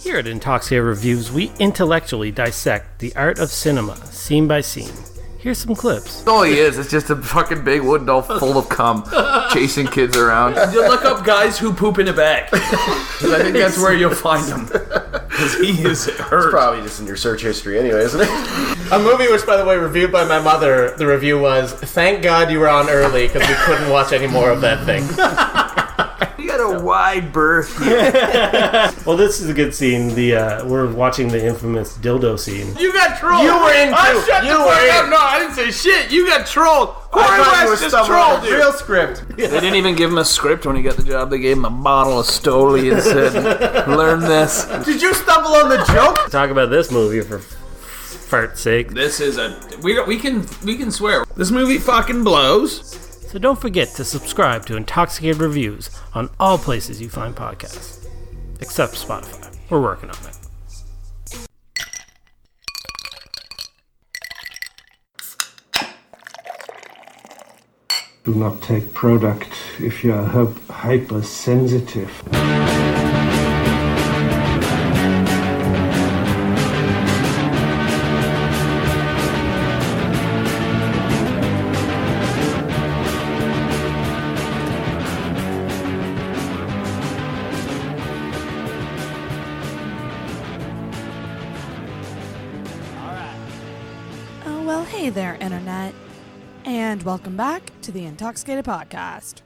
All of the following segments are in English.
Here at Intoxicated Reviews, we intellectually dissect the art of cinema, scene by scene. Here's some clips. All he is just a fucking big wooden doll full of cum, chasing kids around. You look up guys who poop in a bag. Because I think that's where you'll find him. Because he is hurt. It's probably just in your search history anyway, isn't it? A movie which, by the way, reviewed by my mother, the review was, "Thank God you were on early because we couldn't watch any more of that thing." You got a wide berth here. Well, this is a good scene. We're watching the infamous dildo scene. You got trolled. You were in, too. Shut the fuck up. No, I didn't say shit. You got trolled. Corey West just trolled you. Real script. They didn't even give him a script when he got the job. They gave him a bottle of Stoli and said, "Learn this." Did you stumble on the joke? Talk about this movie for fart's sake. This is we can swear. This movie fucking blows. So don't forget to subscribe to Intoxicated Reviews on all places you find podcasts. Except Spotify. We're working on it. Do not take product if you are hypersensitive. Hey there, Internet, and welcome back to the Intoxicated Podcast.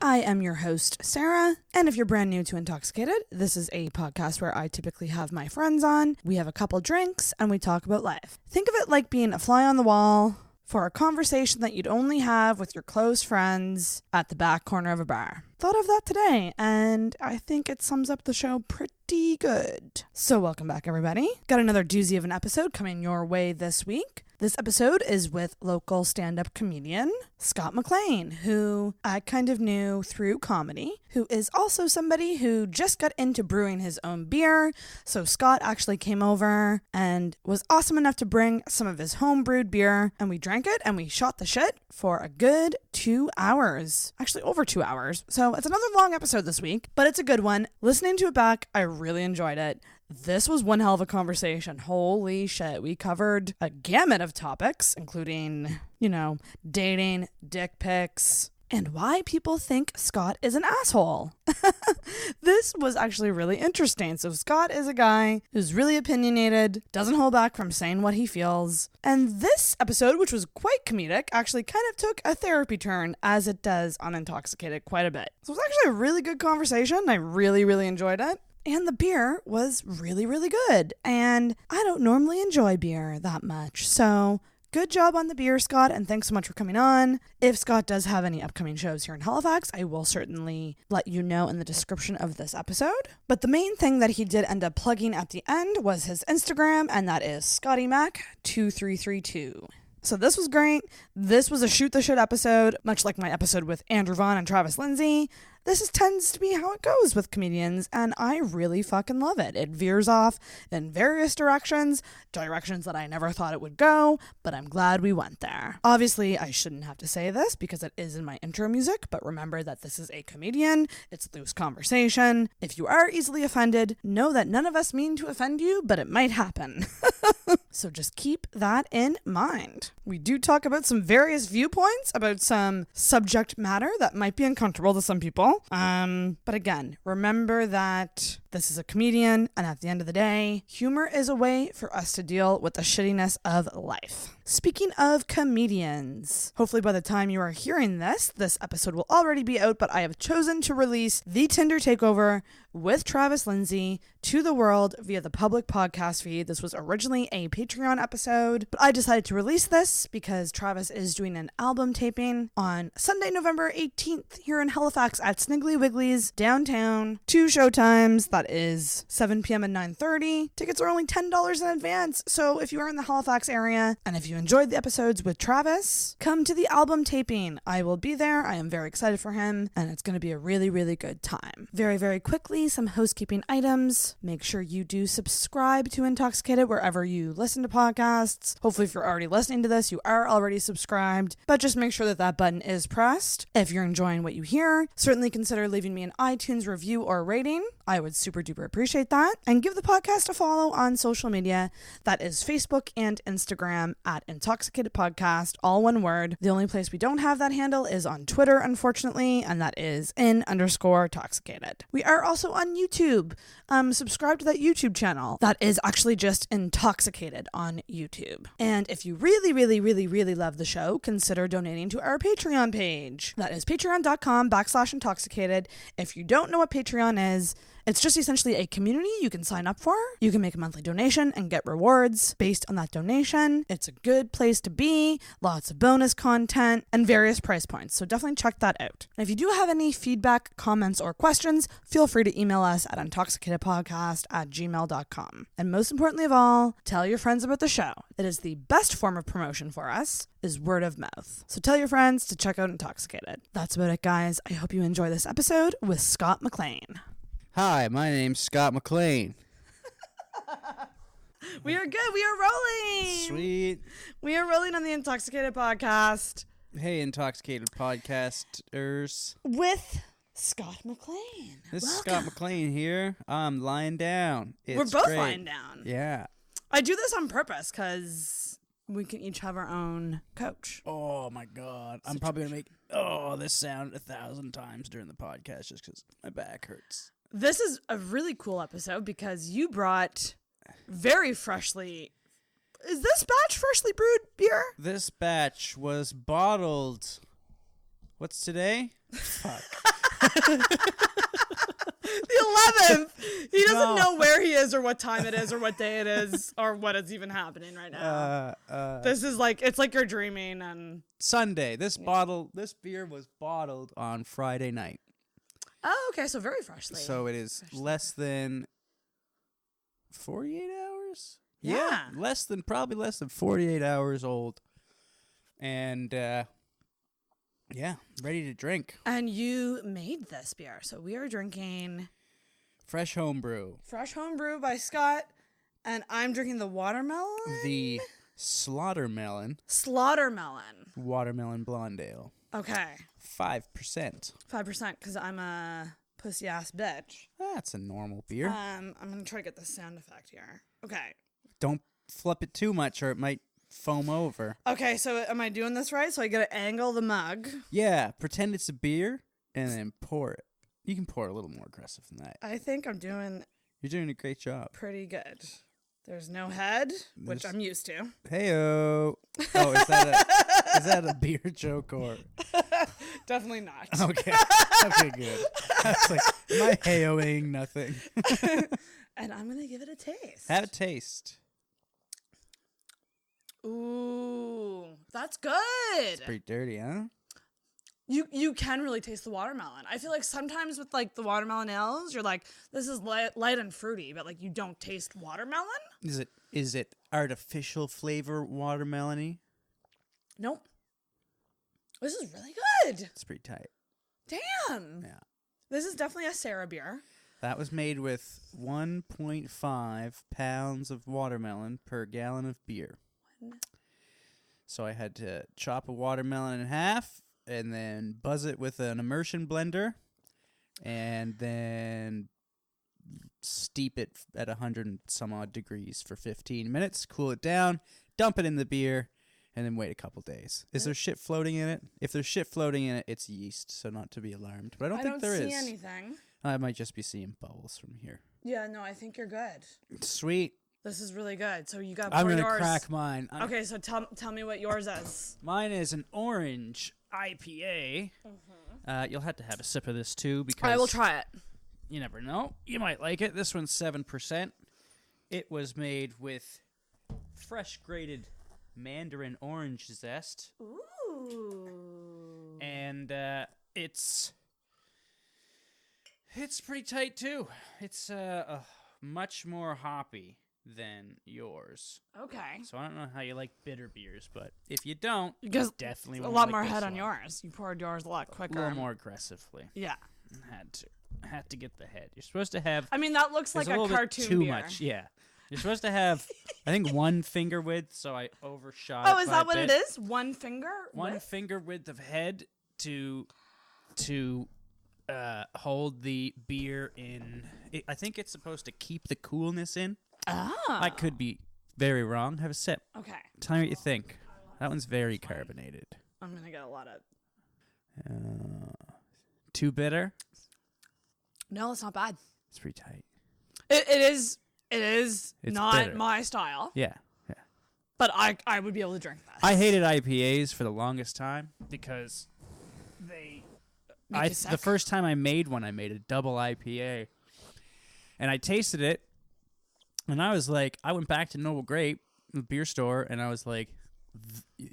I am your host, Sarah, and if you're brand new to Intoxicated, this is a podcast where I typically have my friends on, we have a couple drinks, and we talk about life. Think of it like being a fly on the wall for a conversation that you'd only have with your close friends at the back corner of a bar. Thought of that today, and I think it sums up the show pretty good. So welcome back, everybody. Got another doozy of an episode coming your way this week. This episode is with local stand-up comedian Scott MacLean, who I kind of knew through comedy, who is also somebody who just got into brewing his own beer. So Scott actually came over and was awesome enough to bring some of his home-brewed beer, and we drank it and we shot the shit for a good 2 hours. Actually, over 2 hours. So it's another long episode this week, but it's a good one. Listening to it back, I really enjoyed it. This was one hell of a conversation. Holy shit. We covered a gamut of topics, including, dating, dick pics, and why people think Scott is an asshole. This was actually really interesting. So Scott is a guy who's really opinionated, doesn't hold back from saying what he feels. And this episode, which was quite comedic, actually kind of took a therapy turn, as it does on Intoxicated quite a bit. So it was actually a really good conversation. I really, really enjoyed it. And the beer was really, really good. And I don't normally enjoy beer that much. So good job on the beer, Scott, and thanks so much for coming on. If Scott does have any upcoming shows here in Halifax, I will certainly let you know in the description of this episode. But the main thing that he did end up plugging at the end was his Instagram, and that is ScottyMac2332. So this was great. This was a shoot the shit episode, much like my episode with Andrew Vaughn and Travis Lindsay. This tends to be how it goes with comedians, and I really fucking love it. It veers off in various directions that I never thought it would go, but I'm glad we went there. Obviously, I shouldn't have to say this because it is in my intro music, but remember that this is a comedian. It's loose conversation. If you are easily offended, know that none of us mean to offend you, but it might happen. So just keep that in mind. We do talk about some various viewpoints about some subject matter that might be uncomfortable to some people. But again, remember that this is a comedian, and at the end of the day, humor is a way for us to deal with the shittiness of life. Speaking of comedians, hopefully by the time you are hearing this episode will already be out, but I have chosen to release the Tinder takeover with Travis Lindsay to the world via the public podcast feed. This was originally a Patreon episode, but I decided to release this because Travis is doing an album taping on Sunday, November 18th here in Halifax at Sniggly Wiggly's downtown. 2 show times. That is 7 p.m. and 9:30. Tickets are only $10 in advance, so if you are in the Halifax area and if you enjoyed the episodes with Travis, come to the album taping. I will be there. I am very excited for him, and it's going to be a really, really good time. Very, very quickly, some housekeeping items. Make sure you do subscribe to Intoxicated wherever you listen to podcasts. Hopefully, if you're already listening to this, you are already subscribed, but just make sure that that button is pressed. If you're enjoying what you hear, certainly consider leaving me an iTunes review or rating. I would super duper appreciate that. And give the podcast a follow on social media. That is Facebook and Instagram at Intoxicated Podcast, all one word. The only place we don't have that handle is on Twitter, unfortunately, and that is _Toxicated. We are also on YouTube. Subscribe to that YouTube channel. That is actually just Intoxicated on YouTube. And if you really, really, really, really love the show, consider donating to our Patreon page. That is patreon.com/intoxicated. If you don't know what Patreon is, it's just essentially a community you can sign up for. You can make a monthly donation and get rewards based on that donation. It's a good place to be, lots of bonus content, and various price points. So definitely check that out. And if you do have any feedback, comments, or questions, feel free to email us at intoxicatedpodcast@gmail.com. And most importantly of all, tell your friends about the show. It is the best form of promotion for us, is word of mouth. So tell your friends to check out Intoxicated. That's about it, guys. I hope you enjoy this episode with Scott MacLean. Hi, my name's Scott MacLean. We are good. We are rolling. Sweet. We are rolling on the Intoxicated Podcast Hey, Intoxicated Podcasters. with Scott MacLean. This is Welcome. Scott MacLean here. I'm lying down. We're It's both great. lying down. Yeah. I do this on purpose because we can each have our own coach. Oh, my God. I'm probably going to make this sound 1,000 times during the podcast just because my back hurts. This is a really cool episode because you brought very freshly... Is this batch freshly brewed beer? This batch was bottled... What's today? Fuck. The 11th. He doesn't know where he is or what time it is or what day it is or what is even happening right now. This is like, it's like you're dreaming and... Sunday. This beer was bottled on Friday night. Oh, okay, so very freshly. So it is less than 48 hours? Yeah. Probably less than 48 hours old. And, ready to drink. And you made this beer. So we are drinking Fresh homebrew. Fresh Homebrew by Scott. And I'm drinking the watermelon. The Slaughtermelon Slaughtermelon. Watermelon Blonde Ale. Okay. 5%. 5% because I'm a pussy ass bitch. That's a normal beer. I'm going to try to get the sound effect here. Okay. Don't flip it too much or it might foam over. Okay, so am I doing this right? So I got to angle the mug. Yeah, pretend it's a beer and then pour it. You can pour a little more aggressive than that. I think I'm doing You're doing a great job. pretty good. There's no head, which I'm used to. Hey-o. Oh, is that a beer joke or? Definitely not. Okay. Okay, good. I was like, am I hey-o-ing nothing? And I'm going to give it a taste. Have a taste. Ooh, that's good. It's pretty dirty, huh? You can really taste the watermelon. I feel like sometimes with like the watermelon ales, you're like, this is light and fruity, but like you don't taste watermelon. Is it artificial flavor watermelon-y? Nope. This is really good. It's pretty tight. Damn. Yeah. This is definitely a Sarah beer. That was made with 1.5 pounds of watermelon per gallon of beer. So I had to chop a watermelon in half and then buzz it with an immersion blender and then steep it at 100 and some odd degrees for 15 minutes, cool it down, dump it in the beer, and then wait a couple days. Is there shit floating in it? If there's shit floating in it, it's yeast, so not to be alarmed. But I don't think there is. I don't see anything. I might just be seeing bubbles from here. Yeah, no, I think you're good. Sweet. This is really good. So you got I'm yours. going to crack mine. Okay, so tell me what yours is. Mine is an orange IPA. You'll have to have a sip of this too because I will try it. You never know. You might like it. This one's 7%. It was made with fresh grated mandarin orange zest. Ooh. And it's pretty tight too. It's much more hoppy than yours. Okay. So I don't know how you like bitter beers, but if you don't, Because definitely a won't lot like more this head on one. yours. You poured yours a lot A quicker. little more aggressively. Yeah. Had to get the head. You're supposed to have. I mean, that looks like there's a little cartoon bit too beer. much. Yeah. You're supposed to have, I think, 1 finger width, so I overshot. Oh, it is by that a what it bit. is? One finger? One width? finger width of head to hold the beer in. I think it's supposed to keep the coolness in. Oh. I could be very wrong. Have a sip. Okay. Tell me what you think. That one's very carbonated. I'm going to get a lot of... Too bitter? No, it's not bad. It's pretty tight. It is It's not bitter. my style, Yeah. but I would be able to drink that. I hated IPAs for the longest time because they... Make you sick. The first time I made one, I made a double IPA. And I tasted it, and I was like, I went back to Noble Grape, the beer store, and I was like,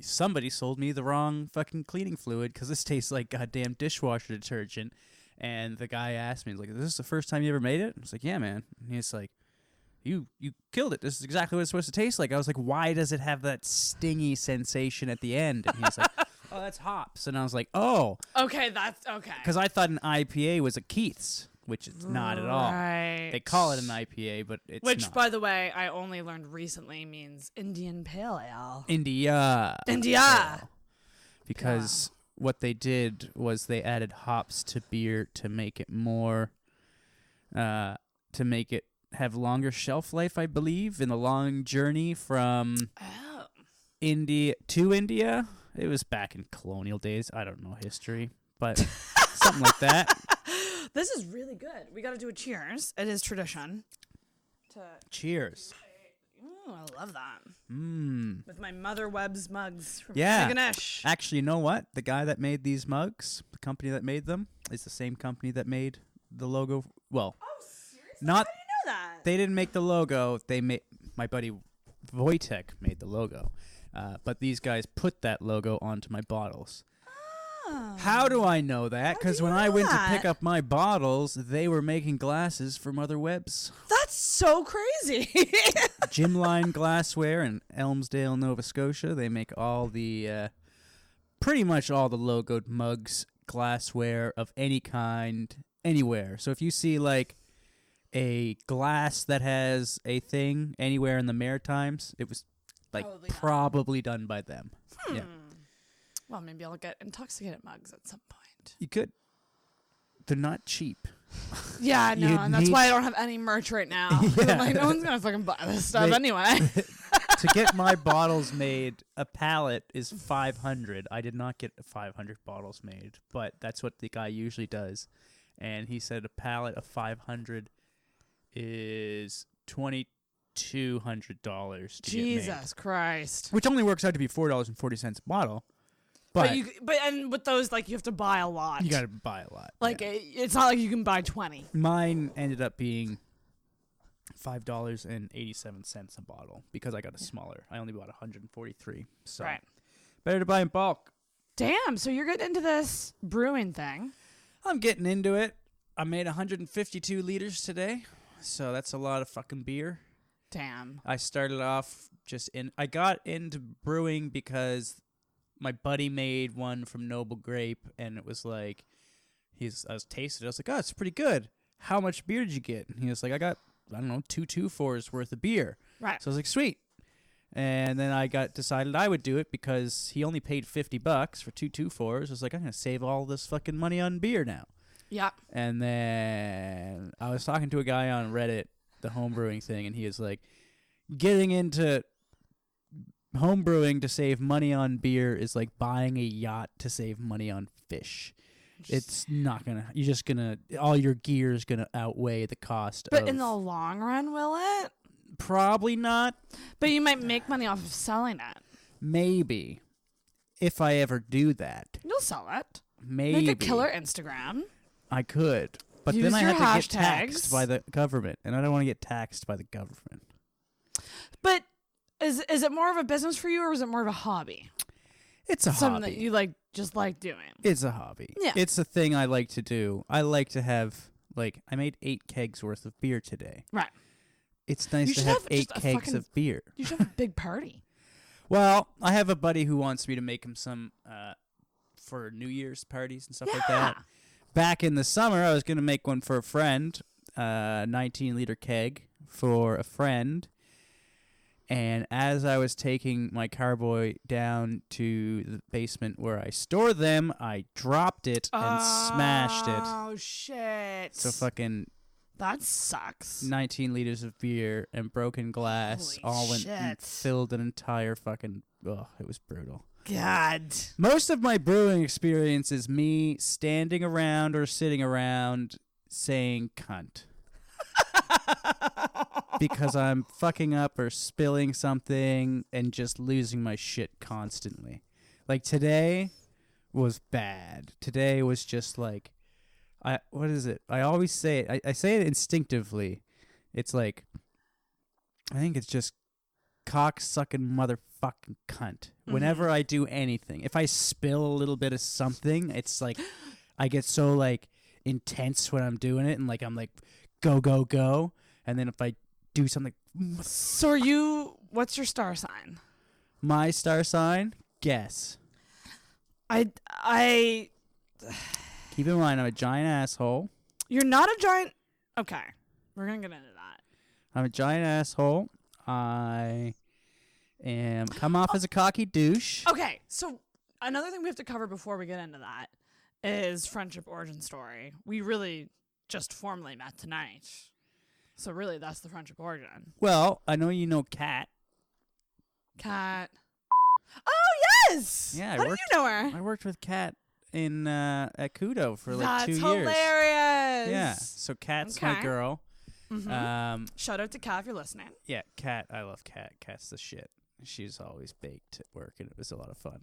somebody sold me the wrong fucking cleaning fluid because this tastes like goddamn dishwasher detergent. And the guy asked me, he's like, is this the first time you ever made it? I was like, yeah, man. And he's like, you killed it. This is exactly what it's supposed to taste like. I was like, why does it have that stingy sensation at the end? And he's like, oh, that's hops. And I was like, oh. Okay, that's okay. Because I thought an IPA was a Keith's, which it's not at all. Right. They call it an IPA, but it's Which, not. by the way, I only learned recently means Indian Pale Ale. India. Because what they did was they added hops to beer to make it more, to make it have longer shelf life, I believe, in the long journey from India to India. It was back in colonial days. I don't know history, but something like that. This is really good. We got to do a cheers. It is tradition. Cheers. Ooh, I love that. Mmm. With my Mother Webb's mugs from Yeah. Ganesh. Actually, you know what? The guy that made these mugs, the company that made them, is the same company that made the logo. Well, Seriously? not How do you know that? they didn't make the logo. They made my buddy Wojtek made the logo, but these guys put that logo onto my bottles. Oh. How do I know that? Because when I know went that? to pick up my bottles, they were making glasses for Mother Webb's. That's so crazy. Gymline Glassware in Elmsdale, Nova Scotia. They make all the, pretty much all the logoed mugs, glassware of any kind, anywhere. So if you see like a glass that has a thing anywhere in the Maritimes, it was like probably done by them. Yeah. Well, maybe I'll get intoxicated mugs at some point. You could. They're not cheap. Yeah, I know, You'd and that's need- why I don't have any merch right now. Yeah. I'm like, no one's gonna fucking buy this stuff They- anyway. To get my bottles made, a pallet is $500. I did not get 500 bottles made, but that's what the guy usually does. And he said a pallet of 500 is $2,200 to get made. Jesus Christ! Which only works out to be $4.40 a bottle. But and with those, like, you have to buy a lot. You got to buy a lot. Like, yeah. it's not like you can buy 20. Mine ended up being $5.87 a bottle because I got a smaller. I only bought 143. So Right. better to buy in bulk. Damn. So you're getting into this brewing thing. I'm getting into it. I made 152 liters today, so that's a lot of fucking beer. Damn. I started off I got into brewing because my buddy made one from Noble Grape, and it was like, I was tasting it. I was like, oh, it's pretty good. How much beer did you get? And he was like, I got, I don't know, 2 2-4s worth of beer. Right. So I was like, sweet. And then I decided I would do it because he only paid $50 for 2 2-4s. I was like, I'm going to save all this fucking money on beer now. Yeah. And then I was talking to a guy on Reddit, the homebrewing thing, and he was like, getting into homebrewing to save money on beer is like buying a yacht to save money on fish. It's not gonna. You're just gonna. All your gear is gonna outweigh the cost. But in the long run, will it? Probably not. But you might make money off of selling it. Maybe if I ever do that. You'll sell it. Maybe Make a killer Instagram. I could, but Use then I your have to get hashtags. taxed by the government, and I don't want to get taxed by the government. But is it more of a business for you, or is it more of a hobby? It's a Something hobby. that you just like doing. It's a hobby. Yeah. It's a thing I like to do. I like to have, I made 8 kegs worth of beer today. Right. It's nice You to should have have 8 just a kegs fucking- of beer. You should have a big party. Well, I have a buddy who wants me to make him some for New Year's parties and stuff like that. Back in the summer, I was going to make one for a friend, 19-liter keg for a friend. And as I was taking my carboy down to the basement where I store them, I dropped it and smashed it. Oh, shit. So fucking That sucks. 19 liters of beer and broken glass Holy all went and shit. filled an entire fucking... Oh, it was brutal. God. Most of my brewing experience is me standing around or sitting around saying cunt. Because I'm fucking up or spilling something and just losing my shit constantly. Like today was bad. Today was just like, what is it? I always say it. I say it instinctively. It's like, I think it's just cock-sucking motherfucking cunt. Whenever I do anything, if I spill a little bit of something, it's like, I get so like intense when I'm doing it and like, I'm like, go, go, go. And then if I do something. So what's your star sign? My star sign? Guess. I Keep in mind, I'm a giant asshole. You're not a giant. Okay. We're going to get into that. I'm a giant asshole. I am come off as a cocky douche. Okay. So another thing we have to cover before we get into that is friendship origin story. We really just formally met tonight. So really, that's the friendship origin. Well, I know you know Kat. Kat. Oh, yes! Yeah, How do you know her? I worked with Kat in at Kudo for like 2 years. That's hilarious. Yeah, so Kat's my girl. Mm-hmm. Shout out to Kat if you're listening. Yeah, Kat. I love Kat. Kat's the shit. She's always baked at work, and it was a lot of fun.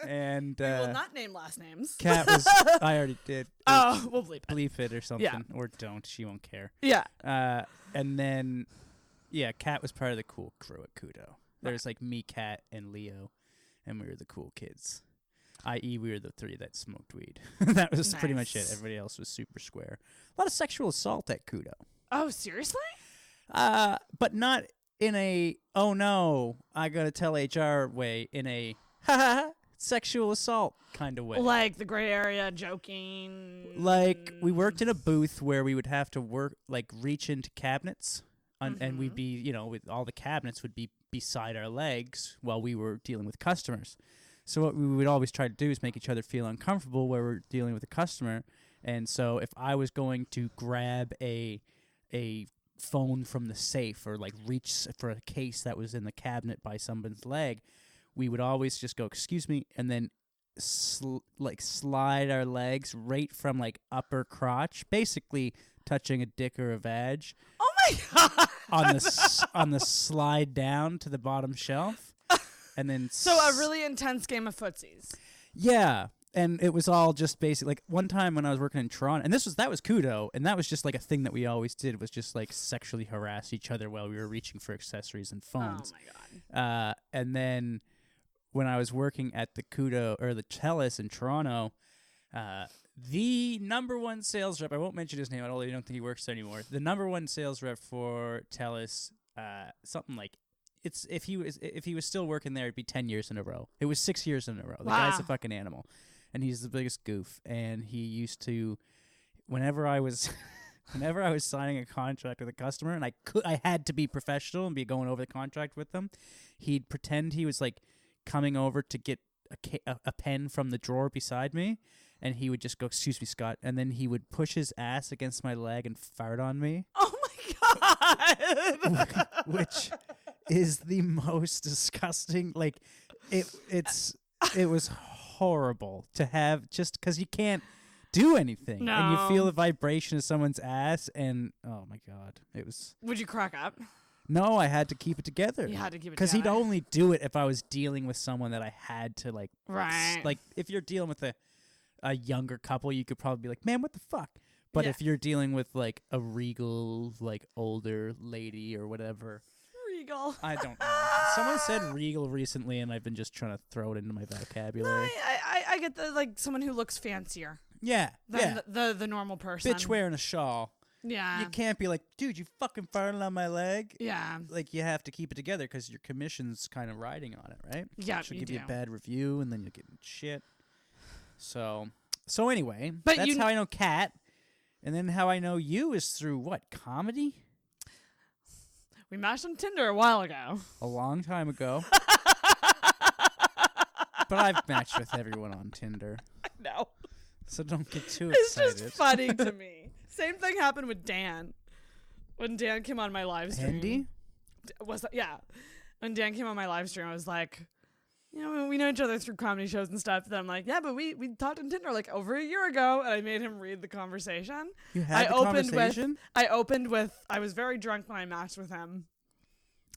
And We will not name last names. Kat was. I already did. Oh, we'll bleep it. Bleep it or something, Yeah. or don't. She won't care. Yeah. And then, yeah, Kat was part of the cool crew at Kudo. There's like me, Kat, and Leo, and we were the cool kids. I.e., we were the three that smoked weed. That was pretty much it. Everybody else was super square. A lot of sexual assault at Kudo. Oh, seriously? But not in a, oh no, I gotta tell HR way, in a, ha ha ha, sexual assault kind of way. Like the gray area joking. Like, we worked in a booth where we would have to work, like, reach into cabinets, and we'd be, you know, with all the cabinets would be beside our legs while we were dealing with customers. So what we would always try to do is make each other feel uncomfortable where we're dealing with a customer. And so if I was going to grab a phone from the safe or like reach for a case that was in the cabinet by someone's leg, we would always just go, excuse me, and then slide our legs right from like upper crotch, basically touching a dick or a vag. Oh my God. on the slide down to the bottom shelf. And then So a really intense game of footsies. Yeah. And it was all just basic. Like one time when I was working in Toronto, and that was Kudo, and that was just like a thing that we always did, was just like sexually harass each other while we were reaching for accessories and phones. Oh my God. And then when I was working at the Kudo or the Telus in Toronto, the number one sales rep, I won't mention his name, I don't think he works there anymore. The number one sales rep for Telus, something like, if he was still working there, it'd be 10 years in a row. It was 6 years in a row. The guy's a fucking animal, and he's the biggest goof. And he used to, whenever I was signing a contract with a customer, and I had to be professional and be going over the contract with them, he'd pretend he was like coming over to get a pen from the drawer beside me, and he would just go, "Excuse me, Scott," and then he would push his ass against my leg and fart on me. Oh my God. Which is the most disgusting. Like, it was horrible to have, just because you can't do anything. No. And you feel the vibration of someone's ass, and oh my God, it was. Would you crack up? No, I had to keep it together. You had to keep it because together. he'd only do it if I was dealing with someone that I had to like. Right. Like if you're dealing with a younger couple, you could probably be like, "Man, what the fuck." But Yeah. if you're dealing with like a regal, like older lady or whatever. Regal. I don't know. Someone said regal recently, and I've been just trying to throw it into my vocabulary. I get the, like, someone who looks fancier Yeah, than the normal person. bitch wearing a shawl. Yeah. You can't be like, dude, you fucking farted on my leg. Yeah. Like, you have to keep it together because your commission's kind of riding on it, right? Yeah, She'll you give you do. a bad review, and then you'll get shit. So anyway, But that's you- how I know Kat. And then how I know you is through what? Comedy? We matched on Tinder a while ago. A long time ago. But I've matched with everyone on Tinder. No. So don't get too It's excited. just funny to me. Same thing happened with Dan. When Dan came on my live stream. Andy? Yeah. When Dan came on my live stream, I was like, you know, we know each other through comedy shows and stuff. Then I'm like, yeah, but we talked on Tinder like over a year ago, and I made him read the conversation. You had the conversation? I was very drunk when I matched with him.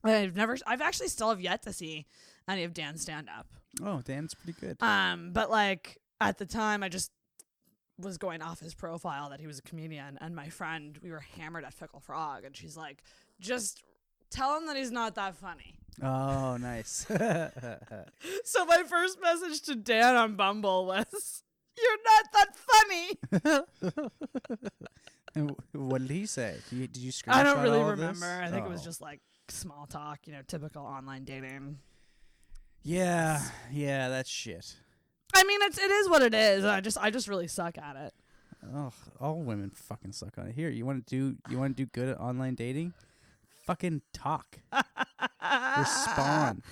I've actually still have yet to see any of Dan's stand up. Oh, Dan's pretty good. But like at the time, I just was going off his profile that he was a comedian, and my friend, we were hammered at Fickle Frog, and she's like, just tell him that he's not that funny. Oh, nice. So my first message to Dan on Bumble was, you're not that funny. And what did he say? Did you screenshot I don't really all of remember. this? I think it was just like small talk, you know, typical online dating. Yeah, that's shit. I mean, it is what it is. I just really suck at it. Oh, all women fucking suck on it. Here, you want to do good at online dating? Fucking talk. Respond.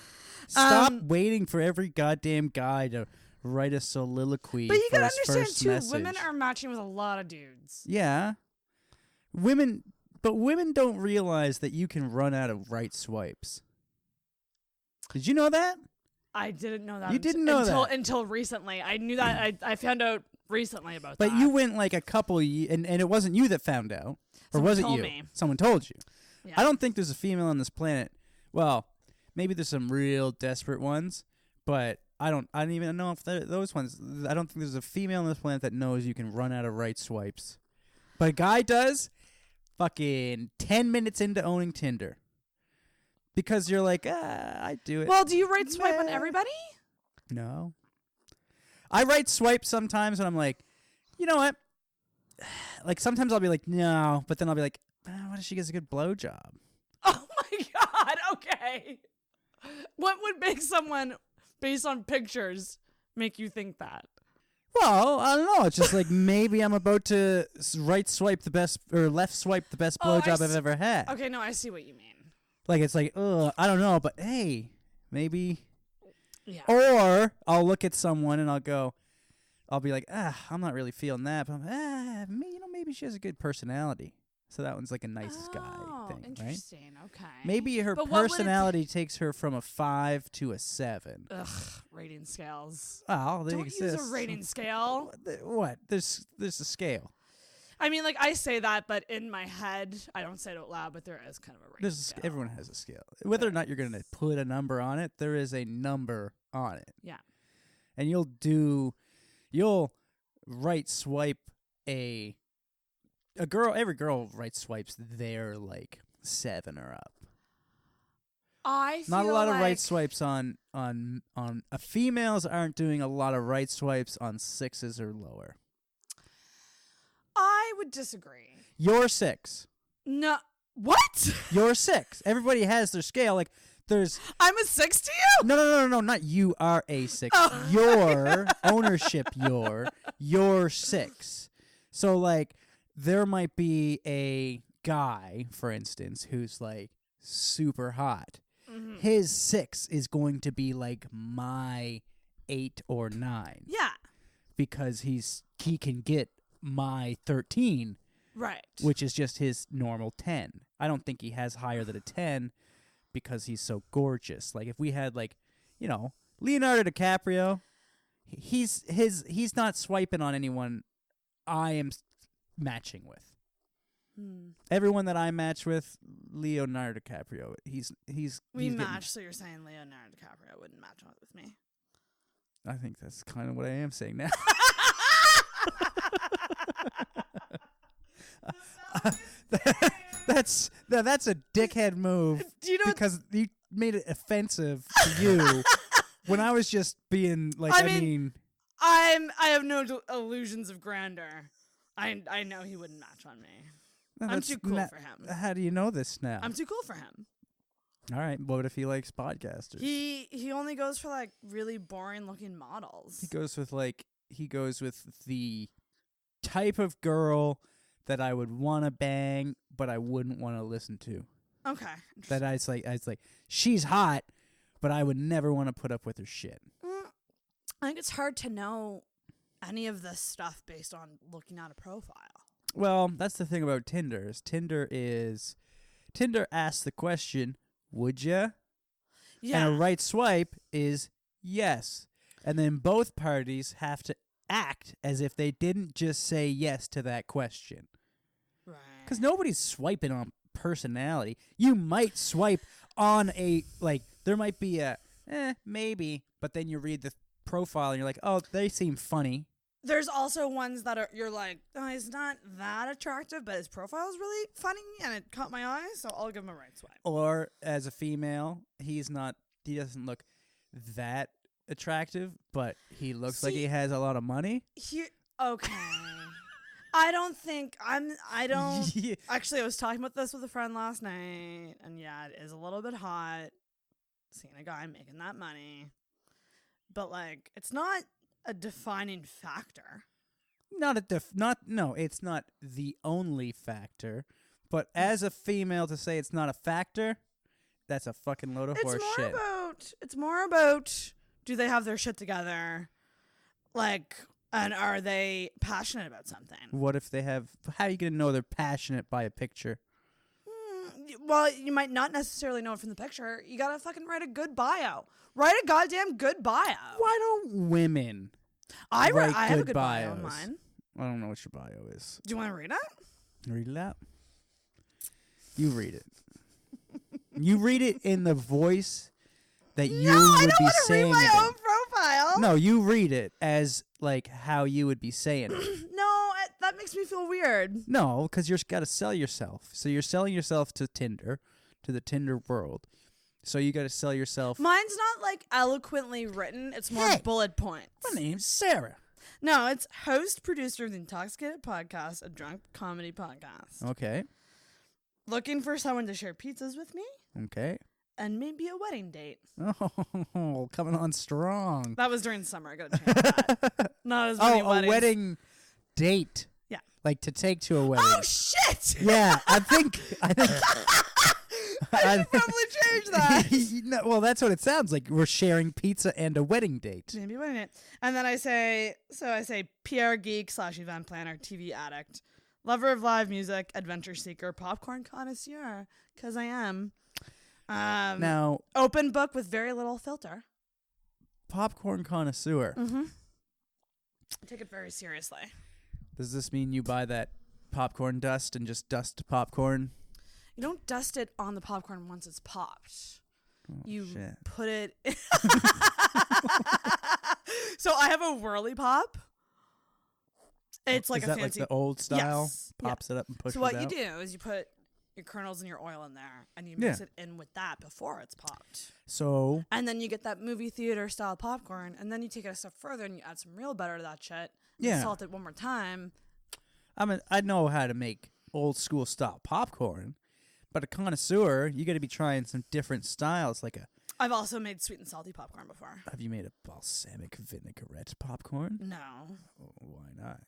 Stop waiting for every goddamn guy to write a soliloquy. But you for gotta his understand first too, message. women are matching with a lot of dudes. Yeah, women don't realize that you can run out of right swipes. Did you know that? I didn't know that. You didn't know that until recently. I knew that. I found out recently about that. But you went like a couple, and it wasn't you that found out, or Someone was it told you? me. Someone told you. Yeah. I don't think there's a female on this planet. Well, maybe there's some real desperate ones, but I don't even know if those ones. I don't think there's a female on this planet that knows you can run out of right swipes. But a guy does. Fucking 10 minutes into owning Tinder. Because you're like, I do it. Well, do you right swipe on everybody? No. I right swipe sometimes when I'm like, you know what? Like sometimes I'll be like, no, but then I'll be like, what if she gets a good blowjob? Oh my god, okay. What would make someone, based on pictures, make you think that? Well, I don't know. It's just like maybe I'm about to right swipe the best, or left swipe the best blowjob I've ever had. Okay, no, I see what you mean. Like it's like, I don't know, but hey, maybe. Yeah. Or I'll look at someone and I'll be like, I'm not really feeling that, but maybe she has a good personality. So that one's like a nice guy thing, interesting. Right? Okay. Maybe her personality takes her from a 5 to a 7. Ugh, rating scales. Oh, they Don't exist. use a rating scale. What? There's a scale. I mean, like, I say that, but in my head, I don't say it out loud, but there is kind of a rating scale. Everyone has a scale. Whether or not you're going to put a number on it, there is a number on it. Yeah. And you'll right swipe a girl. Every girl right swipes their like 7 or up. I feel not a lot like of right swipes on females aren't doing a lot of right swipes on 6s or lower. I would disagree. You're 6. No. What? You're 6. Everybody has their scale. Like there's. I'm a 6 to you? No. Not you are a 6. Your ownership. You're 6. So like there might be a guy, for instance, who's like super hot. Mm-hmm. His 6 is going to be like my 8 or 9. Yeah. Because he can get my 13, right, which is just his normal 10. I don't think he has higher than a 10 because he's so gorgeous. Like if we had like, you know, Leonardo DiCaprio, he's not swiping on anyone I am matching with. Everyone that I match with, Leonardo DiCaprio, he's match. So you're saying Leonardo DiCaprio wouldn't match with me? I think that's kind of what I am saying now. That's a dickhead move. Do you know because you made it offensive to you when I was just being like. I mean, I have no illusions of grandeur. I know he wouldn't match on me. I'm too cool for him. How do you know this now? I'm too cool for him. All right. What if he likes podcasters? He only goes for like really boring looking models. He goes with the type of girl that I would want to bang, but I wouldn't want to listen to. Okay. That I was like, she's hot, but I would never want to put up with her shit. I think it's hard to know any of this stuff based on looking at a profile. Well, that's the thing about Tinder. Tinder asks the question, would ya? Yeah. And a right swipe is yes. And then both parties have to act as if they didn't just say yes to that question. Right. Because nobody's swiping on personality. You might swipe on there might be a, maybe, but then you read the profile and you're like, oh, they seem funny. There's also ones that you're like, oh, he's not that attractive, but his profile's really funny and it caught my eye, so I'll give him a right swipe. Or as a female, he doesn't look that attractive, but he looks like he has a lot of money. Okay. Actually, I was talking about this with a friend last night, and yeah, it is a little bit hot seeing a guy making that money. But, like, it's not a defining factor. It's not the only factor. But as a female to say it's not a factor, that's a fucking load of horse shit. It's more about, do they have their shit together? Like, and are they passionate about something? What if they have... How are you going to know they're passionate by a picture? Well, you might not necessarily know it from the picture. You gotta fucking write a good bio. Write a goddamn good bio. Why don't women I have a good bios? bio on mine. I don't know what your bio is. Do you want to read it? Read it out. You read it. You read it in the voice that you would be saying I don't want to read my own profile. No, you read it as like how you would be saying it. No, that makes me feel weird. No, because you've got to sell yourself. So you're selling yourself to Tinder, to the Tinder world. So you got to sell yourself. Mine's not like eloquently written. It's more bullet points. My name's Sarah. No, it's host, producer of the Intoxicated Podcast, a drunk comedy podcast. Okay. Looking for someone to share pizzas with me. Okay. And maybe a wedding date. Oh, coming on strong. That was during summer. I gotta change that. Not as many weddings. A wedding date. Yeah. Like to take to a wedding. Oh, shit! Yeah, I think I should probably change that. No, well, that's what it sounds like. We're sharing pizza and a wedding date. Maybe a wedding date. And then I say PR geek / event planner, TV addict, lover of live music, adventure seeker, popcorn connoisseur, because I am. Now, open book with very little filter. Popcorn connoisseur. Mm-hmm. I take it very seriously. Does this mean you buy that popcorn dust and just dust popcorn? You don't dust it on the popcorn once it's popped. You put it... So I have a whirly pop. It's like is a that fancy... like the old style? Yes. Pops it up and pushes it out? So what you do is you put your kernels and your oil in there, and you mix it in with that before it's popped. So... And then you get that movie theater style popcorn, and then you take it a step further and you add some real butter to that shit. And salt it one more time. I know how to make old school style popcorn, but a connoisseur, you got to be trying some different styles. I've also made sweet and salty popcorn before. Have you made a balsamic vinaigrette popcorn? No. Oh, why not?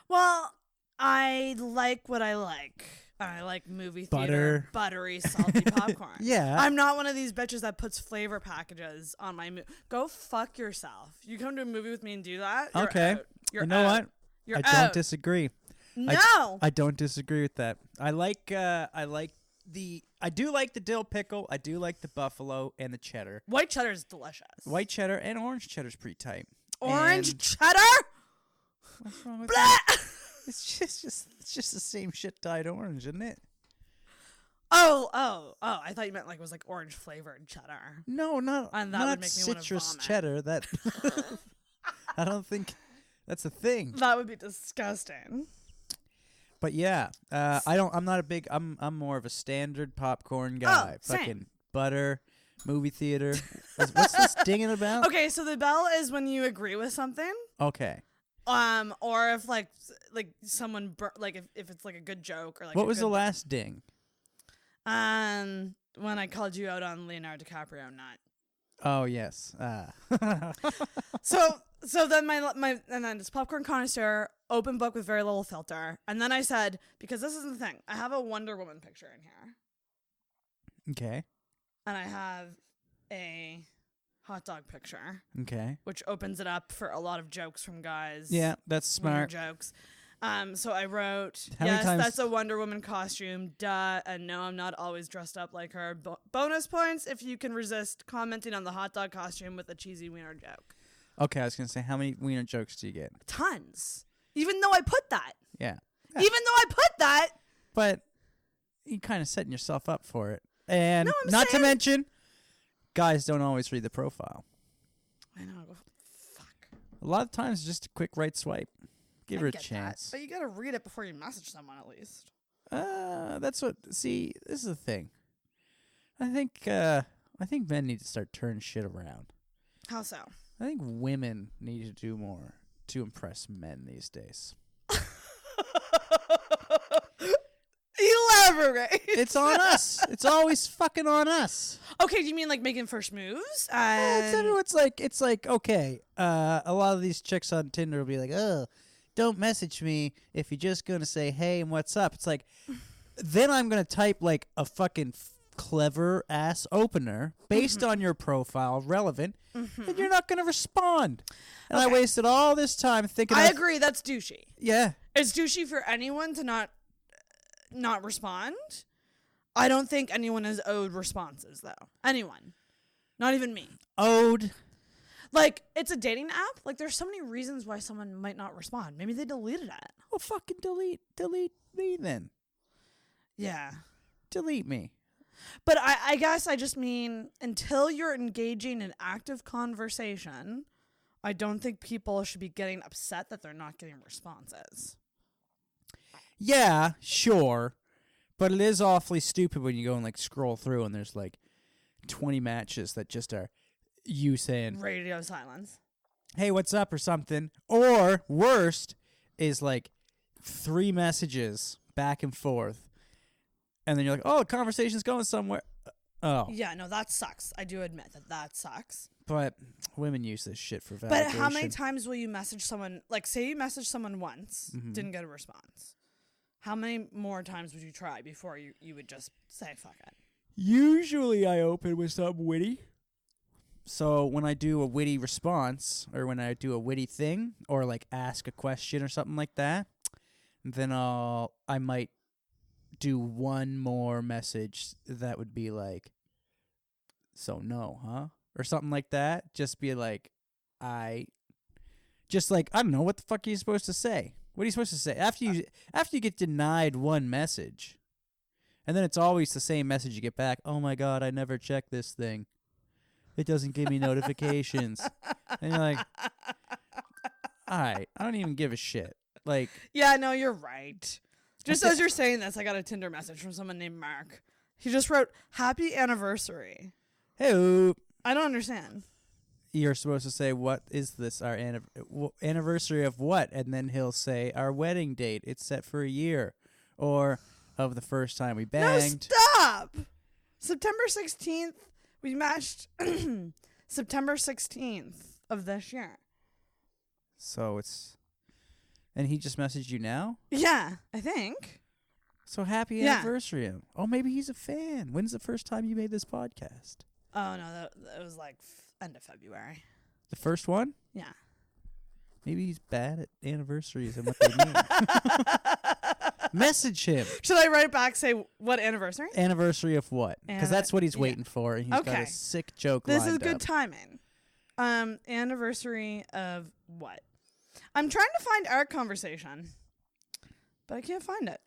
Well, I like what I like. I like movie theater, buttery, salty popcorn. Yeah. I'm not one of these bitches that puts flavor packages on my movie. Go fuck yourself. You come to a movie with me and do that? Okay. Out. You know what? You're I out. don't disagree. No. I don't disagree with that. I do like the dill pickle. I do like the buffalo and the cheddar. White cheddar is delicious. White cheddar and orange cheddar's pretty tight. Orange cheddar? What's wrong with Blah! that? It's just the same shit dyed orange, isn't it? Oh! I thought you meant like it was like orange flavored cheddar. No, not And that not would make me wanna citrus vomit. cheddar. That I don't think that's a thing. That would be disgusting. But yeah, I'm not a big. I'm more of a standard popcorn guy. Same. Fucking butter, movie theater. What's this dinging about? Okay, so the bell is when you agree with something. Okay. Or if like someone if it's like a good joke or like. What was the last ding? When I called you out on Leonardo DiCaprio nut. Oh yes. So then my and then this popcorn connoisseur, open book with very little filter. And then I said, because this is the thing, I have a Wonder Woman picture in here. Okay. And I have a hot dog picture. Okay. Which opens it up for a lot of jokes from guys. Yeah, that's smart. Jokes. So I wrote, How many yes, times- that's a Wonder Woman costume, duh, and no, I'm not always dressed up like her. Bonus points if you can resist commenting on the hot dog costume with a cheesy wiener joke. Okay, I was going to say, how many wiener jokes do you get? Tons. Even though I put that. Yeah. Even though I put that. But you kind of setting yourself up for it. And No, I'm not to saying- mention, guys don't always read the profile. I know. Fuck. A lot of times, just a quick right swipe. Give her a Get that, chance. but you gotta read it before you message someone at least. That's what. See, this is the thing. I think men need to start turning shit around. How so? I think women need to do more to impress men these days. Elaborate. It's on us. It's always fucking on us. Okay, do you mean like making first moves? It's like okay. A lot of these chicks on Tinder will be like, oh, don't message me if you're just gonna say hey and what's up. It's like, then I'm gonna type like a fucking clever ass opener based on your profile, relevant, and you're not gonna respond. And I wasted all this time thinking. I agree. That's douchey. Yeah, it's douchey for anyone to not respond. I don't think anyone is owed responses though. Anyone, not even me. Owed. Like, it's a dating app. Like, there's so many reasons why someone might not respond. Maybe they deleted it. Well, fucking delete me then. Yeah. Delete me. But I guess I just mean, until you're engaging in active conversation, I don't think people should be getting upset that they're not getting responses. Yeah, sure. But it is awfully stupid when you go and, like, scroll through and there's, like, 20 matches that just are you saying radio silence, hey, what's up or something. Or worst is like 3 messages back and forth, and then you're like, oh, the conversation's going somewhere. Oh yeah, no, that sucks. I do admit that sucks. But women use this shit for validation. But how many times will you message someone? Like, say you message someone once, didn't get a response. How many more times would you try before you would just say fuck it? Usually I open with something witty. So when I do a witty response, or when I do a witty thing, or like ask a question or something like that, then I might do one more message that would be like, so no, huh? Or something like that. Just be like, I don't know, what the fuck are you supposed to say? What are you supposed to say? After you get denied one message, and then it's always the same message you get back, oh my god, I never checked this thing. It doesn't give me notifications. And you're like, all right, I don't even give a shit. Like, yeah, no, you're right. Just as you're saying this, I got a Tinder message from someone named Mark. He just wrote, happy anniversary. hey, I don't understand. you're supposed to say, what is this, our anniversary of what? And then he'll say, our wedding date. It's set for a year. Or of the first time we banged. No, stop! September 16th. We matched September 16th of this year. So it's... And he just messaged you now? Yeah, I think. So happy anniversary. Oh, maybe he's a fan. When's the first time you made this podcast? Oh, no, that was like end of February. The first one? Yeah. Maybe he's bad at anniversaries and what they mean. Message him. Should I write back, say, what anniversary? Anniversary of what? Because that's what he's waiting for. And he's got a sick joke This lined is good up. timing. Anniversary of what? I'm trying to find our conversation, but I can't find it.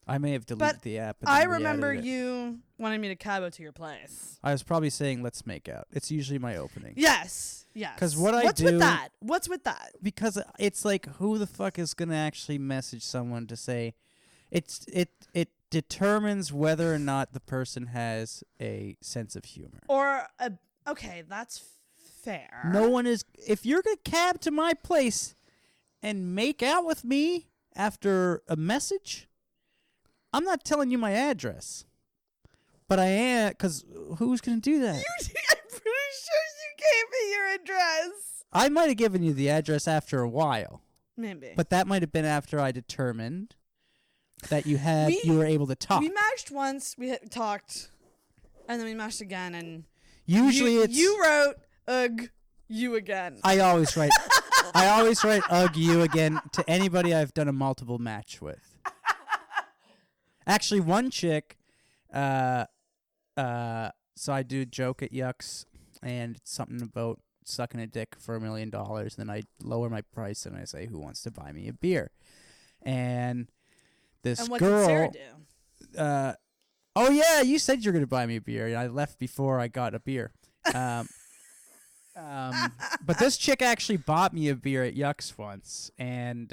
I may have deleted But the app. And I then remember re-added it. you wanting me to cabo to your place. I was probably saying, let's make out. It's usually my opening. Yes. Yes. 'Cause what I What's do- with that? What's with that? Because it's like, who the fuck is going to actually message someone to say... It determines whether or not the person has a sense of humor. Or okay, that's fair. No one is... If you're going to cab to my place and make out with me after a message, I'm not telling you my address. But I am... Because who's going to do that? I'm pretty sure you gave me your address. I might have given you the address after a while. Maybe. But that might have been after I determined that you were able to talk. We matched once. We talked, and then we matched again. And Usually you wrote ugh you again. I always write ugh you again to anybody I've done a multiple match with. Actually, one chick, so I do a joke at Yucks, and it's something about sucking a dick for $1 million. Then I lower my price and I say, "Who wants to buy me a beer?" And this and what girl, did Sarah do? Oh yeah, you said you're gonna buy me a beer, and I left before I got a beer. But this chick actually bought me a beer at Yucks once, and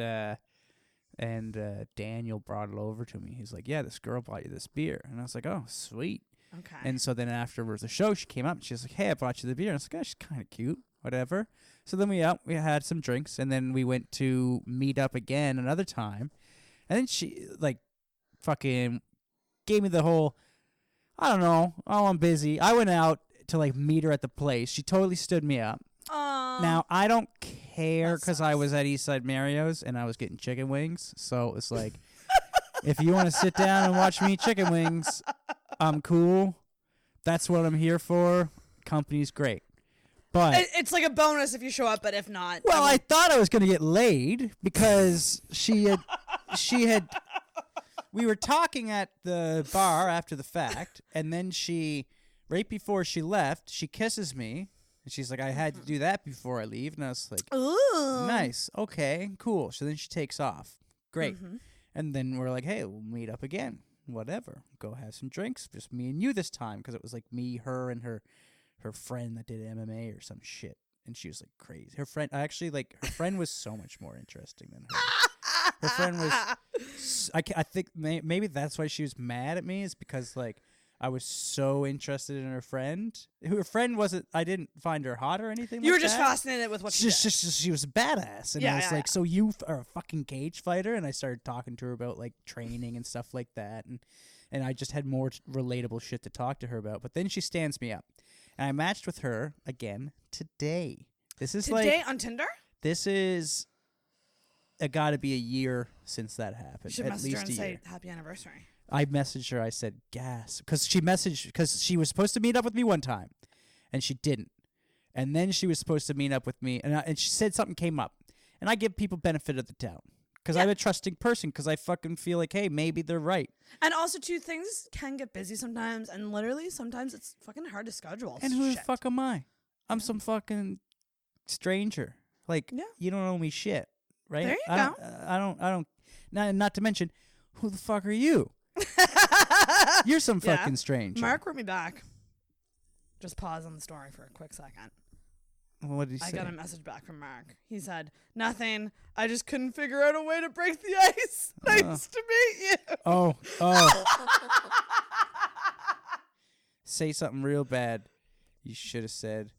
Daniel brought it over to me. He's like, "Yeah, this girl bought you this beer," and I was like, "Oh, sweet." Okay. And so then afterwards the show, she came up and she was like, "Hey, I bought you the beer." And I was like, "Oh, she's kind of cute, whatever." So then we had some drinks, and then we went to meet up again another time, and then she fucking gave me the whole, I don't know, oh, I'm busy. I went out to meet her at the place. She totally stood me up. Now, I don't care because I was at Eastside Mario's and I was getting chicken wings. So it's like, if you want to sit down and watch me eat chicken wings, I'm cool. That's what I'm here for. Company's great. But it's like a bonus if you show up, but if not. Well, I thought I was going to get laid because she had we were talking at the bar after the fact, and then right before she left, she kisses me, and she's like, "I had to do that before I leave," and I was like, "Ooh, nice, okay, cool." So then she takes off, great, and then we're like, "Hey, we'll meet up again, whatever. Go have some drinks, just me and you this time," because it was like me, her, and her friend that did MMA or some shit, and she was like crazy. Her friend, her friend was so much more interesting than her. Her friend was, I think maybe that's why she was mad at me, is because I was so interested in her friend. Her friend wasn't, I didn't find her hot or anything. You like were just that. fascinated with what she did. She was a badass, and I was like, "So you are a fucking cage fighter?" And I started talking to her about training and stuff like that, and I just had more relatable shit to talk to her about. But then she stands me up, and I matched with her again today. This is today on Tinder. This is got to be a year since that happened. You should at message least her and a say year. happy anniversary. I messaged her. I said, "Gas," because she was supposed to meet up with me one time, and she didn't. And then she was supposed to meet up with me, and she said something came up. And I give people benefit of the doubt because I'm a trusting person, because I fucking feel like, hey, maybe they're right. And also, too, things can get busy sometimes, and literally sometimes it's fucking hard to schedule. And who the fuck am I? I'm some fucking stranger. You don't owe me shit, right? There you go. I don't. Not to mention, who the fuck are you? You're some fucking stranger. Mark wrote me back. Just pause on the story for a quick second. What did he say? I got a message back from Mark. He said, "Nothing. I just couldn't figure out a way to break the ice. Nice to meet you." Oh. Say something real bad. You should have said,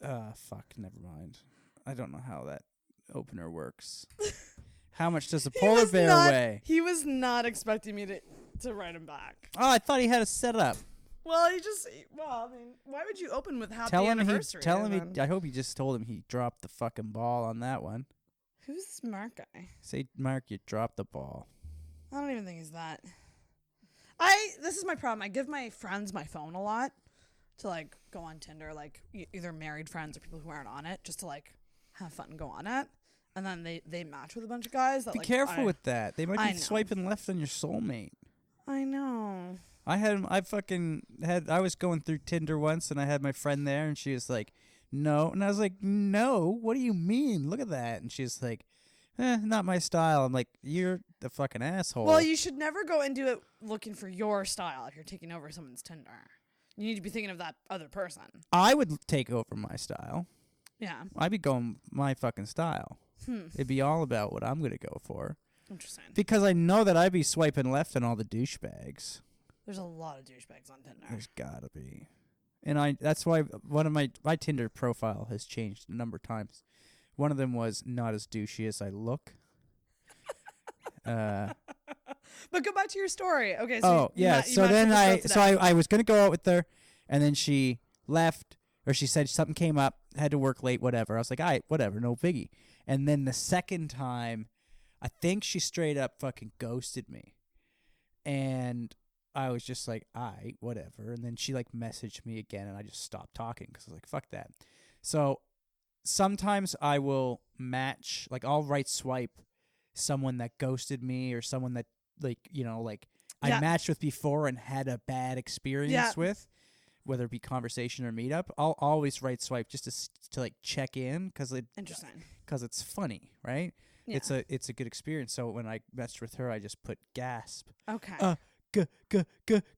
fuck, never mind. I don't know how that opener works. How much does a polar bear weigh? He was not expecting me to write him back. Oh, I thought he had a setup. Well, I mean, why would you open with happy anniversary? I hope you just told him he dropped the fucking ball on that one. Who's this Mark guy? Say, "Mark, you dropped the ball." I don't even think he's that. This is my problem. I give my friends my phone a lot to go on Tinder, either married friends or people who aren't on it, just to have fun and go on it. And then they match with a bunch of guys that be careful with that. They might be know. swiping left on your soulmate. I know. I was going through Tinder once, and I had my friend there, and she was like, "No," and I was like, "No, what do you mean? Look at that." And she's like, "Not my style." I'm like, "You're the fucking asshole." Well, you should never go into it looking for your style if you're taking over someone's Tinder. You need to be thinking of that other person. I would take over my style. Yeah. I'd be going my fucking style. It'd be all about what I'm going to go for. Interesting. Because I know that I'd be swiping left on all the douchebags. There's a lot of douchebags on Tinder. There's gotta be. And that's why one of my Tinder profile has changed a number of times. One of them was not as douchey as I look. But go back to your story. Okay. So I was gonna go out with her, and then she left, or she said something came up, had to work late, whatever. I was like, all right, whatever, no biggie. And then the second time, I think she straight up fucking ghosted me. And I was just like, all right, whatever. And then she like messaged me again, and I just stopped talking because I was like, fuck that. So sometimes I will match, like I'll right swipe someone that ghosted me or someone that like, you know, like I matched with before and had a bad experience with, whether it be conversation or meetup. I'll always right swipe just to like check in because it's funny, right? Yeah. It's a good experience. So when I matched with her, I just put gasp. Okay.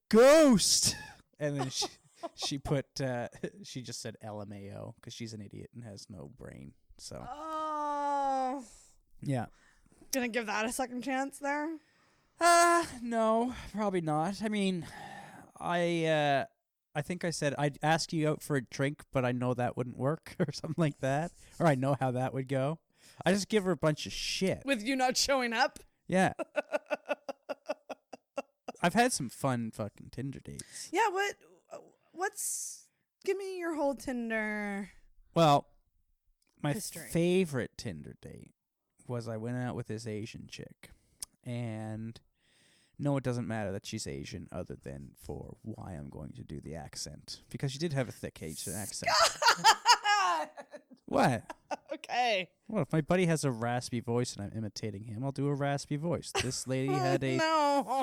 Ghost. And then she put she just said LMAO because she's an idiot and has no brain. So. Oh. Yeah. Gonna give that a second chance there? No, probably not. I mean, I think I said I'd ask you out for a drink, but I know that wouldn't work or something like that. Or I know how that would go. I just give her a bunch of shit. With you not showing up? Yeah. I've had some fun fucking Tinder dates. Yeah, give me your whole Tinder. Well, my history. Favorite Tinder date was I went out with this Asian chick. And no, it doesn't matter that she's Asian other than for why I'm going to do the accent. Because she did have a thick Asian accent. What? Okay. Well, if my buddy has a raspy voice and I'm imitating him, I'll do a raspy voice. This lady had a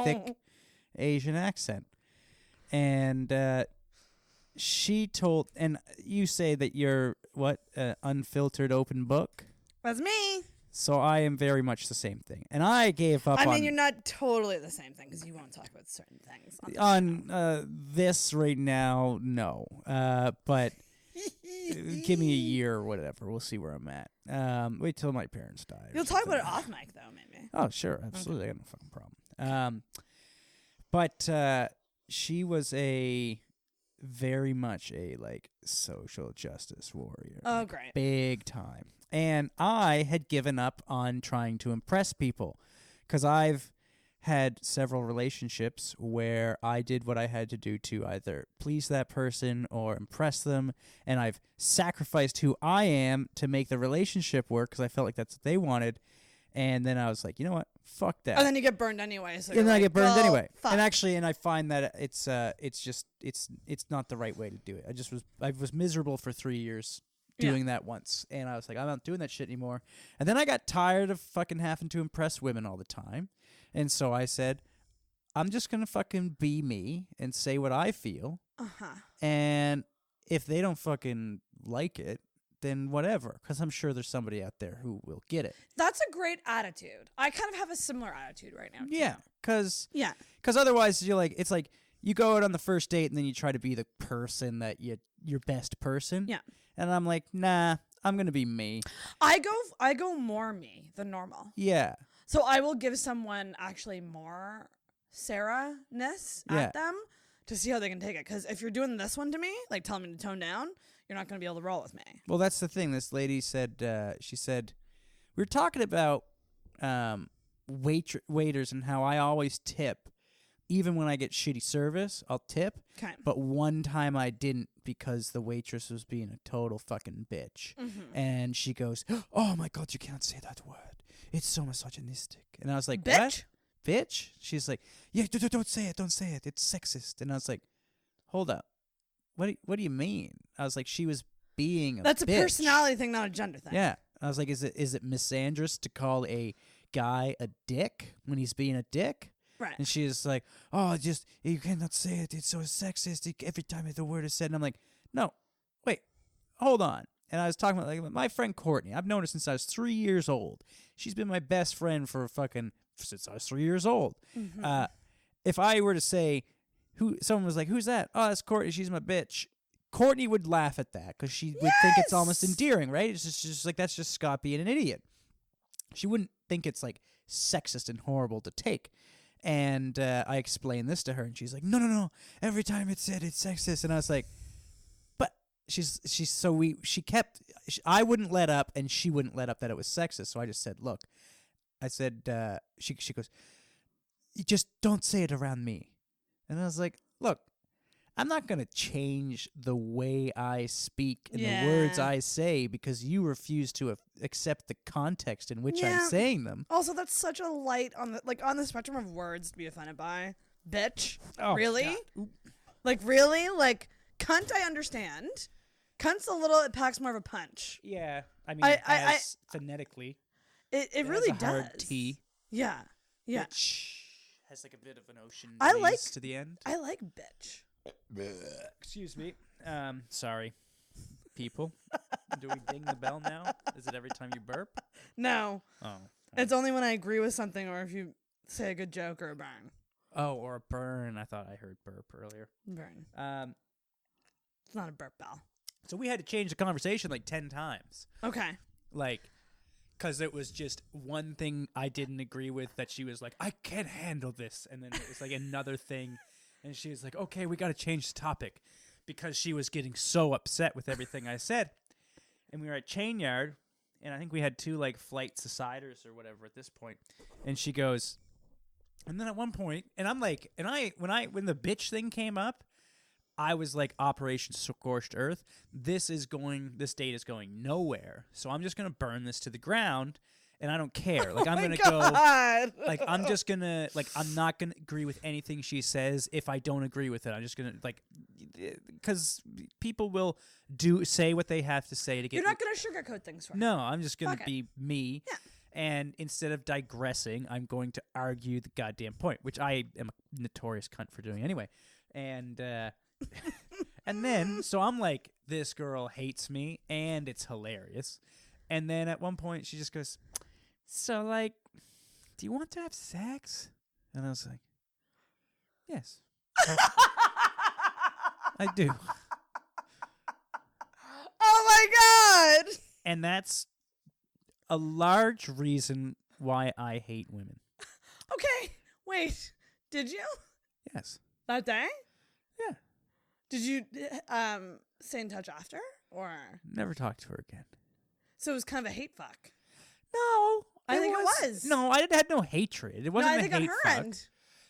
thick Asian accent. And she told, and you say that you're, unfiltered open book? That's me. So I am very much the same thing. And I gave up on... I mean, you're not totally the same thing because you won't talk about certain things. On this right now, no. But give me a year or whatever. We'll see where I'm at. Wait till my parents die. You'll talk about it off mic, though, maybe. Oh, sure. Absolutely. Okay. I got no fucking problem. But she was very much a, like, social justice warrior. Oh, like, great. Big time. And I had given up on trying to impress people because I've had several relationships where I did what I had to do to either please that person or impress them, and I've sacrificed who I am to make the relationship work because I felt like that's what they wanted. And then I was like, you know what? Fuck that. And then you get burned anyway. So and then I get burned anyway. Fuck. And I find that it's not the right way to do it. I was miserable for 3 years doing that once, and I was like, I'm not doing that shit anymore. And then I got tired of fucking having to impress women all the time, and so I said, I'm just gonna fucking be me and say what I feel. And if they don't fucking like it, then whatever, because I'm sure there's somebody out there who will get it. That's a great attitude. I kind of have a similar attitude right now, too. Yeah, because otherwise you're like, it's like you go out on the first date and then you try to be the person that your best person. Yeah. And I'm like, nah, I'm gonna be me. I go more me than normal. Yeah. So I will give someone actually more Sarah-ness at them to see how they can take it. Because if you're doing this one to me, like telling me to tone down, you're not going to be able to roll with me. Well, that's the thing. This lady said, she said, we were talking about waiters and how I always tip. Even when I get shitty service, I'll tip. Okay. But one time I didn't because the waitress was being a total fucking bitch. Mm-hmm. And she goes, oh my God, you can't say that word. It's so misogynistic. And I was like, bitch? What? Bitch? She's like, yeah, don't say it. Don't say it. It's sexist. And I was like, hold up. What do you mean? I was like, she was being a That's bitch. A personality thing, not a gender thing. Yeah. I was like, is it misandrous to call a guy a dick when he's being a dick? Right. And she's like, oh, you cannot say it. It's so sexist. Every time the word is said. And I'm like, no, wait, hold on. And I was talking about like my friend Courtney. I've known her since I was 3 years old. She's been my best friend since I was 3 years old. Mm-hmm. If I were to say, someone was like, who's that? Oh, that's Courtney. She's my bitch. Courtney would laugh at that because she would think it's almost endearing, right? It's just like, that's just Scott being an idiot. She wouldn't think it's like sexist and horrible to take. And I explained this to her, and she's like, no. Every time it's said, it's sexist. And I was like, but I wouldn't let up, and she wouldn't let up that it was sexist. So I just said, look, she goes, you just don't say it around me. And I was like, look, I'm not going to change the way I speak and the words I say because you refuse to accept the context in which I'm saying them. Also, that's such a light on the spectrum of words to be offended by. Bitch. Oh, really? Like, really? Like, cunt I understand. Cunt's it packs more of a punch. Yeah. I mean, as phonetically. It really does. Hard T. Yeah. Yeah. Bitch has like a bit of an ocean to the end. I like bitch. Excuse me. Sorry, people. Do we ding the bell now? Is it every time you burp? No. Oh. It's only when I agree with something or if you say a good joke or a burn. Oh, or a burn. I thought I heard burp earlier. Burn. It's not a burp bell. So we had to change the conversation like 10 times. Okay. Like, because it was just one thing I didn't agree with that she was like, I can't handle this. And then it was like another thing. And she was like, okay, we got to change the topic because she was getting so upset with everything I said. And we were at Chain Yard, and I think we had 2 like flights of ciders or whatever at this point. And she goes, and then at one point, and I'm like, when the bitch thing came up, I was like, Operation Scorched Earth. This date is going nowhere. So I'm just going to burn this to the ground. And I don't care. Like, I'm going to go, like, I'm just going to, like, I'm not going to agree with anything she says if I don't agree with it. I'm just going to, like, because people will say what they have to say to get. You're not going to sugarcoat things for me. No, I'm just going to be me. Yeah. And instead of digressing, I'm going to argue the goddamn point, which I am a notorious cunt for doing anyway. And, and then, so I'm like, this girl hates me, and it's hilarious. And then at one point, she just goes, so, like, do you want to have sex? And I was like, yes. I do. Oh, my God. And that's a large reason why I hate women. Okay. Wait. Did you? Yes. That day? Yeah. Did you stay in touch after? Or Never talked to her again. So it was kind of a hate fuck. No. I think it was. No, I had no hatred. It wasn't I think a on hate her fuck. end.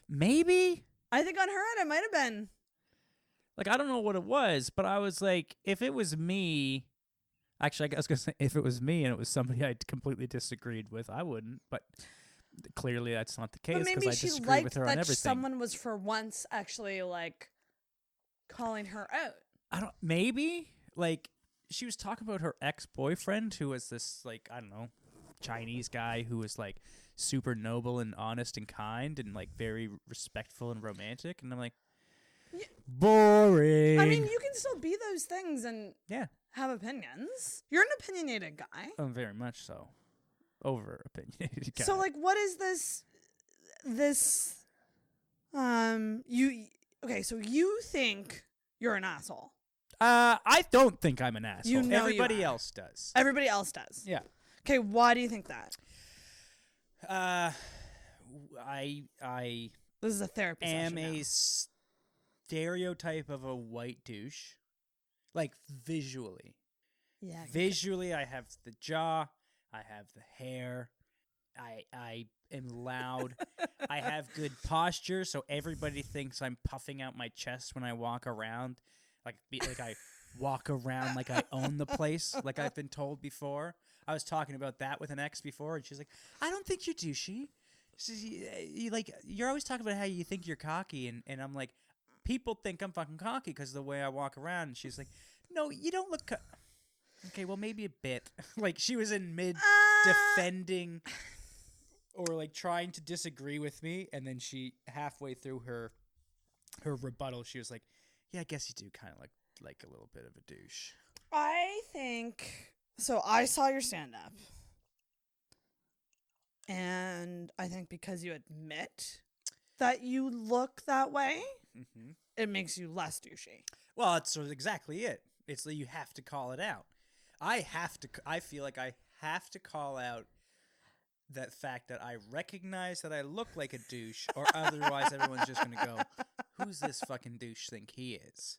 Maybe. I think on her end it might have been. Like, I don't know what it was, but I was like, if it was me, actually, I was going to say, if it was me and it was somebody I completely disagreed with, I wouldn't, but clearly that's not the case because I disagree with her on everything. Maybe someone was for once actually, like, calling her out. Maybe, like, she was talking about her ex-boyfriend who was this, like, I don't know, Chinese guy who was, like, super noble and honest and kind and, like, very respectful and romantic, and I'm like, boring. I mean, you can still be those things and have opinions. You're an opinionated guy. Oh, very much so. Over opinionated guy. So, like, what is this? So you think you're an asshole? I don't think I'm an asshole. You know Everybody else does. Everybody else does. Yeah. Okay, why do you think that? I This is a therapy am session a now. stereotype of a white douche. Like, visually. Yeah. Visually, I have the jaw. I have the hair. I am loud. I have good posture, so everybody thinks I'm puffing out my chest when I walk around. Like I walk around like I own the place, like I've been told before. I was talking about that with an ex before, and she's like, I don't think you're douchey. You're always talking about how you think you're cocky, and I'm like, people think I'm fucking cocky because of the way I walk around. And she's like, no, you don't look okay, well, maybe a bit. Like, she was in mid-defending or, like, trying to disagree with me, and then she, halfway through her rebuttal, she was like, yeah, I guess you do kind of like a little bit of a douche. I think so. I saw your stand-up, and I think because you admit that you look that way, it makes you less douchey. Well, that's sort of exactly it. It's that you have to call it out. I feel like I have to call out that fact that I recognize that I look like a douche, or otherwise everyone's just going to go, who's this fucking douche think he is?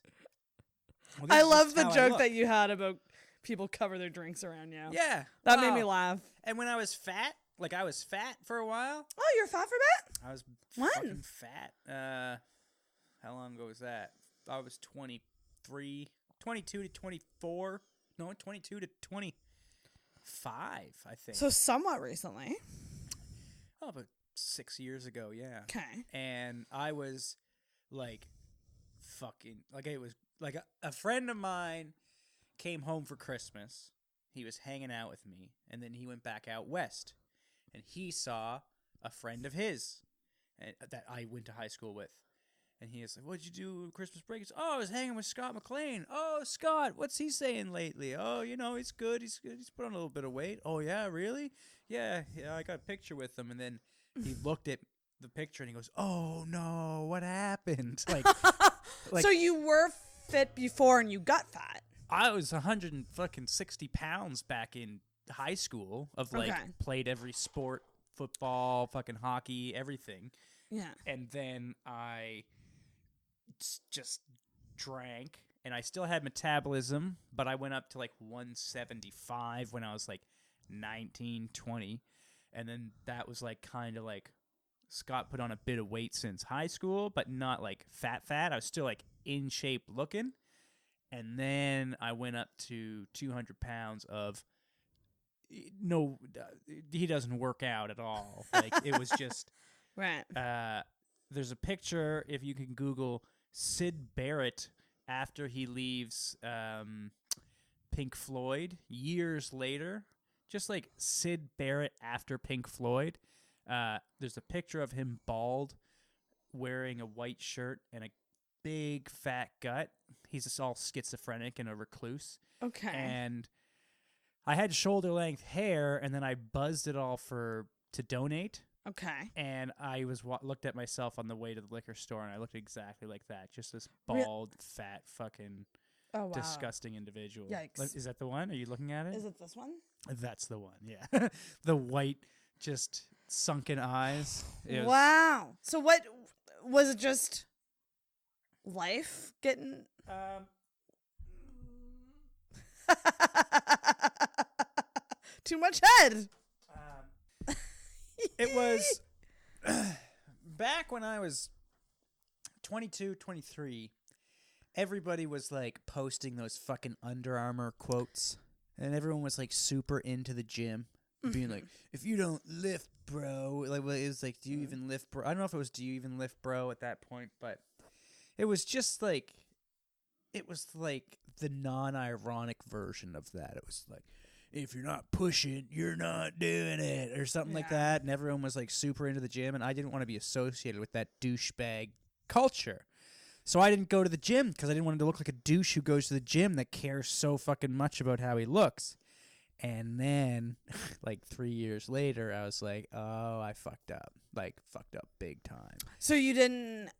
Well, I love the joke that you had about people cover their drinks around you. Yeah. That made me laugh. And when I was fat, like I was fat for a while. Oh, you were fat for a bit? I was When? fucking fat. How long ago was that? I was 23, 22 to 24. No, 22 to 25, I think. So somewhat recently. Oh, about 6 years ago, yeah. Okay. And I was like, fucking, like it was like a friend of mine came home for Christmas. He was hanging out with me, and then he went back out west, and he saw a friend of his that I went to high school with. And he was like, "What'd you do Christmas break?" He said, "Oh, I was hanging with Scott MacLean." "Oh, Scott, what's he saying lately?" "Oh, he's good. He's good. He's put on a little bit of weight." "Oh, yeah, really?" Yeah, I got a picture with him. And then he looked at the picture and he goes, "Oh, no, what happened?" Like So you were fit before and you got fat. I was 160 pounds back in high school played every sport, football, fucking hockey, everything. Yeah. And then I just drank, and I still had metabolism, but I went up to like 175 when I was like 19, 20. And then that was like kind of like Scott put on a bit of weight since high school, but not like fat. I was still like in shape looking. And then I went up to 200 pounds of no, he doesn't work out at all. Like it was just right. There's a picture, if you can Google Syd Barrett after he leaves Pink Floyd years later. Just like Syd Barrett after Pink Floyd. There's a picture of him bald, wearing a white shirt and a big fat gut. He's just all schizophrenic and a recluse. Okay. And I had shoulder length hair, and then I buzzed it all to donate. Okay. And I looked at myself on the way to the liquor store, and I looked exactly like that. Just this bald, fat, fucking disgusting individual. Yikes. Is that the one? Are you looking at it? Is it this one? That's the one, yeah. The white, just sunken eyes. Wow. So what, was it just life getting... Too much head. It was back when I was 22, 23. Everybody was like posting those fucking Under Armour quotes, and everyone was like super into the gym, being like, "If you don't lift, bro," like it was like, "Do you even lift, bro?" I don't know if it was "Do you even lift, bro?" at that point, but it was just like, it was like the non-ironic version of that. It was like, "If you're not pushing, you're not doing it," or something like that. And everyone was like super into the gym, and I didn't want to be associated with that douchebag culture. So I didn't go to the gym because I didn't want to look like a douche who goes to the gym that cares so fucking much about how he looks. And then, like 3 years later, I was like, "Oh, I fucked up. Like, fucked up big time." So you didn't...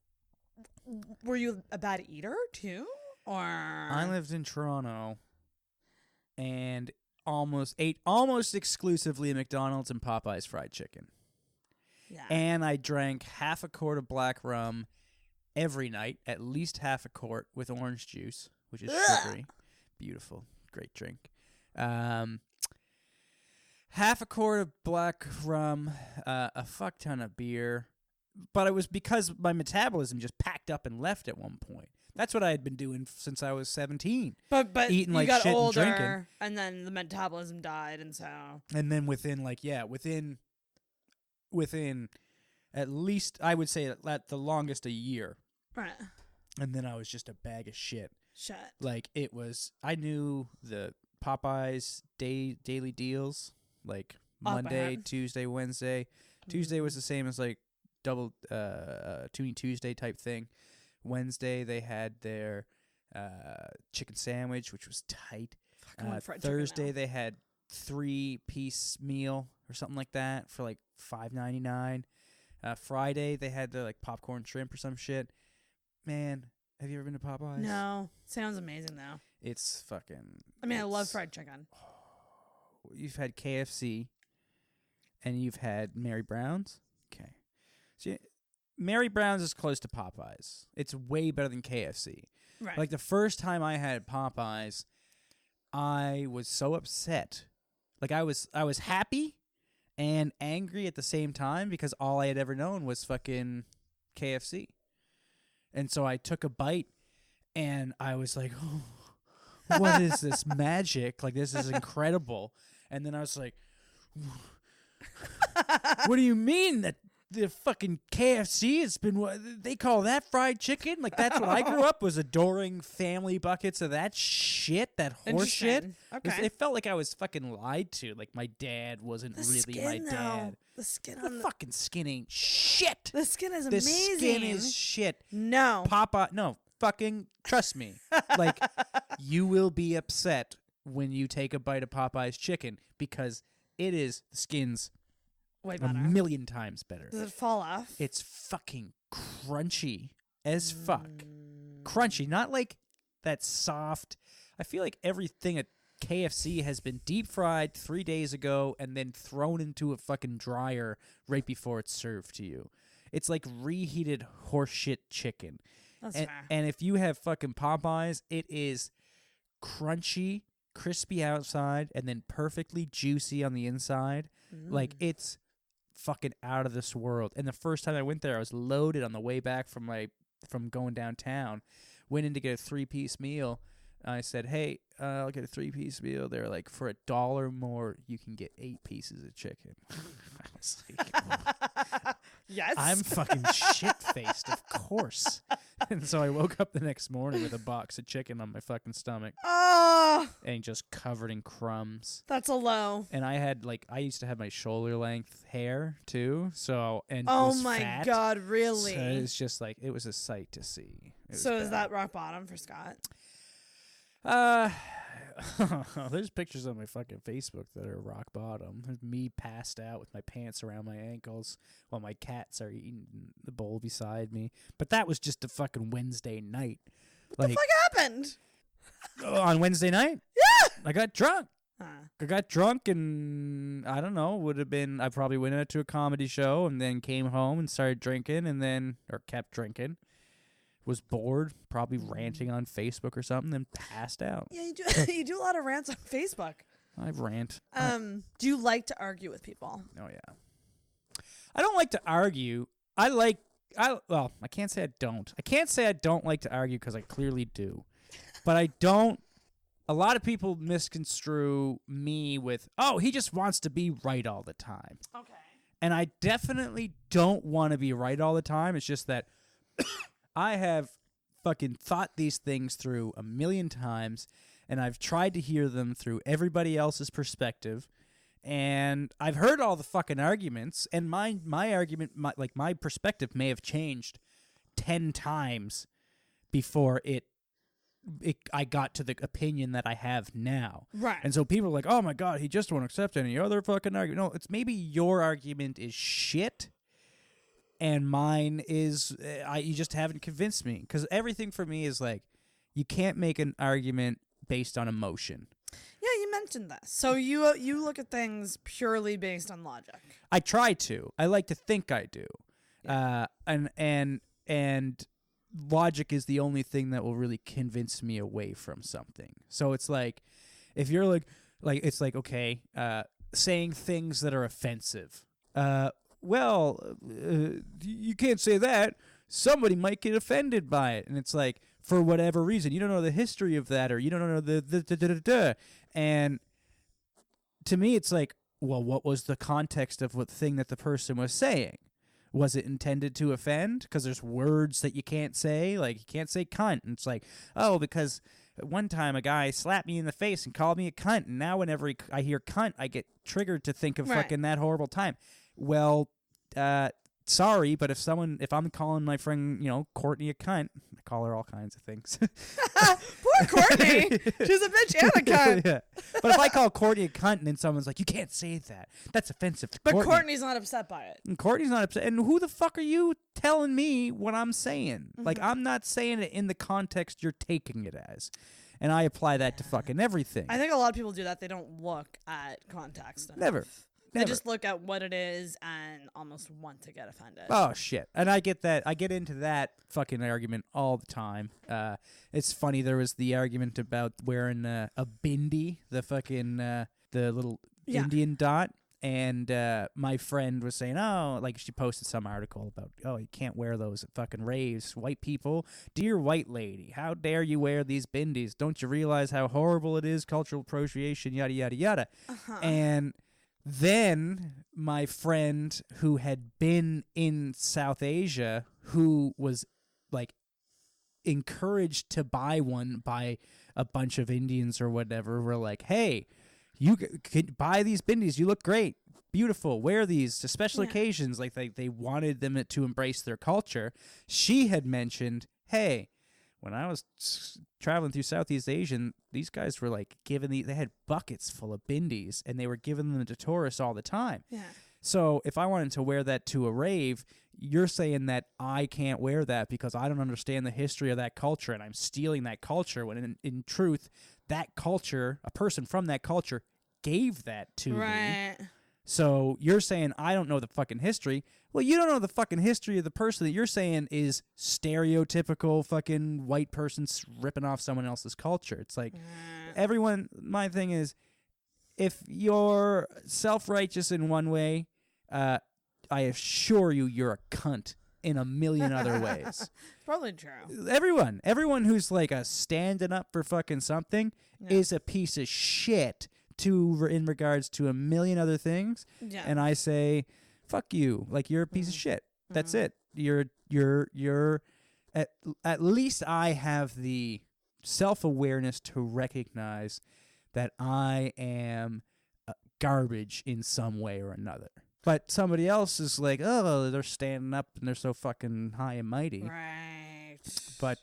Were you a bad eater, too? Or... I lived in Toronto and ate almost exclusively McDonald's and Popeye's fried chicken. Yeah. And I drank half a quart of black rum every night, at least half a quart with orange juice, which is sugary. Beautiful. Great drink. Half a quart of black rum, a fuck ton of beer. But it was because my metabolism just packed up and left at one point. That's what I had been doing since I was 17. But eating you like got shit older, and drinking. and then the metabolism died, and so... And then within at least, I would say at the longest, a year. Right. And then I was just a bag of shit. Shit. Like, it was, I knew the Popeyes daily deals, like Monday, Tuesday, Wednesday. Tuesday was the same as like double Toonie Tuesday type thing. Wednesday, they had their chicken sandwich, which was tight. Thursday, they had 3-piece meal or something like that for like $5.99. Friday, they had the like popcorn shrimp or some shit. Man, have you ever been to Popeyes? No. Sounds amazing, though. It's fucking... I mean, I love fried chicken. You've had KFC, and you've had Mary Brown's? Okay. So Mary Brown's is close to Popeyes. It's way better than KFC. Right. Like, the first time I had Popeyes, I was so upset. Like, I was happy and angry at the same time because all I had ever known was fucking KFC. And so I took a bite, And I was like, oh, what is this magic? Like, this is incredible. And then I was like, what do you mean that the fucking KFC has been, they call that fried chicken? Like, that's what I grew up was adoring family buckets of that shit, that horse shit. Okay. It felt like I was fucking lied to. Like, my dad wasn't really my dad. The skin The on fucking skin ain't shit. the skin is The amazing. skin is shit. No. Popeye, no, fucking trust me. Like, you will be upset when you take a bite of Popeye's chicken because the skin's Way a better. million times better. Does it fall off? It's fucking crunchy as fuck. Crunchy, not like that soft. I feel like everything at KFC has been deep fried 3 days ago and then thrown into a fucking dryer right before it's served to you. It's like reheated horseshit chicken. That's and, fair. and if you have fucking Popeyes, it is crunchy, crispy outside, and then perfectly juicy on the inside. Like, it's fucking out of this world. And the first time I went there, I was loaded on the way back from going downtown. Went in to get a 3-piece meal. I said, hey, I'll get a 3-piece meal. They're like, for $1 more, you can get 8 pieces of chicken. I was like, Yes. I'm fucking shit-faced, of course. And so I woke up the next morning with a box of chicken on my fucking stomach Oh, and just covered in crumbs. that's a low. And I used to have my shoulder length hair too. So, and Oh was my fat. God, really? So it's just like, it was a sight to see. It was So is bad. that rock bottom for Scott? There's pictures on my fucking Facebook that are rock bottom. There's me passed out with my pants around my ankles while my cats are eating the bowl beside me. But that was just a fucking Wednesday night. What the fuck happened? On Wednesday night? Yeah! I got drunk. Huh. I got drunk and I don't know, I probably went out to a comedy show and then came home and started drinking or kept drinking. Was bored, probably ranting on Facebook or something, then passed out. Yeah, you do. You do a lot of rants on Facebook. I rant. Do you like to argue with people? Oh yeah. I don't like to argue. I can't say I don't. I can't say I don't like to argue because I clearly do. But I don't. A lot of people misconstrue me with, oh, he just wants to be right all the time. Okay. And I definitely don't want to be right all the time. It's just that I have fucking thought these things through a million times, and I've tried to hear them through everybody else's perspective. And I've heard all the fucking arguments, and my argument, my perspective may have changed 10 times before I got to the opinion that I have now. Right. And so people are like, oh my God, he just won't accept any other fucking argument. No, it's maybe your argument is shit, and mine is, you just haven't convinced me. Because everything for me is like, you can't make an argument based on emotion. Yeah, you mentioned this. So you look at things purely based on logic. I try to. I like to think I do. Yeah. And logic is the only thing that will really convince me away from something. So it's like, if you're it's like, okay, saying things that are offensive. You can't say that. Somebody might get offended by it. And it's like, for whatever reason, you don't know the history of that, or you don't know the. And to me, it's like, well, what was the context of what thing that the person was saying? Was it intended to offend? Because there's words that you can't say. Like, you can't say cunt. And it's like, oh, because one time a guy slapped me in the face and called me a cunt. And now whenever I hear cunt, I get triggered to think of fucking that horrible time. Well, sorry, but if I'm calling my friend, Courtney a cunt, I call her all kinds of things. Poor Courtney. She's a bitch and a cunt. Yeah. But if I call Courtney a cunt and then someone's like, you can't say that, that's offensive to But Courtney. Courtney's not upset by it. And Courtney's not upset. And who the fuck are you telling me what I'm saying? Like, I'm not saying it in the context you're taking it as. And I apply that to fucking everything. I think a lot of people do that. They don't look at context enough. Never. They just look at what it is and almost want to get offended. Oh, shit. And I get that. I get into that fucking argument all the time. It's funny. There was the argument about wearing a bindi, the fucking, the little Yeah. Indian dot. And my friend was saying, oh, like she posted some article about, oh, you can't wear those at fucking raves. White people, dear white lady, how dare you wear these bindies? Don't you realize how horrible it is? Cultural appropriation, yada, yada, yada. And then my friend who had been in South Asia, who was like encouraged to buy one by a bunch of Indians or whatever, were like, hey, you can buy these bindies. You look great. Beautiful. Wear these to special occasions. Like they wanted them to embrace their culture. She had mentioned, hey, when I was traveling through Southeast Asia, these guys were like they had buckets full of bindies and they were giving them to tourists all the time. Yeah. So if I wanted to wear that to a rave, you're saying that I can't wear that because I don't understand the history of that culture and I'm stealing that culture, when in truth, that culture, a person from that culture gave that to me. So you're saying I don't know the fucking history. Well, you don't know the fucking history of the person that you're saying is stereotypical fucking white person ripping off someone else's culture. It's like everyone, my thing is, if you're self-righteous in one way, I assure you you're a cunt in a million other ways. Probably true. Everyone who's like a standing up for fucking something is a piece of shit in regards to a million other things. Yeah. And I say, fuck you. Like, you're a piece of shit. That's it. You're at least I have the self-awareness to recognize that I am garbage in some way or another. But somebody else is like, oh, they're standing up and they're so fucking high and mighty. Right. But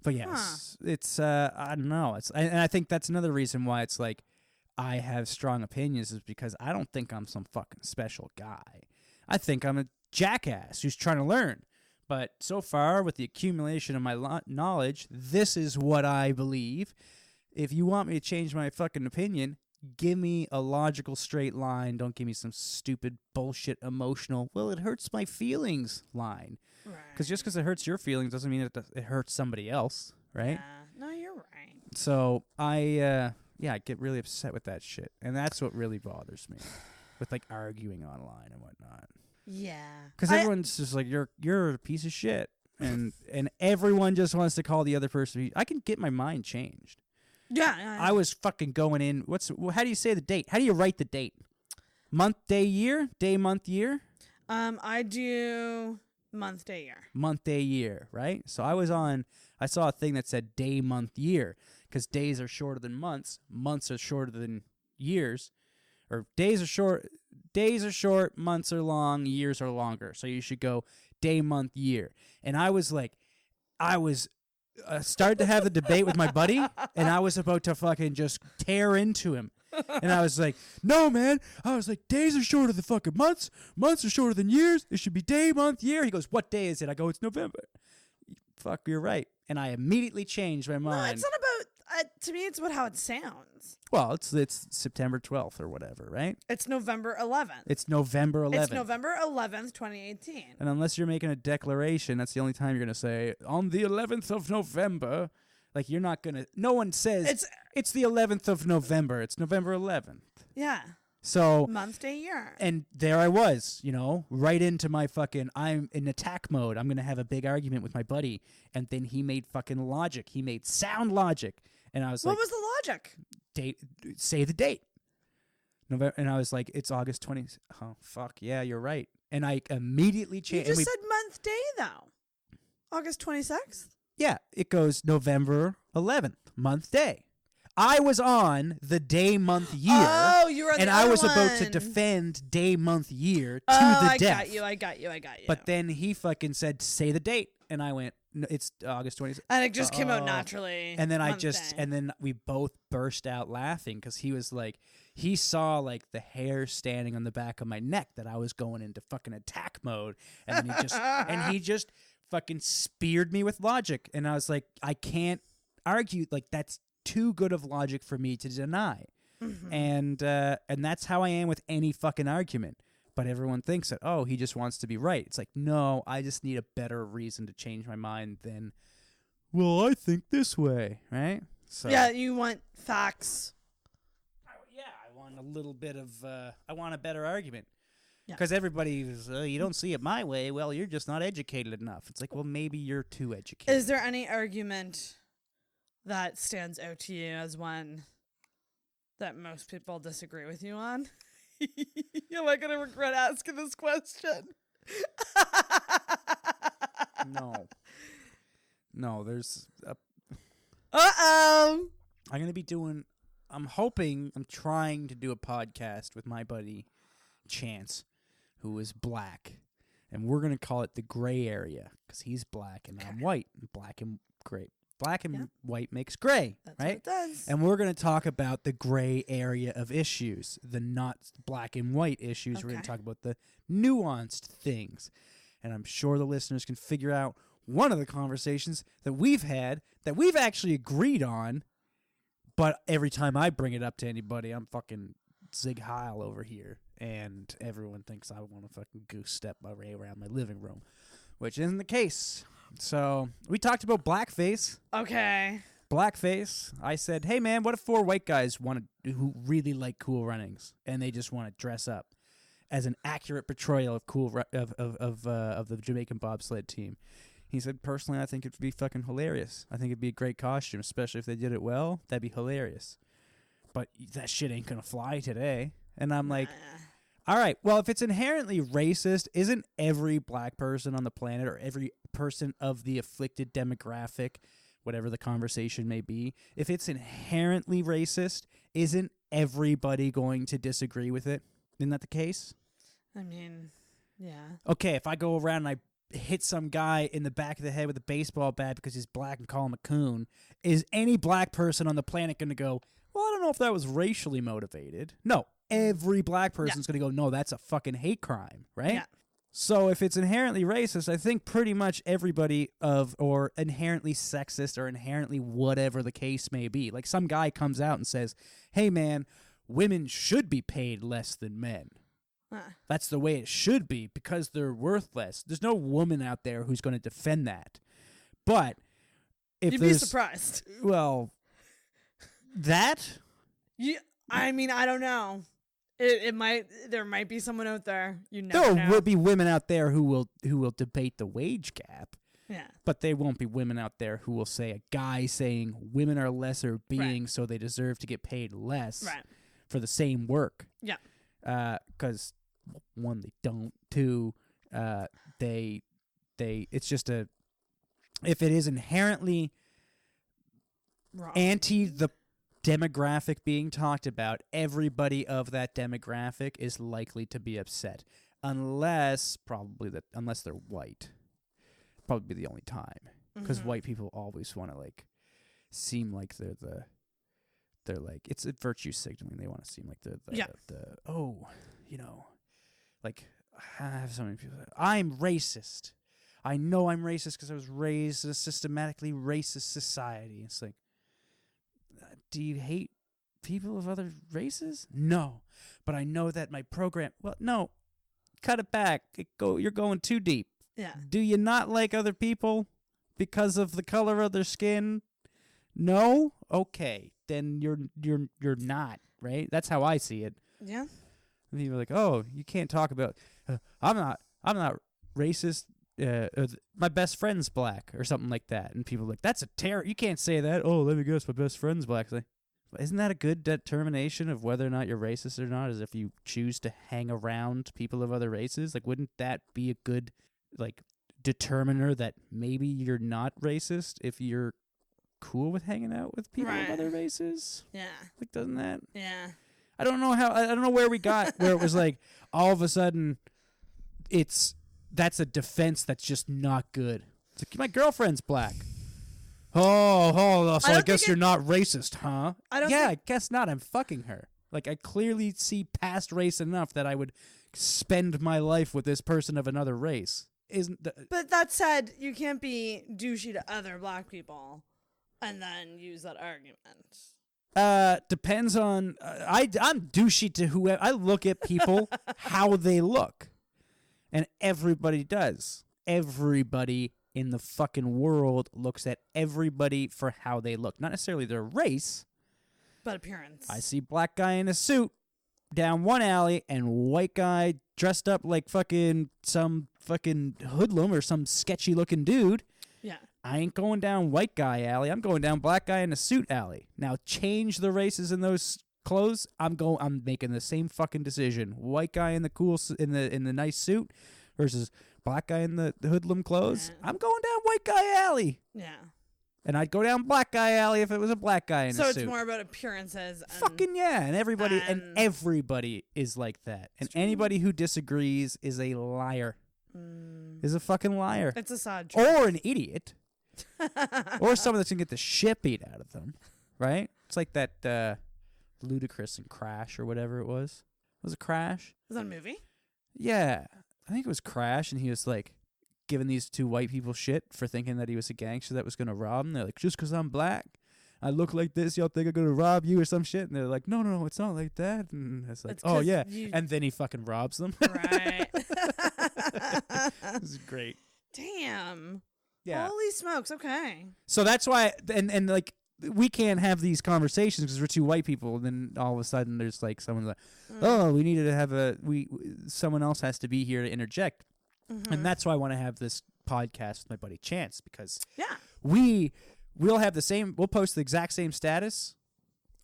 yes, it's I don't know. And I think that's another reason why it's like I have strong opinions, is because I don't think I'm some fucking special guy. I think I'm a jackass who's trying to learn. But so far, with the accumulation of my knowledge, this is what I believe. If you want me to change my fucking opinion, give me a logical straight line. Don't give me some stupid bullshit emotional, well, it hurts my feelings line. Because just because it hurts your feelings doesn't mean it hurts somebody else, right? Yeah. No, you're right. So I get really upset with that shit. And that's what really bothers me, with like arguing online and whatnot. Yeah. Because everyone's just like, you're a piece of shit. And everyone just wants to call the other person. I can get my mind changed. Yeah. I was fucking going in. How do you say the date? How do you write the date? Month, day, year? Day, month, year? I do month, day, year. Month, day, year, right? So I saw a thing that said day, month, year, because days are shorter than months are shorter than years, or days are short, months are long, years are longer. So you should go day, month, year. And I was started to have the debate with my buddy, and I was about to fucking just tear into him. And I was like, no, man. I was like, days are shorter than fucking months. Months are shorter than years. It should be day, month, year. He goes, what day is it? I go, it's November. Fuck, you're right. And I immediately changed my mind. No, it's not about, to me, it's about how it sounds. Well, it's September 12th or whatever, right? It's November 11th. It's November 11th. It's November 11th, 2018. And unless you're making a declaration, that's the only time you're going to say, on the 11th of November. Like, you're not going to, no one says, it's the 11th of November. It's November 11th. Yeah. So. Month, day, year. And there I was, right into my fucking, I'm in attack mode. I'm going to have a big argument with my buddy. And then he made fucking logic. He made sound logic. And I was like. What was the logic? Say the date. November, and I was like, it's August 20th. Oh, fuck. Yeah, you're right. And I immediately changed. You just said month, day, though. August 26th? Yeah, it goes November 11th, month, day. I was on the day, month, year. Oh, you were on the and other I was one. about to defend day, month, year to the death. I got you. But then he fucking said, say the date. And I went, no, it's August 26th. And it just came out naturally. And then and then we both burst out laughing because he was like, he saw like the hair standing on the back of my neck that I was going into fucking attack mode. And then he just fucking speared me with logic. And I was like, I can't argue. Like, that's too good of logic for me to deny. Mm-hmm. And that's how I am with any fucking argument. But everyone thinks that, oh, he just wants to be right. It's like, no, I just need a better reason to change my mind than, well, I think this way, right? So yeah, you want facts. want a little bit of, I want a better argument. Yeah. Because everybody's, you don't see it my way. Well, you're just not educated enough. It's like, well, maybe you're too educated. Is there any argument that stands out to you as one that most people disagree with you on? Am I going to regret asking this question? No, there's a... Uh-oh! I'm trying to do a podcast with my buddy Chance, who is black. And we're going to call it the gray area, because he's black and I'm white. And black and gray. Black and white makes gray, That's right? what it does. And we're going to talk about the gray area of issues, the not black and white issues. We're going to talk about the nuanced things. And I'm sure the listeners can figure out one of the conversations that we've had that we've actually agreed on, but every time I bring it up to anybody, I'm fucking Zig Heil over here, and everyone thinks I want to fucking goose step my way around my living room, which isn't the case. So we talked about blackface. Okay. Blackface. I said, hey man, what if 4 white guys who really like Cool Runnings and they just want to dress up as an accurate portrayal of of the Jamaican bobsled team? He said, personally, I think it'd be fucking hilarious. I think it'd be a great costume, especially if they did it well. That'd be hilarious. But that shit ain't gonna fly today. And I'm like, all right, well, if it's inherently racist, isn't every black person on the planet or every person of the afflicted demographic, whatever the conversation may be, if it's inherently racist, isn't everybody going to disagree with it? Isn't that the case? I mean, yeah. Okay, if I go around and I hit some guy in the back of the head with a baseball bat because he's black and call him a coon, is any black person on the planet going to go, well, I don't know if that was racially motivated? No, every black person's going to go, no, that's a fucking hate crime, right? Yeah. So if it's inherently racist, I think pretty much everybody or inherently sexist or inherently whatever the case may be. Like some guy comes out and says, hey man, women should be paid less than men. That's the way it should be because they're worthless. There's no woman out there who's going to defend that. But if You'd be surprised. Well, that? I mean, I don't know. There might be someone out there. You never know. There will be women out there who will debate the wage gap. Yeah. But there won't be women out there who will say a guy saying women are lesser beings, so they deserve to get paid less for the same work. Yeah. Because one, they don't. Two, it's just if it is inherently wrong, anti the demographic being talked about, everybody of that demographic is likely to be upset, unless they're white. Probably be the only time, because white people always want to seem like they're like, it's a virtue signaling. They want to seem like I have so many people. I'm racist. I know I'm racist because I was raised in a systematically racist society. It's like, do you hate people of other races? No, but I know that my program. Well, no, cut it back. You're going too deep. Yeah. Do you not like other people because of the color of their skin? No? Okay. Then you're not, right? That's how I see it. Yeah. And people are like, "Oh, you can't talk about I'm not racist. My best friend's black or something like that." And people are like, "That's a terror. You can't say that." "Oh, let me guess, my best friend's black." It's like, isn't that a good determination of whether or not you're racist or not? Is if you choose to hang around people of other races? Like, wouldn't that be a good determiner that maybe you're not racist if you're cool with hanging out with people of other races? Yeah. Like, doesn't that? Yeah. I don't know where we got where it was like all of a sudden that's a defense that's just not good. It's like, my girlfriend's black. So I guess you're not racist, huh? I guess not. I'm fucking her. Like, I clearly see past race enough that I would spend my life with this person of another race. But that said, you can't be douchey to other black people and then use that argument. Depends on. I'm douchey to whoever. I look at people how they look, and everybody does. Everybody in the fucking world looks at everybody for how they look, not necessarily their race, but appearance. I see black guy in a suit. down one alley and white guy dressed up like fucking some fucking hoodlum or some sketchy looking dude. Yeah. I ain't going down white guy alley. I'm going down black guy in a suit alley. Now change the races in those clothes. I'm making the same fucking decision. White guy in the cool in the nice suit versus black guy in the hoodlum clothes. Yeah. I'm going down white guy alley. Yeah. And I'd go down black guy alley if it was a black guy in a suit. So it's more about appearances. And, fucking yeah, and everybody is like that. And anybody who disagrees is a liar. Is a fucking liar. It's a sad truth. Or an idiot. Or someone that's gonna get the shit beat out of them. Right? It's like that Ludacris and Crash or whatever it was. Was it Crash? Was that a movie? Yeah. I think it was Crash, and he was like giving these two white people shit for thinking that he was a gangster that was going to rob them. They're like, just because I'm black, I look like this, y'all think I'm going to rob you or some shit? And they're like, no, it's not like that. And it's like, It's oh, 'cause yeah. you- And then he fucking robs them. Right. This is great. Damn. Yeah. Holy smokes. Okay. So that's why, and like, we can't have these conversations because we're two white people. And then all of a sudden there's like someone like, oh, we needed to have someone else has to be here to interject. And that's why I want to have this podcast with my buddy Chance, because we'll have we'll post the exact same status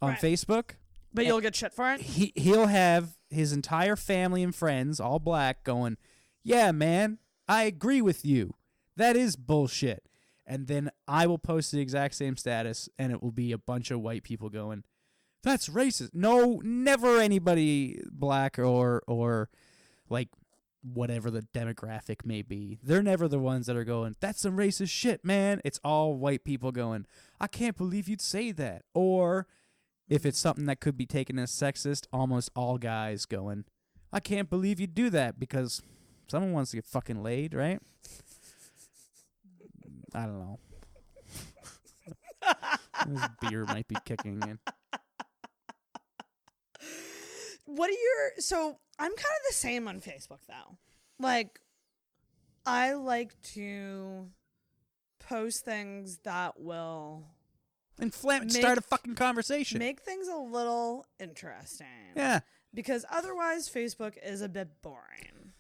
on Right. Facebook. But you'll get shit for it? He'll have his entire family and friends, all black, going, yeah, man, I agree with you. That is bullshit. And then I will post the exact same status, and it will be a bunch of white people going, that's racist. No, never anybody black or like whatever the demographic may be. They're never the ones that are going, that's some racist shit, man. It's all white people going, I can't believe you'd say that. Or if it's something that could be taken as sexist, almost all guys going, I can't believe you'd do that because someone wants to get fucking laid, right? I don't know. This beer might be kicking in. So I'm kind of the same on Facebook though. Like, I like to post things that will Start a fucking conversation. make things a little interesting. Yeah. Because otherwise Facebook is a bit boring.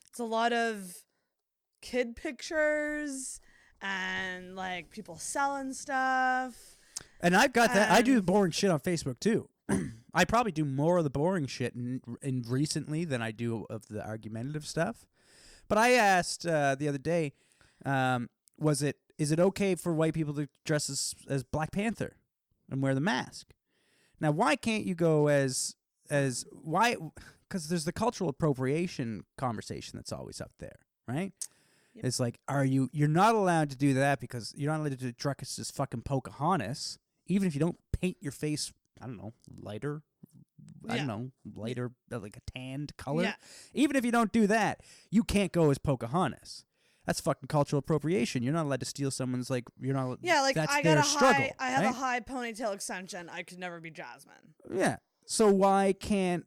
It's a lot of kid pictures and like people selling stuff. And I've got that. I do boring shit on Facebook too. I probably do more of the boring shit in recently than I do of the argumentative stuff. But I asked the other day, is it okay for white people to dress as Black Panther and wear the mask? Now, why can't you go as why? Because there's the cultural appropriation conversation that's always up there, right? Yep. It's like, you're not allowed to do that because you're not allowed to dress as fucking Pocahontas, even if you don't paint your face, I don't know, lighter, like a tanned color. Yeah. Even if you don't do that, you can't go as Pocahontas. That's fucking cultural appropriation. You're not allowed to steal someone's, like, you're not. Yeah, like that's I their got struggle. I have right? a high ponytail extension. I could never be Jasmine. Yeah. So why can't?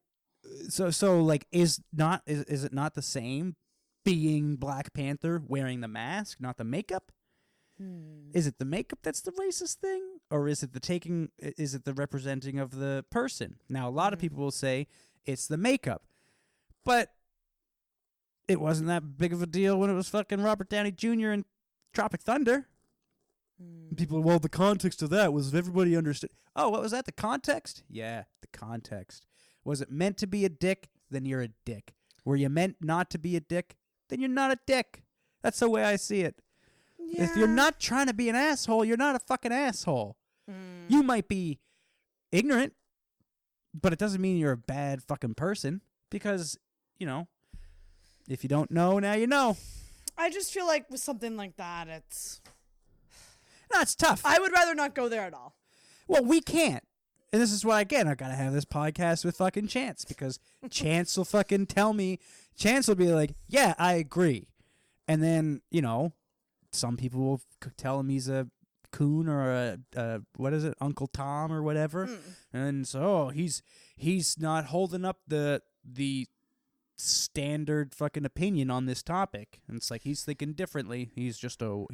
So like, is it not the same being Black Panther wearing the mask, not the makeup? Is it the makeup that's the racist thing, or is it the representing of the person? Now, a lot of people will say it's the makeup, but it wasn't that big of a deal when it was fucking Robert Downey Jr. in Tropic Thunder. People, well, the context of that was if everybody understood. Oh, what was that? The context? Yeah, the context. Was it meant to be a dick? Then you're a dick. Were you meant not to be a dick? Then you're not a dick. That's the way I see it. Yeah. If you're not trying to be an asshole, you're not a fucking asshole. You might be ignorant, but it doesn't mean you're a bad fucking person because, if you don't know, now you know. I just feel like with something like that, it's tough. I would rather not go there at all. Well, we can't. And this is why, again, I gotta have this podcast with fucking Chance, because Chance will fucking tell me. Chance will be like, yeah, I agree. And then, some people will tell him he's a coon or a what is it, Uncle Tom or whatever. And so he's not holding up the standard fucking opinion on this topic. And it's like he's thinking differently. He's just a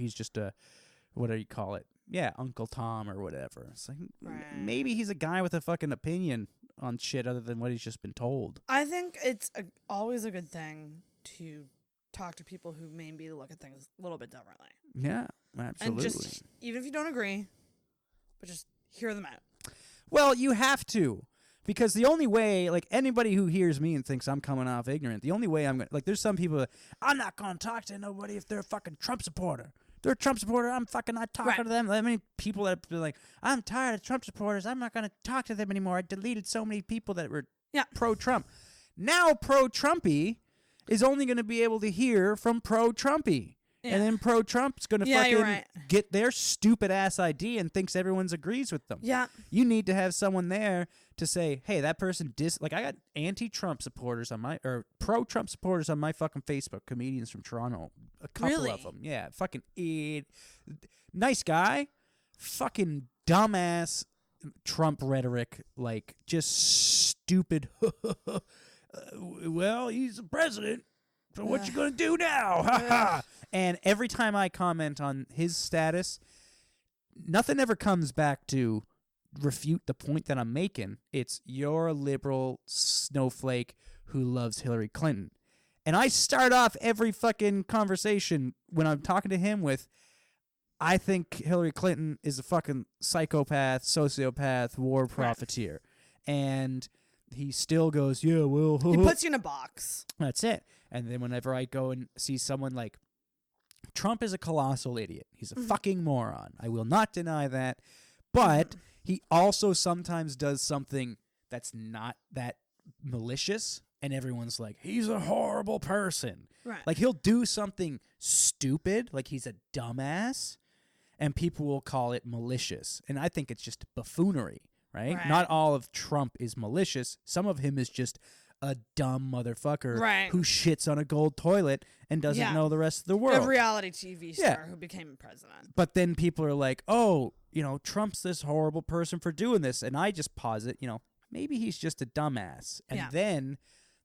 what do you call it? Yeah, Uncle Tom or whatever. It's like maybe he's a guy with a fucking opinion on shit other than what he's just been told. I think it's always a good thing to talk to people who maybe look at things a little bit differently. Yeah, absolutely. And just, even if you don't agree, but just hear them out. Well, you have to. Because the only way, like, anybody who hears me and thinks I'm coming off ignorant, the only way I'm going to, like, there's some people that, I'm not going to talk to nobody if they're a fucking Trump supporter. If they're a Trump supporter, I'm fucking not talking to them. I mean, people that have been like, I'm tired of Trump supporters, I'm not going to talk to them anymore. I deleted so many people that were pro-Trump. Now pro-Trumpy is only going to be able to hear from pro-Trumpy. Yeah. And then pro-Trump's going to fucking get their stupid ass ID and thinks everyone's agrees with them. Yeah. You need to have someone there to say, hey, that person like I got anti-Trump supporters on my, or pro-Trump supporters on my fucking Facebook, comedians from Toronto. A couple of them. Yeah. Fucking nice guy. Fucking dumbass Trump rhetoric. Like, just stupid. Well, he's the president. So what you gonna do now? Ha ha! And every time I comment on his status, nothing ever comes back to refute the point that I'm making. It's you're a liberal snowflake who loves Hillary Clinton. And I start off every fucking conversation when I'm talking to him with, I think Hillary Clinton is a fucking psychopath, sociopath, war profiteer. And he still goes, yeah, well... He puts you in a box. That's it. And then whenever I go and see someone like, Trump is a colossal idiot. He's a fucking moron. I will not deny that. But he also sometimes does something that's not that malicious. And everyone's like, he's a horrible person. Right. Like, he'll do something stupid, like he's a dumbass, and people will call it malicious. And I think it's just buffoonery. Right? Not all of Trump is malicious. Some of him is just a dumb motherfucker who shits on a gold toilet and doesn't know the rest of the world. A reality TV star who became president. But then people are like, oh, Trump's this horrible person for doing this. And I just posit, maybe he's just a dumbass. And then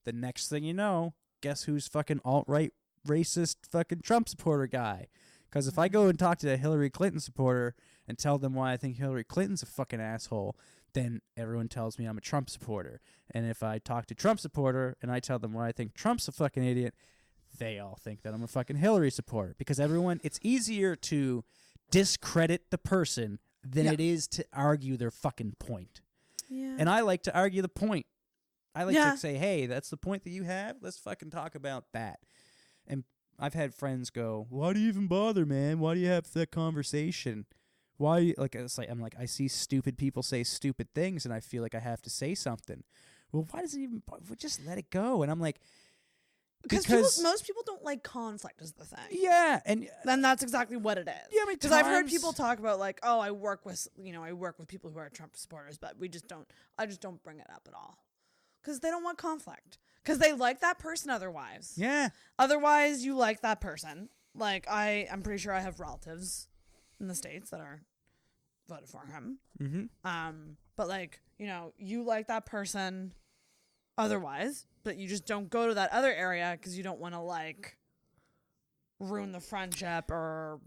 the next thing you know, guess who's fucking alt-right racist fucking Trump supporter guy? Because if I go and talk to a Hillary Clinton supporter and tell them why I think Hillary Clinton's a fucking asshole, then everyone tells me I'm a Trump supporter. And if I talk to Trump supporter and I tell them why I think Trump's a fucking idiot, they all think that I'm a fucking Hillary supporter. Because it's easier to discredit the person than it is to argue their fucking point. Yeah. And I like to argue the point. I like to say, hey, that's the point that you have. Let's fucking talk about that. And I've had friends go, why do you even bother, man? Why do you have that conversation? Why, I'm like, I see stupid people say stupid things, and I feel like I have to say something. Well, why does it even, just let it go? And I'm like, because most people don't like conflict is the thing. Yeah, and then that's exactly what it is. Yeah, because I've heard people talk about like, oh, I work with people who are Trump supporters, but I just don't bring it up at all. Because they don't want conflict. Because they like that person otherwise. Yeah. Otherwise, you like that person. Like, I'm pretty sure I have relatives in the States that are voted for him. Mm-hmm. But, like, you like that person otherwise, but you just don't go to that other area because you don't want to, like, ruin the friendship or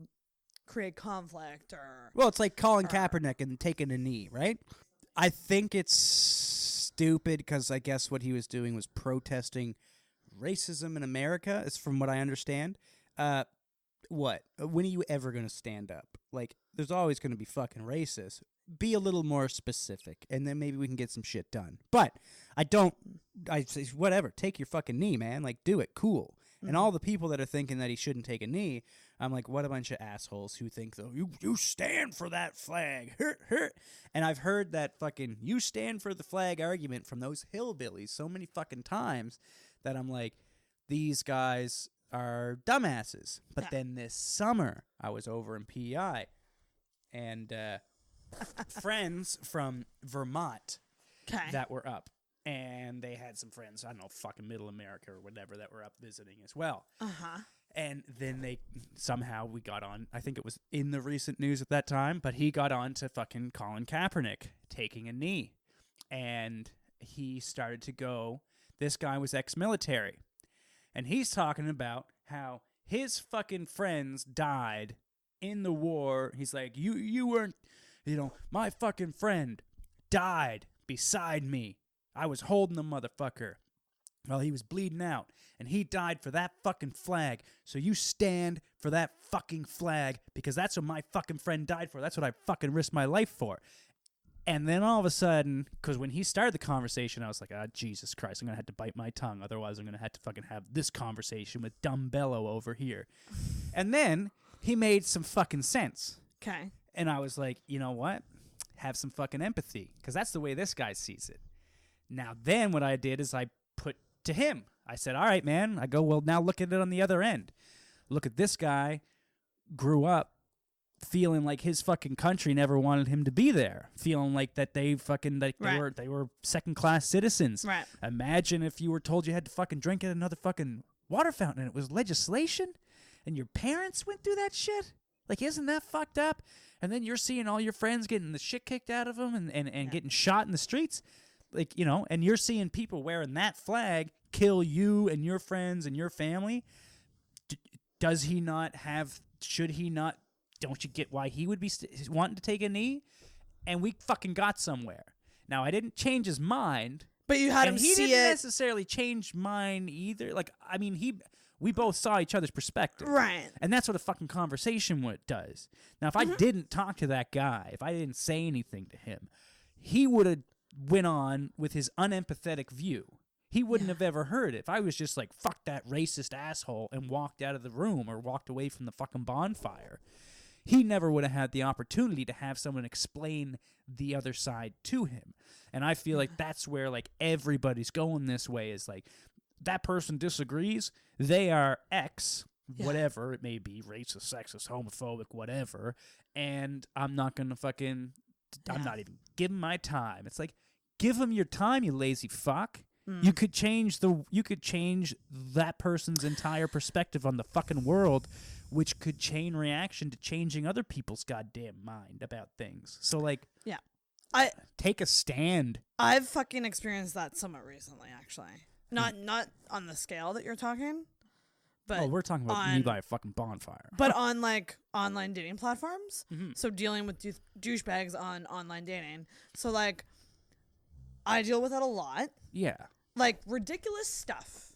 create conflict or... Well, it's like Colin Kaepernick and taking a knee, right? I think it's stupid because I guess what he was doing was protesting racism in America, is from what I understand. What? When are you ever going to stand up? Like, there's always going to be fucking racist. Be a little more specific, and then maybe we can get some shit done. But I say, whatever, take your fucking knee, man. Like, do it, cool. Mm-hmm. And all the people that are thinking that he shouldn't take a knee, I'm like, what a bunch of assholes who think, though, you stand for that flag. Hurt. And I've heard that fucking you stand for the flag argument from those hillbillies so many fucking times that I'm like, these guys are dumbasses. But then this summer, I was over in PEI, and friends from Vermont that were up. And they had some friends, I don't know, fucking Middle America or whatever, that were up visiting as well. Uh-huh. And then we got on, I think it was in the recent news at that time, but he got on to fucking Colin Kaepernick taking a knee. And he started to go, this guy was ex-military. And he's talking about how his fucking friends died in the war. He's like, you weren't, my fucking friend died beside me I was holding the motherfucker while he was bleeding out, and he died for that fucking flag. So you stand for that fucking flag, because that's what my fucking friend died for. That's what I fucking risked my life for. And then all of a sudden, because when he started the conversation, I was like, Jesus Christ, I'm going to have to bite my tongue. Otherwise, I'm going to have to fucking have this conversation with dumb Bello over here. And then he made some fucking sense. Okay. And I was like, you know what? Have some fucking empathy, because that's the way this guy sees it. Now, then what I did is I put to him. I said, all right, man. I go, well, now look at it on the other end. Look at this guy grew up feeling like his fucking country never wanted him to be there, feeling like that they fucking they were second-class citizens. Right. Imagine if you were told you had to fucking drink at another fucking water fountain and it was legislation and your parents went through that shit. Like, isn't that fucked up? And then you're seeing all your friends getting the shit kicked out of them and getting shot in the streets. Like, you know, and you're seeing people wearing that flag kill you and your friends and your family. Does he not have, should he not, don't you get why he would be wanting to take a knee? And we fucking got somewhere. Now, I didn't change his mind. But you had him he see didn't it. necessarily change mine either. Like, I mean, we both saw each other's perspective. Right. And that's what a fucking conversation does. Now, if I didn't talk to that guy, if I didn't say anything to him, he would have went on with his unempathetic view. He wouldn't have ever heard it. If I was just like, fuck that racist asshole, and walked out of the room or walked away from the fucking bonfire, he never would have had the opportunity to have someone explain the other side to him. And I feel like that's where like everybody's going this way, is like, that person disagrees, they are X, whatever it may be, racist, sexist, homophobic, whatever, and I'm not going to fucking, I'm not even giving my time. It's like, give them your time, you lazy fuck. You could change that person's entire perspective on the fucking world, which could chain reaction to changing other people's goddamn mind about things. So like, take a stand. I've fucking experienced that somewhat recently, actually. Not on the scale that you're talking, but we're talking about me by a fucking bonfire. But on like online dating platforms. So dealing with douchebags on online dating. So like, I deal with that a lot. Yeah. Like ridiculous stuff.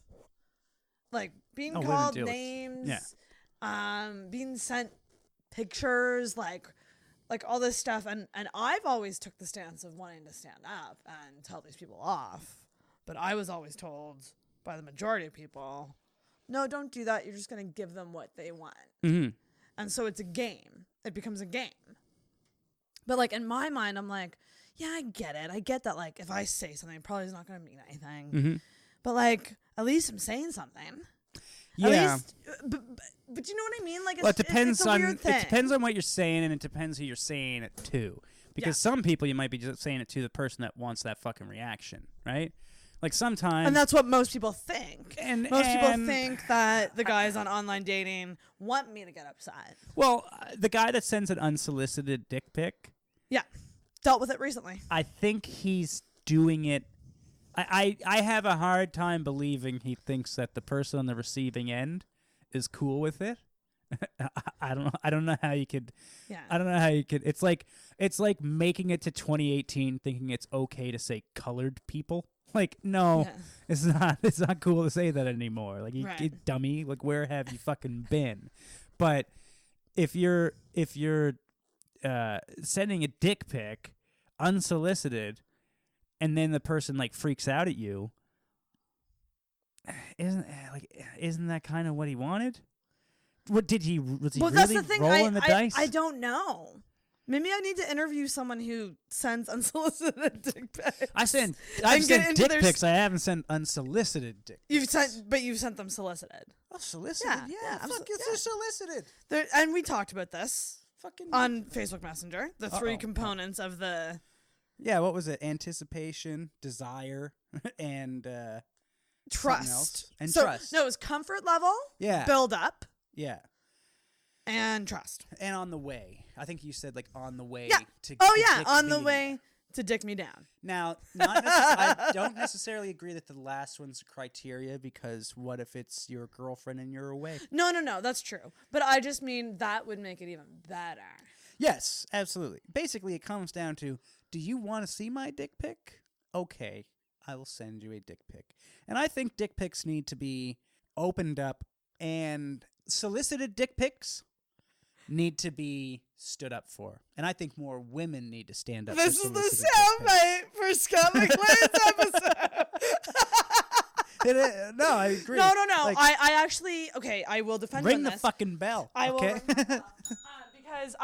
Like being women called deal with- names. Being sent pictures, like all this stuff. And I've always took the stance of wanting to stand up and tell these people off. But I was always told by the majority of people, no, don't do that. You're just going to give them what they want. Mm-hmm. And so it's a game. It becomes a game. But like in my mind, I'm like, yeah, I get it. I get that like if I say something, it probably is not going to mean anything. Mm-hmm. But like at least I'm saying something. Yeah. At least, but you know what I mean? Like, Well, it depends it's a on weird thing. it depends on what you're saying, and it depends who you're saying it to. Because some people you might be just saying it to the person that wants that fucking reaction, right? Like sometimes, And that's what most people think. Most people and- think that the guys on online dating want me to get upset. well, the guy that sends an unsolicited dick pic, Yeah. Dealt with it recently. I think he's doing it. I have a hard time believing he thinks that the person on the receiving end is cool with it. I don't know how you could. Yeah. I don't know how you could. It's like making it to 2018 thinking it's okay to say colored people. Like, no, Yeah. it's not cool to say that anymore. Like, you Right. dummy. Like, where have you fucking been? But if you're sending a dick pic unsolicited, and then the person like freaks out at you, isn't that kind of what he wanted? What did he? Was he Well, really that's the thing. rolling the dice? I don't know. Maybe I need to interview someone who sends unsolicited dick pics. I've And sent get into dick their pics. I haven't sent unsolicited dick. You've sent them solicited. Oh, solicited? Yeah, fuck, yeah. solicited. And we talked about this Fucking on Facebook Messenger. The three Uh-oh. components of the Yeah, what was it? Anticipation, desire, and trust. else. And so, trust. No, it was comfort level, Yeah. build up, yeah, and trust. and on the way. I think you said like on the way. Yeah. To Oh to yeah, dick on the being way there. to dick me down. Now, I don't necessarily agree that the last one's a criteria, because what if it's your girlfriend and you're away? No, that's true. But I just mean that would make it even better. Yes, absolutely. Basically, it comes down to, do you want to see my dick pic? Okay. I will send you a dick pic. And I think dick pics need to be opened up, and solicited dick pics need to be stood up for. And I think more women need to stand up for This is the solicited dick pics. soundbite for Scott MacLean's episode. No, I agree. No. Like, I actually, okay, I will defend you ring on the this. fucking bell. I will okay? ring the bell. Because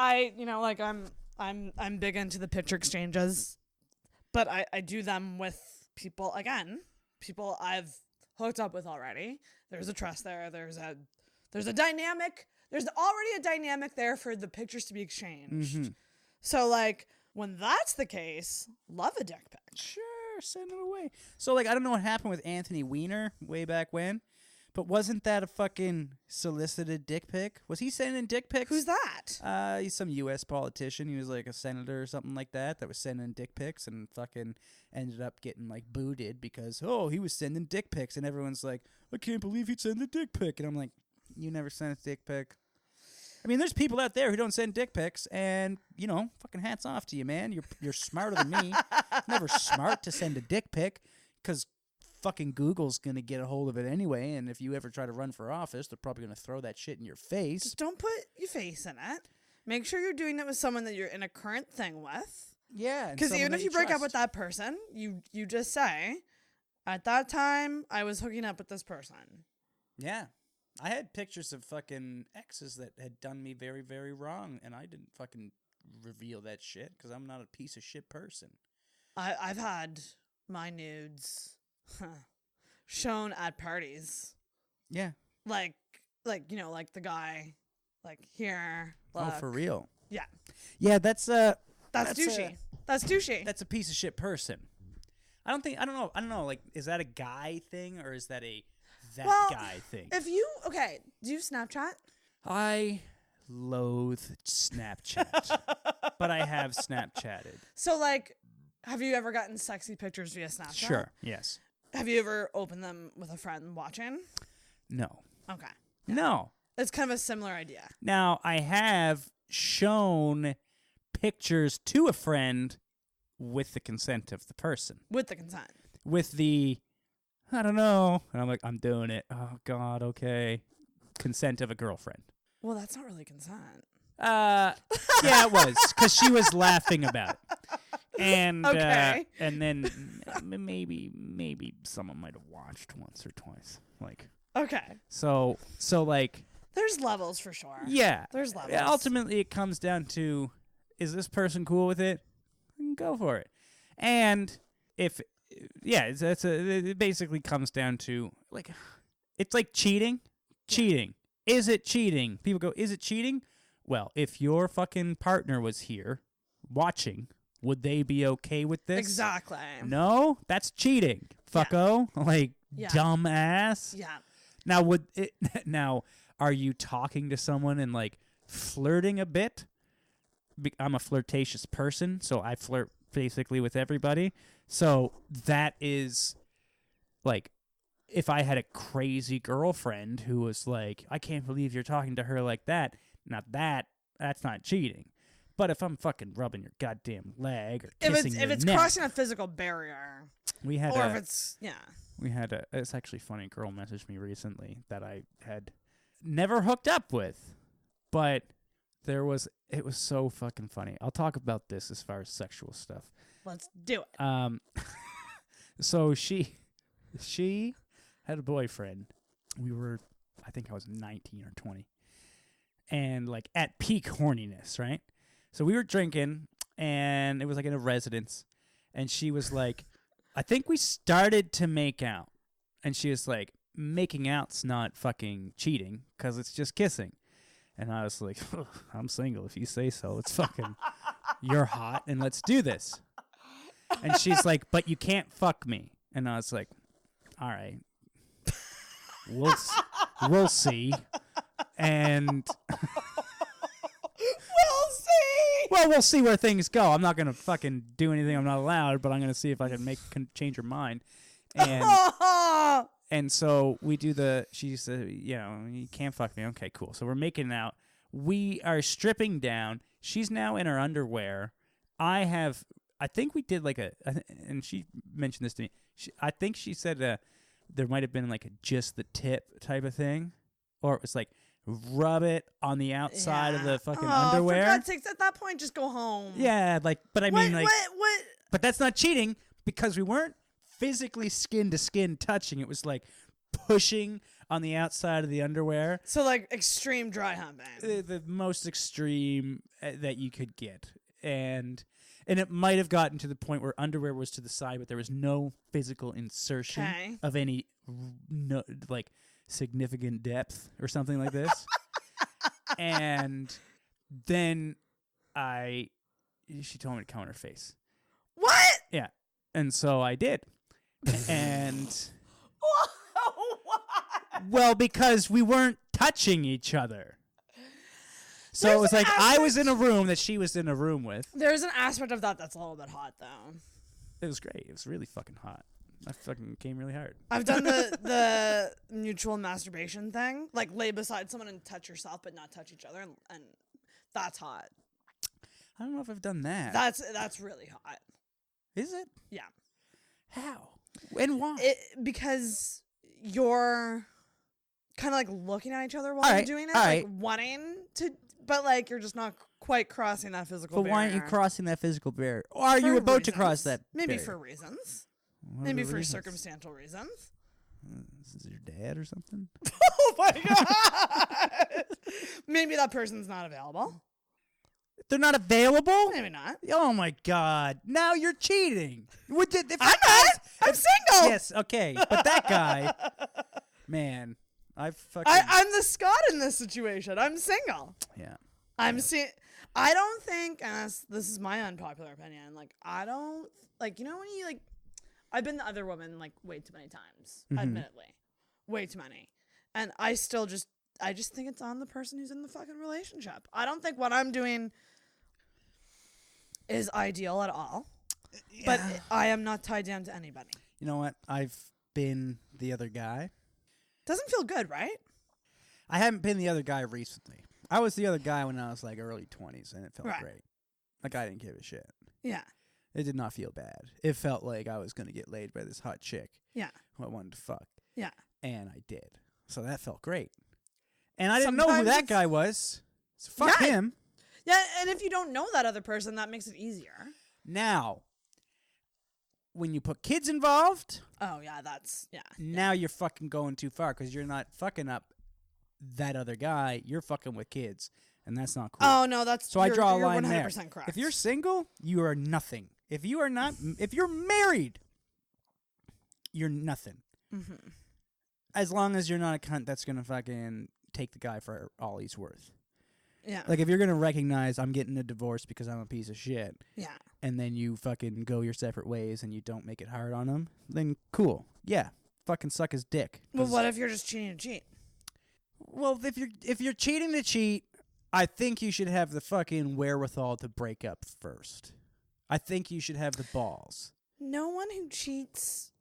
I'm big into the picture exchanges, but I do them with people I've hooked up with already. There's a trust there. There's a dynamic. There's already a dynamic there for the pictures to be exchanged. Mm-hmm. So like when that's the case, love a dick pic. Sure, send it away. So, like, I don't know what happened with Anthony Weiner way back when, but wasn't that a fucking solicited dick pic? Was he sending dick pics? Who's that? He's some U.S. politician. He was like a senator or something like that was sending dick pics and fucking ended up getting, like, booted because, he was sending dick pics. And everyone's like, I can't believe he'd send a dick pic. And I'm like, you never sent a dick pic. I mean, there's people out there who don't send dick pics, and, fucking hats off to you, man. You're smarter than me. It's never smart to send a dick pic, because fucking Google's going to get a hold of it anyway, and if you ever try to run for office, they're probably going to throw that shit in your face. Just don't put your face in it. Make sure you're doing it with someone that you're in a current thing with. Yeah. Because even if you break up with that person, you just say, at that time, I was hooking up with this person. Yeah. I had pictures of fucking exes that had done me very, very wrong, and I didn't fucking reveal that shit because I'm not a piece of shit person. I've had my nudes shown at parties. Yeah. Like the guy, like here. Look. Oh, for real? Yeah. Yeah, that's douchey. That's douchey. That's a piece of shit person. I don't know. Like, is that a guy thing or is that a guy thing? If you do you Snapchat? I loathe Snapchat, but I have Snapchatted. So, like, have you ever gotten sexy pictures via Snapchat? Sure. Yes. Have you ever opened them with a friend watching? No. Okay. No. It's kind of a similar idea. Now, I have shown pictures to a friend with the consent of the person. With the consent. With the, I don't know. And I'm like, I'm doing it. Oh, God, okay. Consent of a girlfriend. Well, that's not really consent. Yeah, it was. Because she was laughing about it. And okay. And then maybe someone might have watched once or twice. Like, okay. So like, there's levels for sure. Yeah. There's levels. Yeah, ultimately, it comes down to, is this person cool with it? Go for it. And if, it basically comes down to, like, it's like cheating. Cheating. Is it cheating? People go, is it cheating? Well, if your fucking partner was here watching, would they be okay with this? Exactly. No, that's cheating. Fucko. Yeah. Like, dumbass. Yeah. Now, are you talking to someone and, like, flirting a bit? I'm a flirtatious person, so I flirt basically with everybody. So that is, like, if I had a crazy girlfriend who was like, I can't believe you're talking to her like that, that's not cheating. But if I'm fucking rubbing your goddamn leg or kissing your if it's neck, crossing a physical barrier, it's actually funny. A girl messaged me recently that I had never hooked up with, but it was so fucking funny. I'll talk about this as far as sexual stuff. Let's do it. So she had a boyfriend. I think I was 19 or 20. And, like, at peak horniness, right? So we were drinking, and it was, like, in a residence. And she was like, I think we started to make out. And she was like, making out's not fucking cheating, because it's just kissing. And I was like, I'm single if you say so. It's fucking, you're hot, and let's do this. And she's like, but you can't fuck me. And I was like, all right. We'll see. And we'll see. Well, we'll see where things go. I'm not gonna fucking do anything I'm not allowed, but I'm gonna see if I can change her mind. And so we do she said, you can't fuck me. Okay, cool. So we're making out. We are stripping down. She's now in her underwear. I I think we did like and she mentioned this to me. I think she said there might have been like a just the tip type of thing, or it was like rub it on the outside of the fucking underwear. For God's sakes, at that point, just go home. Yeah, like, but I mean, like, what? But that's not cheating because we weren't physically skin to skin touching. It was like pushing on the outside of the underwear. So like extreme dry humping. The most extreme that you could get. And it might have gotten to the point where underwear was to the side, but there was no physical insertion of any like significant depth or something like this. And then she told me to come on her face. What? Yeah. And so I did. And well, because we weren't touching each other. So it was like I was in a room that she was in a room with. There's an aspect of that that's a little bit hot, though. It was great. It was really fucking hot. I fucking came really hard. I've done the mutual masturbation thing. Like lay beside someone and touch yourself but not touch each other. And that's hot. I don't know if I've done that. That's really hot. Is it? Yeah. How? And why? Because you're kind of like looking at each other while you're doing it. Like wanting to... But, like, you're just not quite crossing that physical barrier. But why aren't you crossing that physical barrier? Or are you about to cross that Maybe barrier? for reasons. Maybe for circumstantial reasons. Is this your dad or something? Oh, my God. Maybe that person's not available. They're not available? Maybe not. Oh, my God. Now you're cheating. I'm not. I'm single. Yes, okay. But that guy, man... I'm the Scott in this situation. I'm single. Yeah. I don't think, and this is my unpopular opinion, like, I don't, like, you know when you, like, I've been the other woman, like, way too many times, admittedly. Way too many. And I just think it's on the person who's in the fucking relationship. I don't think what I'm doing is ideal at all. Yeah. But I am not tied down to anybody. You know what? I've been the other guy. Doesn't feel good, right? I haven't been the other guy recently. I was the other guy when I was like early 20s, and it felt great. Like I didn't give a shit. Yeah. It did not feel bad. It felt like I was going to get laid by this hot chick. Yeah. Who I wanted to fuck. Yeah. And I did. So that felt great. And I didn't know who that guy was. So fuck him. Yeah, and if you don't know that other person, that makes it easier. Now, when you put kids involved... Oh, yeah, Now you're fucking going too far because you're not fucking up that other guy. You're fucking with kids, and that's not cool. Oh, no, that's... So I draw a line 100% there. correct. If you're single, you are nothing. If you are not... if you're married, you're nothing. Mm-hmm. As long as you're not a cunt that's going to fucking take the guy for all he's worth. Yeah. Like, if you're going to recognize I'm getting a divorce because I'm a piece of shit. Yeah. And then you fucking go your separate ways and you don't make it hard on him, then cool. Yeah. Fucking suck his dick. Well, what if you're just cheating to cheat? Well, if you're cheating to cheat, I think you should have the fucking wherewithal to break up first. I think you should have the balls. No one who cheats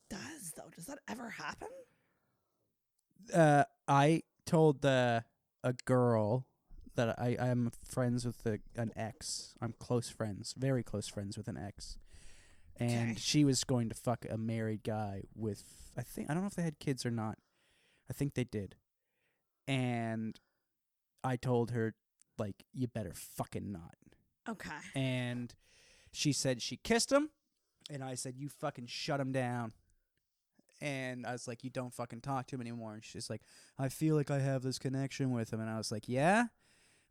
does, though. Does that ever happen? I told a girl that I'm friends with an ex. I'm close friends, very close friends with an ex. And she was going to fuck a married guy with, I don't know if they had kids or not. I think they did. And I told her, like, you better fucking not. Okay. And she said she kissed him. And I said, you fucking shut him down. And I was like, you don't fucking talk to him anymore. And she's like, I feel like I have this connection with him. And I was like, yeah?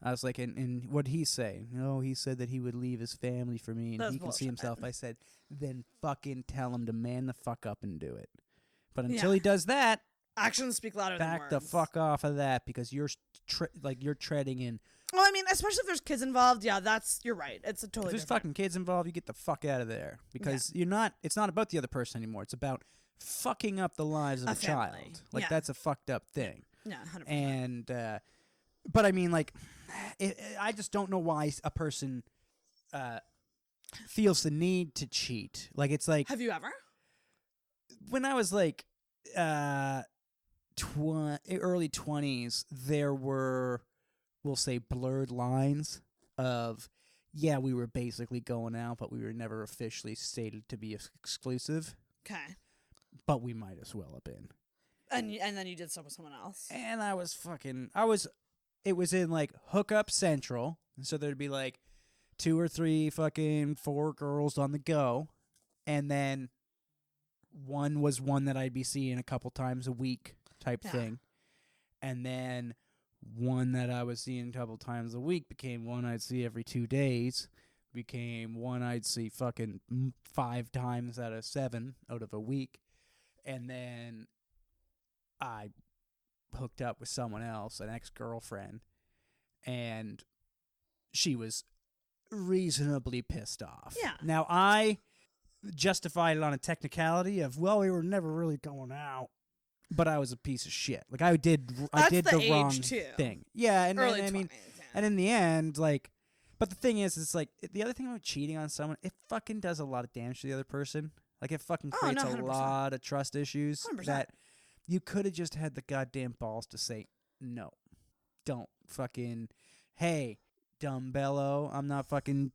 I was like, and what'd he say? No, he said that he would leave his family for me and That's he can see bullshit. himself. I said, then fucking tell him to man the fuck up and do it. But until he does that, actions speak louder than words. back the fuck off of that because you're you're treading in. Well, I mean, especially if there's kids involved, yeah, you're right. It's a totally If there's different. fucking kids involved, you get the fuck out of there because it's not about the other person anymore. It's about fucking up the lives of a family. child. Like that's a fucked up thing. Yeah, 100%. And but I mean, like, I just don't know why a person feels the need to cheat. Like, it's like, have you ever? When I was like early 20s, there were, we'll say, blurred lines of yeah, we were basically going out, but we were never officially stated to be exclusive. Okay. But we might as well have been. And then you did stuff with someone else. And it was in like hookup central. So there'd be like 2 or 3 fucking 4 girls on the go. And then one was one that I'd be seeing a couple times a week type thing. And then one that I was seeing a couple times a week became one I'd see every 2 days. Became one I'd see fucking 5 times out of 7 out of a week. And then I hooked up with someone else, an ex-girlfriend, and she was reasonably pissed off. Yeah. Now, I justified it on a technicality of, well, we were never really going out, but I was a piece of shit. Like, I did the wrong thing. Yeah, and I mean, and in the end, like, but the thing is, it's like, the other thing about cheating on someone, it fucking does a lot of damage to the other person. Like, it fucking creates a lot of trust issues 100%. that you could have just had the goddamn balls to say, no, don't fucking, hey, dumbbello, I'm not fucking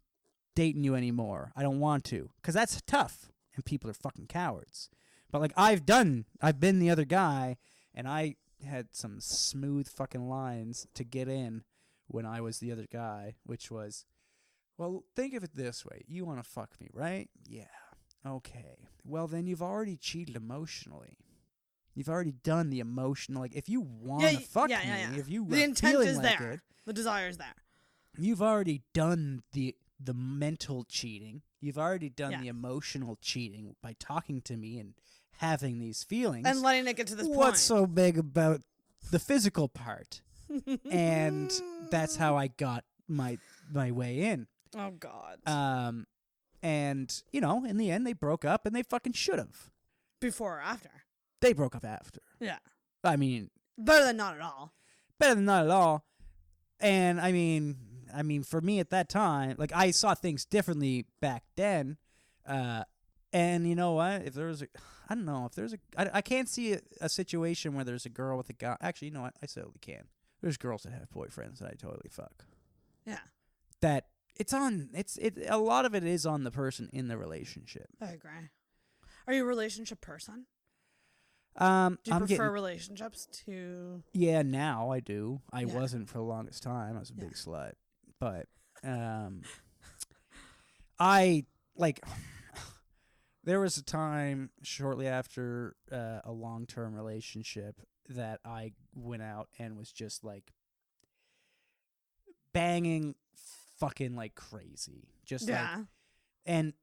dating you anymore. I don't want to. Because that's tough, and people are fucking cowards. But, like, I've been the other guy, and I had some smooth fucking lines to get in when I was the other guy, which was, well, think of it this way. You want to fuck me, right? Yeah. Okay. Well, then you've already cheated emotionally. You've already done the emotional. Like, if you want to fuck me, if you the intent is like there, it, the desire is there. You've already done the mental cheating. You've already done the emotional cheating by talking to me and having these feelings and letting it get to this point. What's so big about the physical part? And that's how I got my way in. Oh God. And, you know, in the end, they broke up, and they fucking should have. Before or after? They broke up after. Yeah. I mean... Better than not at all. Better than not at all. And, I mean, for me at that time, like, I saw things differently back then. And you know what? If there was I can't see a situation where there's a girl with a guy. Actually, you know what? I certainly can. There's girls that have boyfriends that I totally fuck. Yeah. That... a lot of it is on the person in the relationship. I agree. Are you a relationship person? Do you prefer relationships to? Yeah, now I do. I wasn't for the longest time. I was a big slut, but I like. There was a time shortly after a long-term relationship that I went out and was just like banging fucking like crazy. Just like, and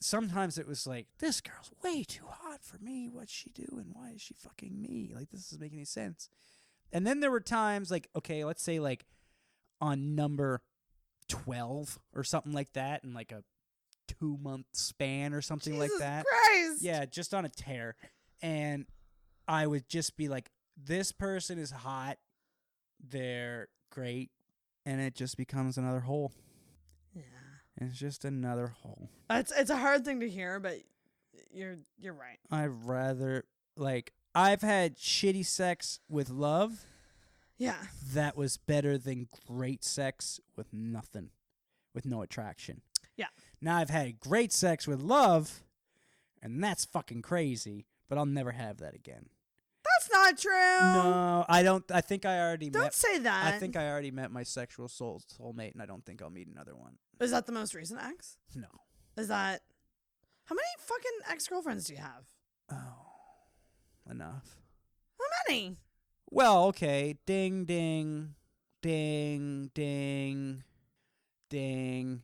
sometimes it was like, this girl's way too hot for me. What's she doing? Why is she fucking me? Like, this doesn't make any sense. And then there were times like, okay, let's say like on number 12 or something like that in like a 2-month span or something like that. Christ. Yeah, just on a tear. And I would just be like, this person is hot. They're great. And it just becomes another hole. Yeah. It's just another hole. It's a hard thing to hear, but you're right. I'd rather, like, I've had shitty sex with love. Yeah. That was better than great sex with nothing. With no attraction. Yeah. Now I've had great sex with love, and that's fucking crazy, but I'll never have that again. That's not true. No, I don't. I think I already Don't say that. I think I already met my sexual soulmate, and I don't think I'll meet another one. Is that the most recent ex? No. Is that... How many fucking ex-girlfriends do you have? Oh, enough. How many? Well, okay. Ding, ding, ding, ding, ding,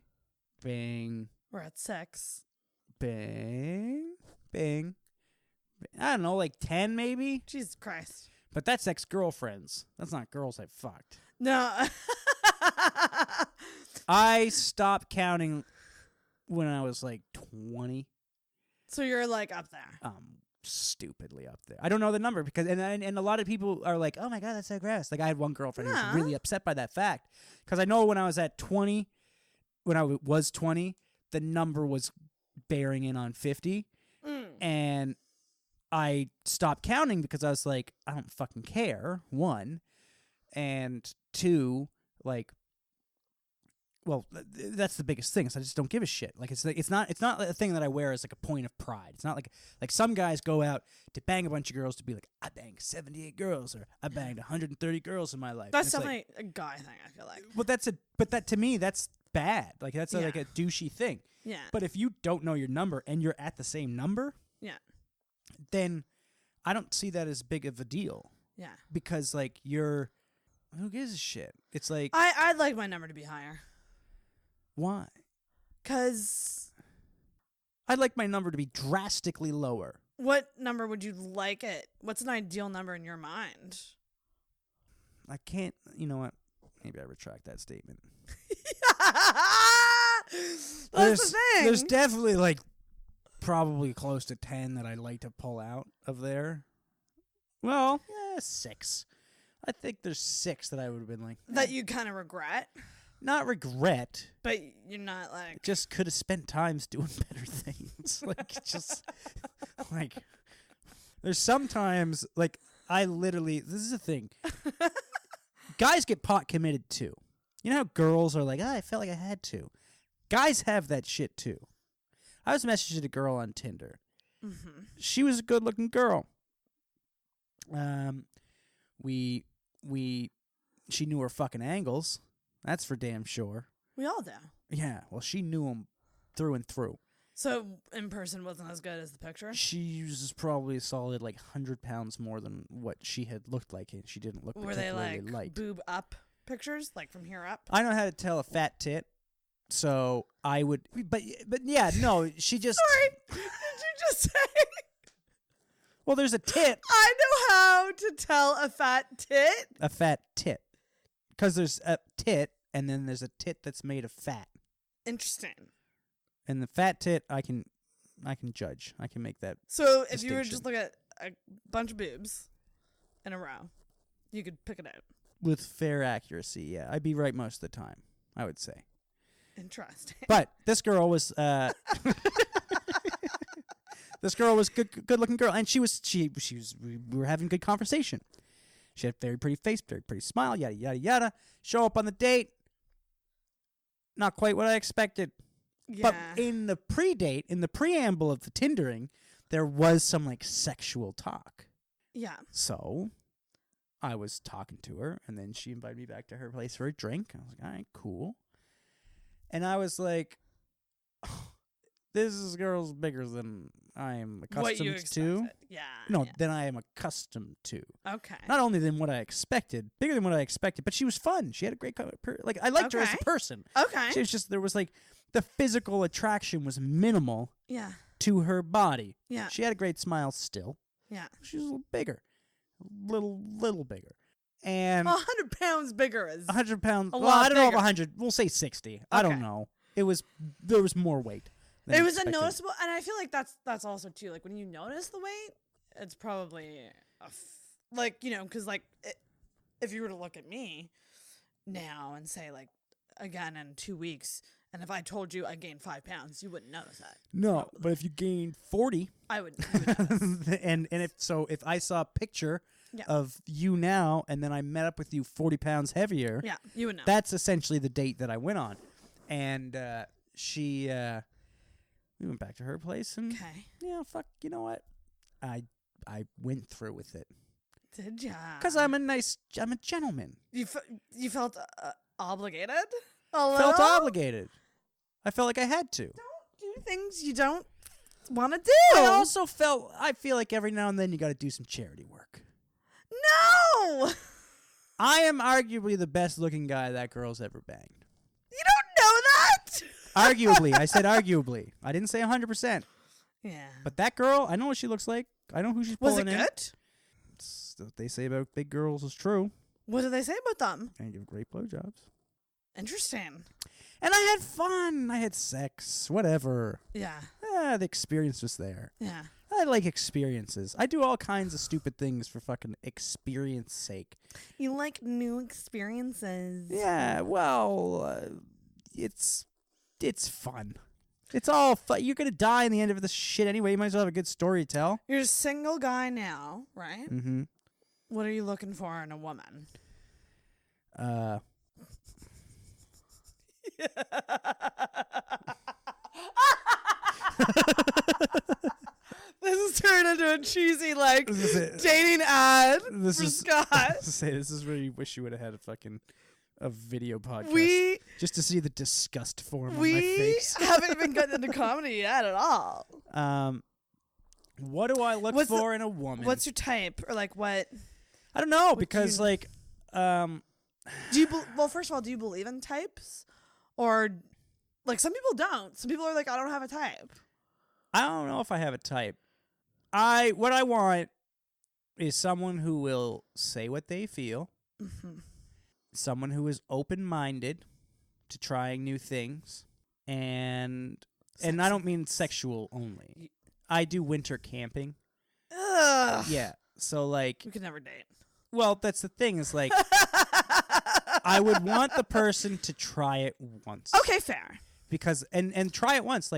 bing. We're at 6. Bing, bing. I don't know, like 10 maybe? Jesus Christ. But that's ex-girlfriends. That's not girls I fucked. No. I stopped counting when I was like 20. So you're like up there. Stupidly up there. I don't know the number because and a lot of people are like, "Oh my god, that's so gross." Like I had one girlfriend who was really upset by that fact because I know when I was at 20, when I was 20, the number was bearing in on 50, and I stopped counting because I was like, I don't fucking care. 1, and 2, like well, that's the biggest thing. Is I just don't give a shit. Like it's not a thing that I wear as like a point of pride. It's not like some guys go out to bang a bunch of girls to be like, I banged 78 girls or I banged 130 girls in my life. That's definitely a guy thing, I feel like. Well, but that to me that's bad. Like that's like a douchey thing. Yeah. But if you don't know your number and you're at the same number, then I don't see that as big of a deal. Yeah. Because like who gives a shit? It's like I'd like my number to be higher. Why? Because I'd like my number to be drastically lower. What number would you like it? What's an ideal number in your mind? I can't. You know what? Maybe I retract that statement. That's the thing. There's definitely like probably close to 10 that I'd like to pull out of there. Well, 6. I think there's 6 that I would have been like that you kind of regret. Not regret, but you're not like just could have spent times doing better things. Like just like there's sometimes like I literally this is the thing. Guys get pot committed too. You know how girls are like, I felt like I had to. Guys have that shit too. I was messaging a girl on Tinder. Mm-hmm. She was a good-looking girl. She knew her fucking angles. That's for damn sure. We all do. Yeah, well, she knew them through and through. So in person wasn't as good as the picture? She was probably a solid like 100 pounds more than what she had looked like, and she didn't look particularly light. Were they like boob up pictures, like from here up? I know how to tell a fat tit, so I would. But yeah, no, she just. Sorry, did you just say? Well, there's a tit. I know how to tell a fat tit. A fat tit. Because there's a tit, and then there's a tit that's made of fat. Interesting. And the fat tit, I can judge. I can make that. So if you were to just look at a bunch of boobs in a row, you could pick it out. With fair accuracy, yeah. I'd be right most of the time, I would say. Interesting. But this girl was this girl was good looking girl, and she was we were having good conversation. She had a very pretty face, very pretty smile, yada yada yada. Show up on the date. Not quite what I expected. Yeah. But in the pre-date, in the preamble of the Tindering, there was some like sexual talk. Yeah. So I was talking to her, and then she invited me back to her place for a drink. I was like, all right, cool. And I was like, oh, this girl's bigger than I am accustomed to. Yeah. No, yeah. than I am accustomed to. Okay. Not only than what I expected, bigger than what I expected, but she was fun. She had a great, like, I liked her as a person. Okay. She was just, there was like, the physical attraction was minimal. Yeah. To her body. Yeah. She had a great smile still. Yeah. She was a little bigger. A little bigger. And 100 pounds bigger is 100 pounds. Well, I don't know if bigger. 100. We'll say 60. I don't know. There was more weight. It was a noticeable, and I feel like that's also too, like when you notice the weight, it's probably like, you know, because like if you were to look at me now and say like again in 2 weeks, and if I told you I gained 5 pounds, you wouldn't notice that. No, probably. But if you gained 40, I would. Notice. and if I saw a picture of you now, and then I met up with you 40 pounds heavier, you would know. That's essentially the date that I went on, and we went back to her place, and fuck, you know what? I went through with it. Did ya? Because I'm a gentleman. You felt obligated? Felt obligated. I felt like I had to. Don't do things you don't want to do. I feel like every now and then you got to do some charity work. No! I am arguably the best looking guy that girl's ever banged. You don't know that? Arguably. I said arguably. I didn't say 100%. Yeah. But that girl, I know what she looks like. I know who she's pulling in. Was it good? What they say about big girls is true. What do they say about them? They give great blowjobs. Interesting. And I had fun. I had sex. Whatever. Yeah. The experience was there. Yeah. I like experiences. I do all kinds of stupid things for fucking experience sake. You like new experiences. Yeah, well, it's fun. It's all fun. You're going to die in the end of this shit anyway. You might as well have a good story to tell. You're a single guy now, right? Mm-hmm. What are you looking for in a woman? This is turned into a cheesy dating ad for Scott. This is where you wish you would have had a video podcast just to see the disgust form on my face. We haven't even gotten into comedy yet at all. What do I look for in a woman? What's your type, or what? I don't know, because do you well, first of all, do you believe in types, or some people don't? Some people are I don't have a type. I don't know if I have a type. What I want is someone who will say what they feel. Mm-hmm. Someone who is open-minded to trying new things, and I don't mean sexual only. I do winter camping. Ugh. Yeah, so we could never date. Well, that's the thing. Is I would want the person to try it once. Okay, fair. Because and try it once.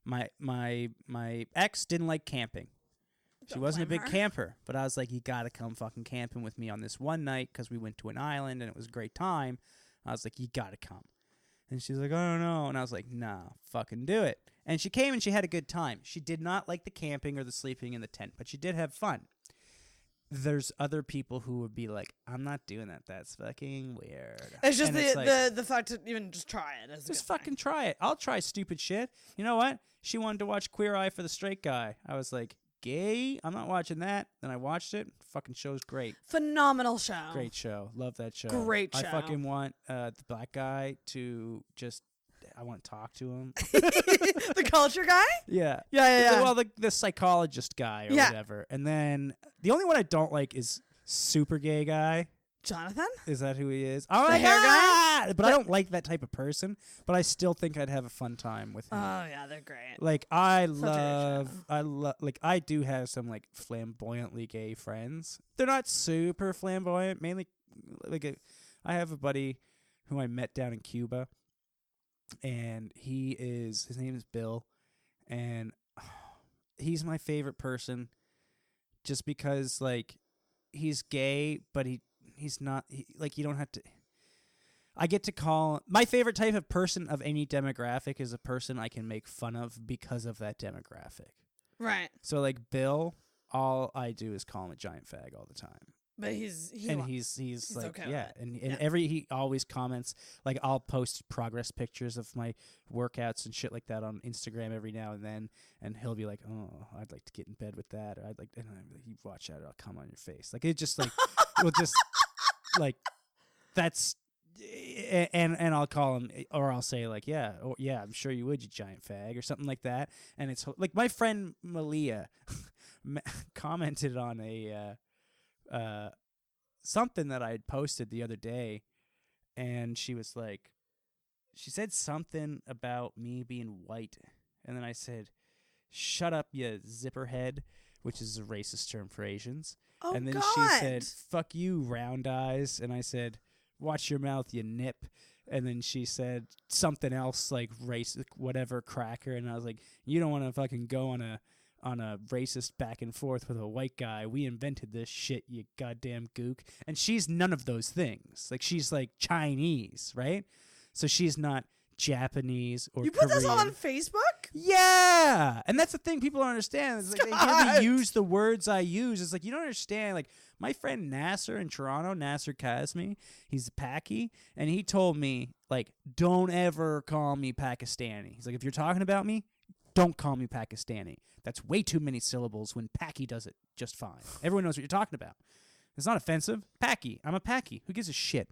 My ex didn't like camping. She wasn't a big camper, but I was like, you gotta come fucking camping with me on this one night because we went to an island and it was a great time. I was like, you gotta come. And she's like, I don't know. And I was like, nah, fucking do it. And she came and she had a good time. She did not like the camping or the sleeping in the tent, but she did have fun. There's other people who would be like, I'm not doing that. That's fucking weird. It's just the fact to even just try it. Just fucking try it. I'll try stupid shit. You know what? She wanted to watch Queer Eye for the Straight Guy. I was like, gay? I'm not watching that. Then I watched it. Fucking show's great. Phenomenal show. Great show. Love that show. Great show. I fucking want the black guy to just... I want to talk to him. The culture guy? Yeah. Yeah. Well, the psychologist guy or whatever. And then the only one I don't like is super gay guy. Jonathan? Is that who he is? Oh, the hair guy? But I don't like that type of person. But I still think I'd have a fun time with him. Oh, yeah, they're great. I do have some flamboyantly gay friends. They're not super flamboyant. Mainly, I have a buddy who I met down in Cuba. And his name is Bill, and he's my favorite person just because he's gay, but he's not you don't have to. I get to call my favorite type of person of any demographic is a person I can make fun of because of that demographic. Right. So Bill, all I do is call him a giant fag all the time. But he's okay yeah, and he always comments. I'll post progress pictures of my workouts and shit like that on Instagram every now and then, and he'll be like, "Oh, I'd like to get in bed with that," or "I'd like," and I'm like, "You watch out, or I'll come on your face." It just we'll just that's, and I'll call him, or I'll say "Yeah, I'm sure you would, you giant fag," or something like that, and it's my friend Malia commented on a. Something that I had posted the other day, and she was she said something about me being white, and then I said, "Shut up, you zipper head," which is a racist term for Asians. Oh, and then God. she said, "Fuck you, round eyes," and I said, "Watch your mouth, you nip." And then she said something else race, whatever, cracker, and I was like, "You don't want to fucking go on a racist back and forth with a white guy. We invented this shit, you goddamn gook." And she's none of those things. She's Chinese, right? So she's not Japanese or You put Korean. this all on Facebook? Yeah. And that's the thing people don't understand. It's they hear me use the words I use. It's you don't understand. My friend Nasser in Toronto, Nasser Kazmi, he's a Paki, and he told me, don't ever call me Pakistani. He's if you're talking about me, don't call me Pakistani. That's way too many syllables when Paki does it just fine. Everyone knows what you're talking about. It's not offensive. Paki. I'm a Paki. Who gives a shit?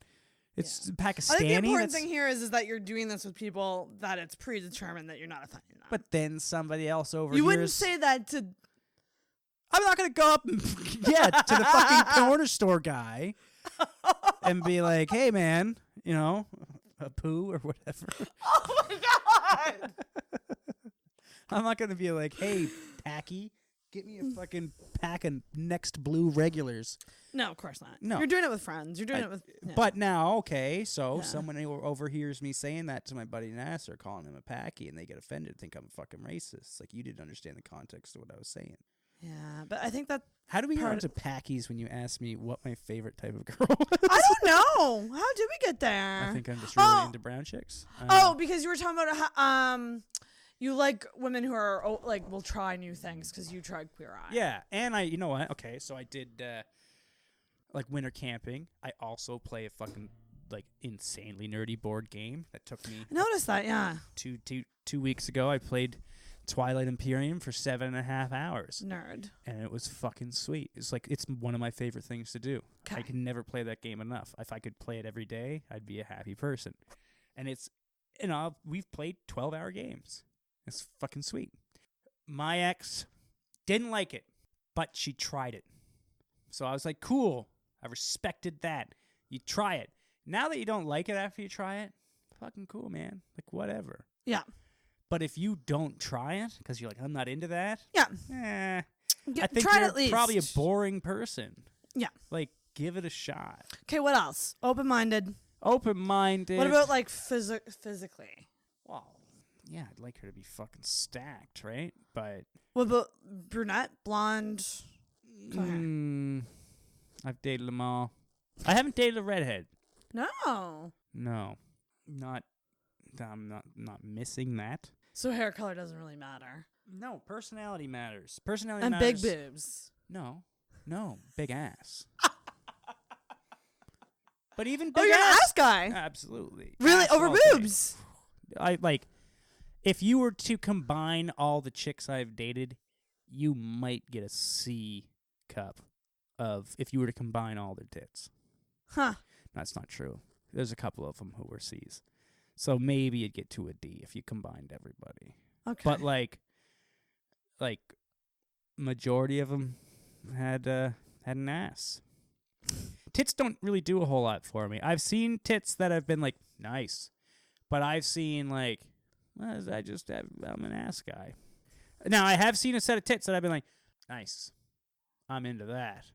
It's Pakistani. I think the important thing here is that you're doing this with people that it's predetermined that you're not offending them. But then somebody else over here. You wouldn't say that to... I'm not going to go up and, to the fucking corner store guy and be like, "Hey, man, a poo or whatever." Oh, my God! I'm not going to be like, "Hey, Packy, get me a fucking pack of Next Blue regulars." No, of course not. No. You're doing it with friends. You're doing it with... Yeah. But now, okay, so someone overhears me saying that to my buddy Nasser, calling him a Packy, and they get offended, think I'm a fucking racist. You didn't understand the context of what I was saying. Yeah, but I think that How do we get Part- into Packies when you ask me what my favorite type of girl was? I don't know. How did we get there? I think I'm just really into brown chicks. Because you were talking about how, you like women who are like will try new things because you tried Queer Eye. Yeah, and you know what? Okay, so I did like winter camping. I also play a fucking like insanely nerdy board game that took me. I noticed that. Yeah. 2 weeks ago, I played Twilight Imperium for 7.5 hours. Nerd. And it was fucking sweet. It's like, it's one of my favorite things to do. Okay. I can never play that game enough. If I could play it every day, I'd be a happy person. And it's, we've played 12-hour games. It's fucking sweet. My ex didn't like it, but she tried it. So I was like, cool. I respected that. You try it. Now that you don't like it after you try it, fucking cool, man. Like, whatever. Yeah. But if you don't try it because you're like, I'm not into that. Yeah. I think try it you're at least. probably a boring person. Yeah. Like, give it a shot. Okay, what else? Open-minded. Open-minded. What about like physically? Well, yeah, I'd like her to be fucking stacked, right? But What about brunette, blonde? I've dated them all. I haven't dated a redhead. No. No, I'm not missing that. So hair color doesn't really matter. No, personality matters. Personality And matters. big boobs. No, big ass. But even big You're an ass guy. Absolutely. Really? Ass Over all day. boobs? I like, if you were to combine all the chicks I've dated, you might get a C cup of if you were to combine all their tits. Huh. That's not true. There's a couple of them who were C's. So maybe you'd get to a D if you combined everybody. Okay. But like majority of them had an ass. Tits don't really do a whole lot for me. I've seen tits that have been like nice, but I've seen like, well, I'm an ass guy. Now I have seen a set of tits that I've been like, nice, I'm into that.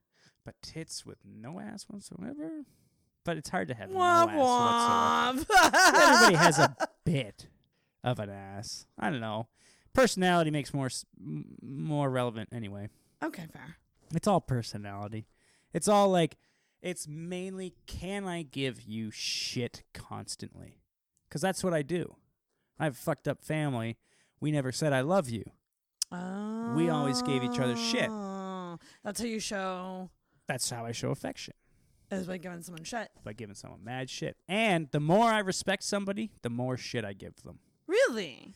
But tits with no ass whatsoever. But it's hard to have no ass whatsoever. Everybody has a bit of an ass. I don't know. Personality makes more relevant anyway. Okay, fair. It's all personality. It's all like, it's mainly, can I give you shit constantly? Because that's what I do. I have a fucked up family. We never said I love you. Oh. We always gave each other shit. That's how you show. That's how I show affection. Is by giving someone shit. By giving someone mad shit. And the more I respect somebody, the more shit I give them. Really?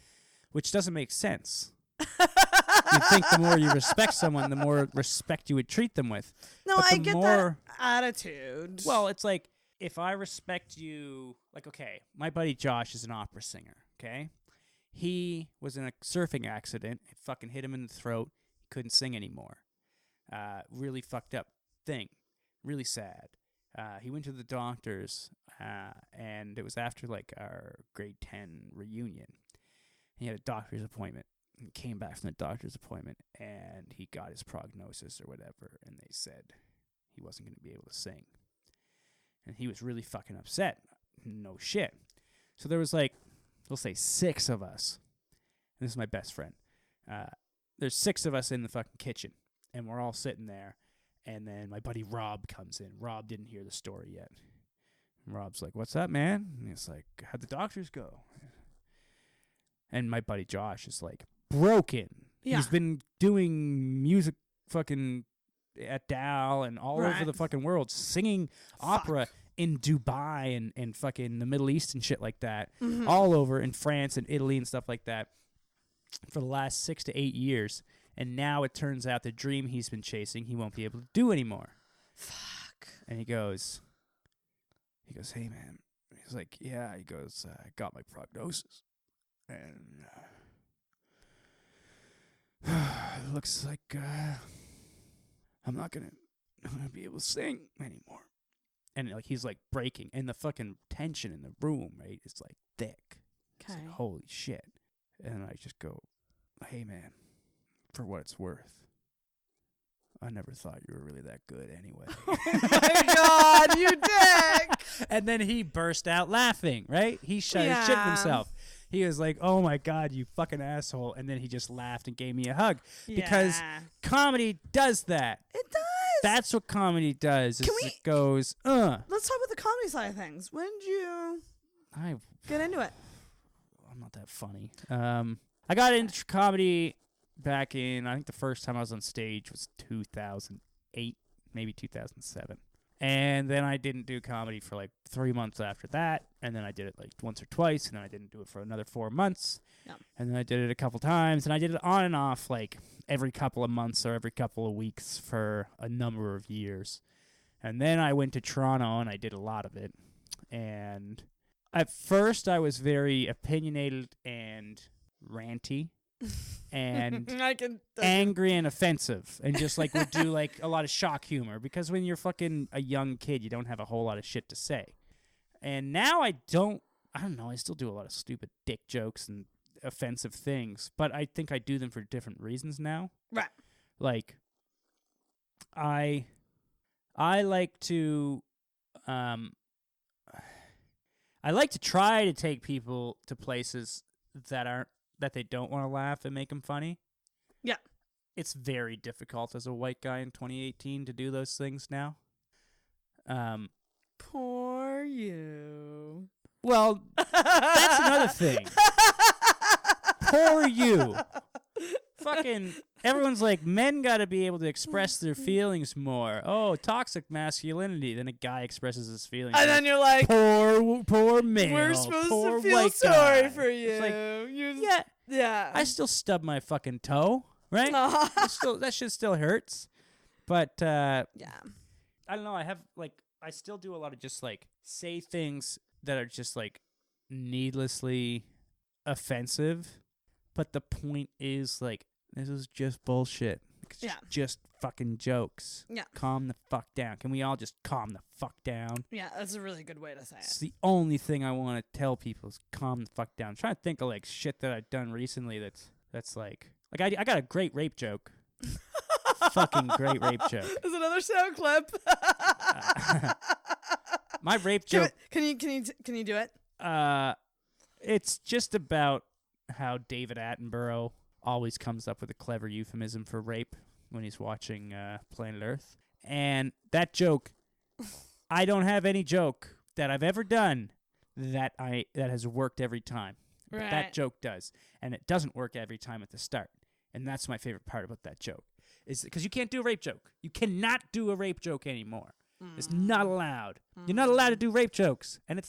Which doesn't make sense. You'd think the more you respect someone, the more respect you would treat them with. No, but I get that attitude. Well, it's like, if I respect you, like, okay, my buddy Josh is an opera singer, okay? He was in a surfing accident. It fucking hit him in the throat. He couldn't sing anymore. Really fucked up thing. Really sad. He went to the doctors, and it was after, like, our grade 10 reunion. He had a doctor's appointment. He came back from the doctor's appointment, and he got his prognosis or whatever, and they said he wasn't going to be able to sing. And he was really fucking upset. No shit. So there was like, we'll say 6 of us. And this is my best friend. There's 6 of us in the fucking kitchen, and we're all sitting there. And then my buddy Rob comes in. Rob didn't hear the story yet. And Rob's like, what's up, man? And he's like, how'd the doctors go? And my buddy Josh is like, broken. Yeah. He's been doing music fucking at Dow and all over the fucking world, singing opera in Dubai and fucking the Middle East and shit like that. Mm-hmm. All over in France and Italy and stuff like that for the last 6 to 8 years. And now it turns out the dream he's been chasing, he won't be able to do anymore. Fuck. And he goes, hey, man. He's like, yeah. He goes, I got my prognosis. And it looks like I'm not gonna be able to sing anymore. And like he's like breaking, and the fucking tension in the room, right? It's like thick. Okay. Like, holy shit. And I just go, hey man, for what it's worth, I never thought you were really that good anyway. Oh my god, you dick! And then he burst out laughing, right? He shitting himself. He was like, "Oh my God, you fucking asshole," and then he just laughed and gave me a hug because comedy does that. It does. That's what comedy does. Can we? It goes. Let's talk about the comedy side of things. When did you get into it? I'm not that funny. I got into comedy back in, I think the first time I was on stage was 2008, maybe 2007. And then I didn't do comedy for like 3 months after that. And then I did it like once or twice. And then I didn't do it for another 4 months. Yeah. And then I did it a couple times. And I did it on and off like every couple of months or every couple of weeks for a number of years. And then I went to Toronto and I did a lot of it. And at first I was very opinionated and ranty. And angry and offensive, and just like would do like a lot of shock humor, because when you're fucking a young kid, you don't have a whole lot of shit to say. And now I don't know, I still do a lot of stupid dick jokes and offensive things, but I think I do them for different reasons now. Right. Like I like to try to take people to places that they don't want to laugh and make them funny. Yeah. It's very difficult as a white guy in 2018 to do those things now. Poor you. Well, that's another thing. Poor you. Fucking everyone's like, men got to be able to express their feelings more. Oh, toxic masculinity. Then a guy expresses his feelings. And then you're like, poor man. We're supposed poor to feel white sorry guy. for you. It's like, yeah. I still stub my fucking toe, right? That shit still hurts. But I don't know. I still do a lot of just like say things that are just like needlessly offensive. But the point is like, this is just bullshit. It's just fucking jokes. Yeah. Calm the fuck down. Can we all just calm the fuck down? Yeah, that's a really good way to say It's it. the only thing I want to tell people is calm the fuck down. I'm trying to think of like shit that I've done recently that's like I got a great rape joke. Fucking great rape joke. There's another sound clip. My rape joke. Can you do it? It's just about how David Attenborough always comes up with a clever euphemism for rape when he's watching Planet Earth. And that joke, I don't have any joke that I've ever done that has worked every time. But that joke does. And it doesn't work every time at the start. And that's my favorite part about that joke. Is because you can't do a rape joke. You cannot do a rape joke anymore. It's not allowed. You're not allowed to do rape jokes. And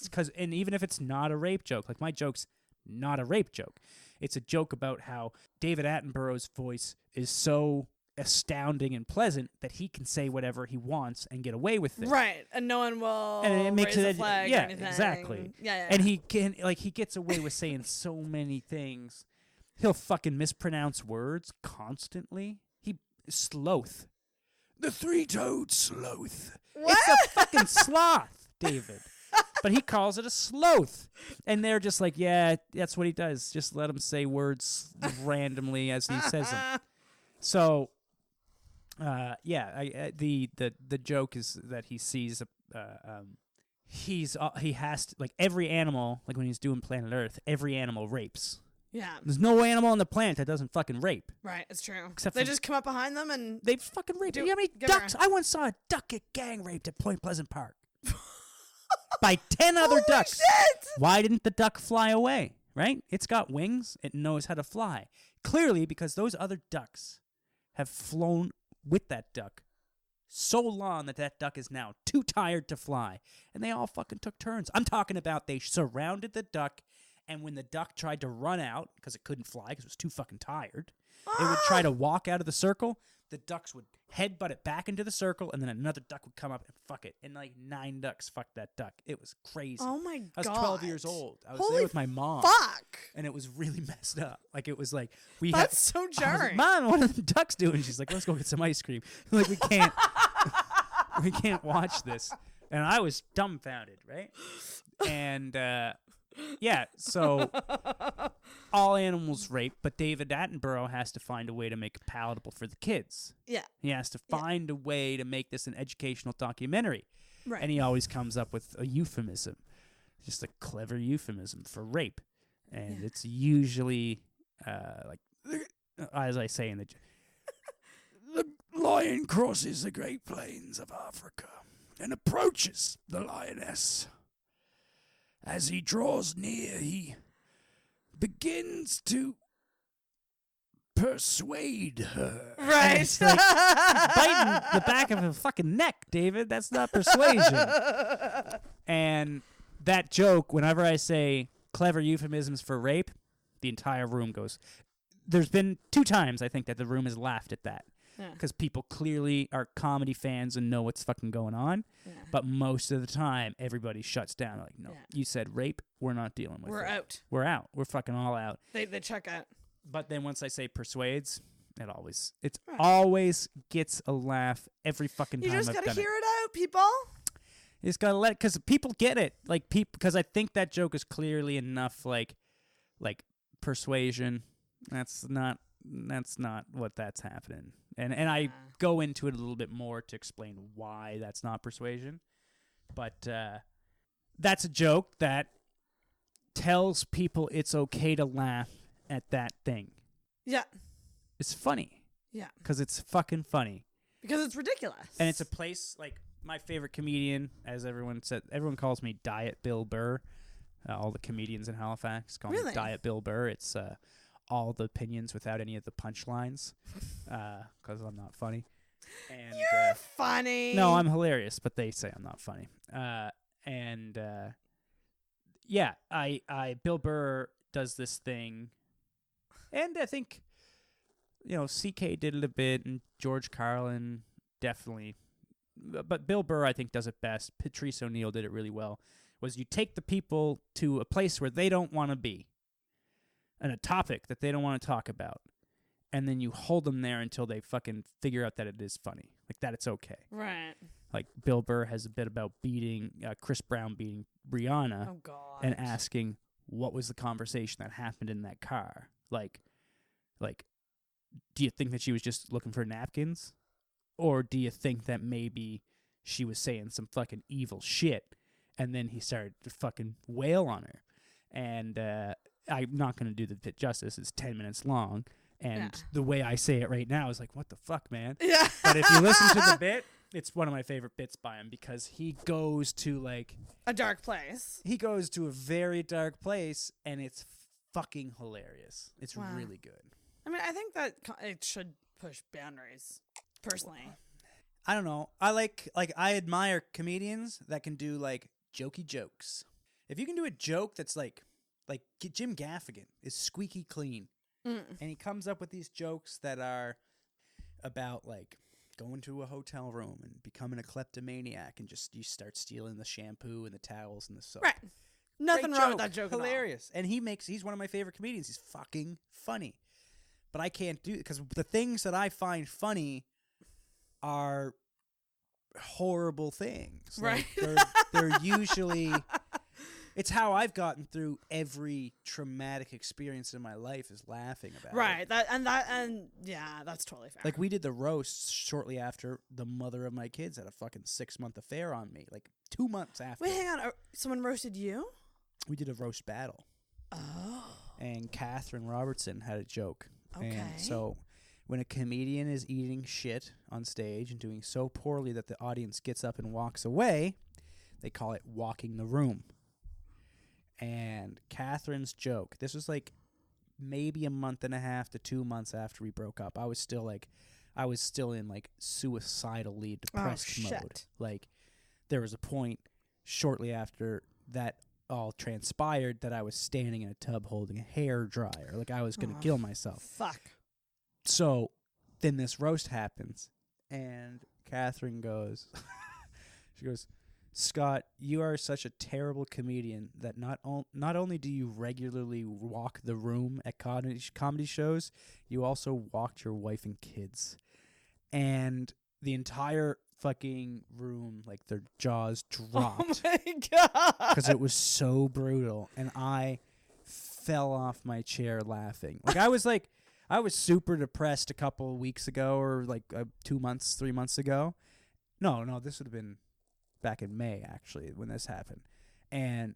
even if it's not a rape joke, like my joke's not a rape joke. It's a joke about how David Attenborough's voice is so astounding and pleasant that he can say whatever he wants and get away with it. Right, and no one will and it makes raise it a flag or anything. Exactly. Yeah. And he gets away with saying so many things. He'll fucking mispronounce words constantly. Sloth. The three-toed sloth. What? It's a fucking sloth, David. But he calls it a sloth. And they're just like, yeah, that's what he does. Just let him say words randomly as he says them. So, the joke is that he sees he has to, like, every animal, like when he's doing Planet Earth, every animal rapes. Yeah. There's no animal on the planet that doesn't fucking rape. Right, it's true. Except they just come up behind them and they fucking rape. You know how many ducks? I once saw a duck get gang raped at Point Pleasant Park by 10 other ducks. Shit! Why didn't the duck fly away? Right? It's got wings. It knows how to fly. Clearly, because those other ducks have flown with that duck so long that duck is now too tired to fly, and they all fucking took turns. I'm talking about they surrounded the duck. And when the duck tried to run out, because it couldn't fly because it was too fucking tired, it would try to walk out of the circle. The ducks would headbutt it back into the circle, and then another duck would come up and fuck it. And like 9 ducks fucked that duck. It was crazy. Oh my God. I was 12 years old. I was Holy there with my mom. Fuck. And it was really messed up. Like it was like That's so I was jarring. like, Mom, what are the ducks doing? She's like, let's go get some ice cream. Like we can't watch this. And I was dumbfounded, right? And yeah, so all animals rape, but David Attenborough has to find a way to make it palatable for the kids. Yeah. He has to find a way to make this an educational documentary. Right. And he always comes up with a euphemism, just a clever euphemism for rape. And it's usually like, as I say in the lion crosses the Great Plains of Africa and approaches the lioness. As he draws near, he begins to persuade her. Right. It's like biting the back of a fucking neck, David. That's not persuasion. And that joke, whenever I say clever euphemisms for rape, the entire room goes. There's been 2 times, I think, that the room has laughed at that. Because people clearly are comedy fans and know what's fucking going on. Yeah. But most of the time, everybody shuts down. They're like, no, you said rape, we're not dealing with it. We're out. We're out. We're fucking all out. They check out. But then once I say persuades, it always gets a laugh every fucking time. You just I've gotta done hear it out, people. You just gotta let, because people get it. Like because I think that joke is clearly enough like persuasion. That's not that's happening. And I go into it a little bit more to explain why that's not persuasion. But that's a joke that tells people it's okay to laugh at that thing. Yeah. It's funny. Yeah. Because it's fucking funny. Because it's ridiculous. And it's a place, like, my favorite comedian, as everyone said, everyone calls me Diet Bill Burr. All the comedians in Halifax call me Diet Bill Burr. It's all the opinions without any of the punchlines, because I'm not funny. And you're funny. No, I'm hilarious, but they say I'm not funny. Bill Burr does this thing, and I think, CK did it a bit, and George Carlin definitely, but Bill Burr I think does it best. Patrice O'Neill did it really well. Was you take the people to a place where they don't want to be, and a topic that they don't want to talk about, and then you hold them there until they fucking figure out that it is funny, like that it's okay. Right. Like Bill Burr has a bit about Chris Brown beating Rihanna, and asking what was the conversation that happened in that car. Like, do you think that she was just looking for napkins, or do you think that maybe she was saying some fucking evil shit, and then he started to fucking wail on her, and I'm not going to do the bit justice. It's 10 minutes long, and the way I say it right now is like, what the fuck, man? Yeah. But if you listen to the bit, it's one of my favorite bits by him, because he goes to, like, a dark place. He goes to a very dark place, and it's fucking hilarious. It's really good. I mean, I think that it should push boundaries, personally. I don't know. I I admire comedians that can do, like, jokey jokes. If you can do a joke that's like Jim Gaffigan is squeaky clean, and he comes up with these jokes that are about, like, going to a hotel room and becoming a kleptomaniac, and you start stealing the shampoo and the towels and the soap. Right. Nothing wrong with that joke. Hilarious. And he's one of my favorite comedians. He's fucking funny. But I can't do it, because the things that I find funny are horrible things. Right. Like, they're usually... It's how I've gotten through every traumatic experience in my life, is laughing about it. Right. That's totally fair. Like, we did the roast shortly after the mother of my kids had a fucking 6-month affair on me. Like, 2 months after. Wait, hang on. Someone roasted you? We did a roast battle. Oh. And Catherine Robertson had a joke. Okay. And so when a comedian is eating shit on stage and doing so poorly that the audience gets up and walks away, they call it walking the room. And Catherine's joke, this was like maybe a month and a half to 2 months after we broke up. I was still in like suicidally depressed mode. Like, there was a point shortly after that all transpired that I was standing in a tub holding a hair dryer. Like, I was going to kill myself. Fuck. So then this roast happens, and Catherine goes, she goes, Scott, you are such a terrible comedian that not only do you regularly walk the room at comedy shows, you also walked your wife and kids. And the entire fucking room, like, their jaws dropped. Oh my God. Because it was so brutal. And I fell off my chair laughing. Like, I was super depressed a couple of weeks ago, or like 3 months ago. No, this would have been back in May, actually, when this happened. And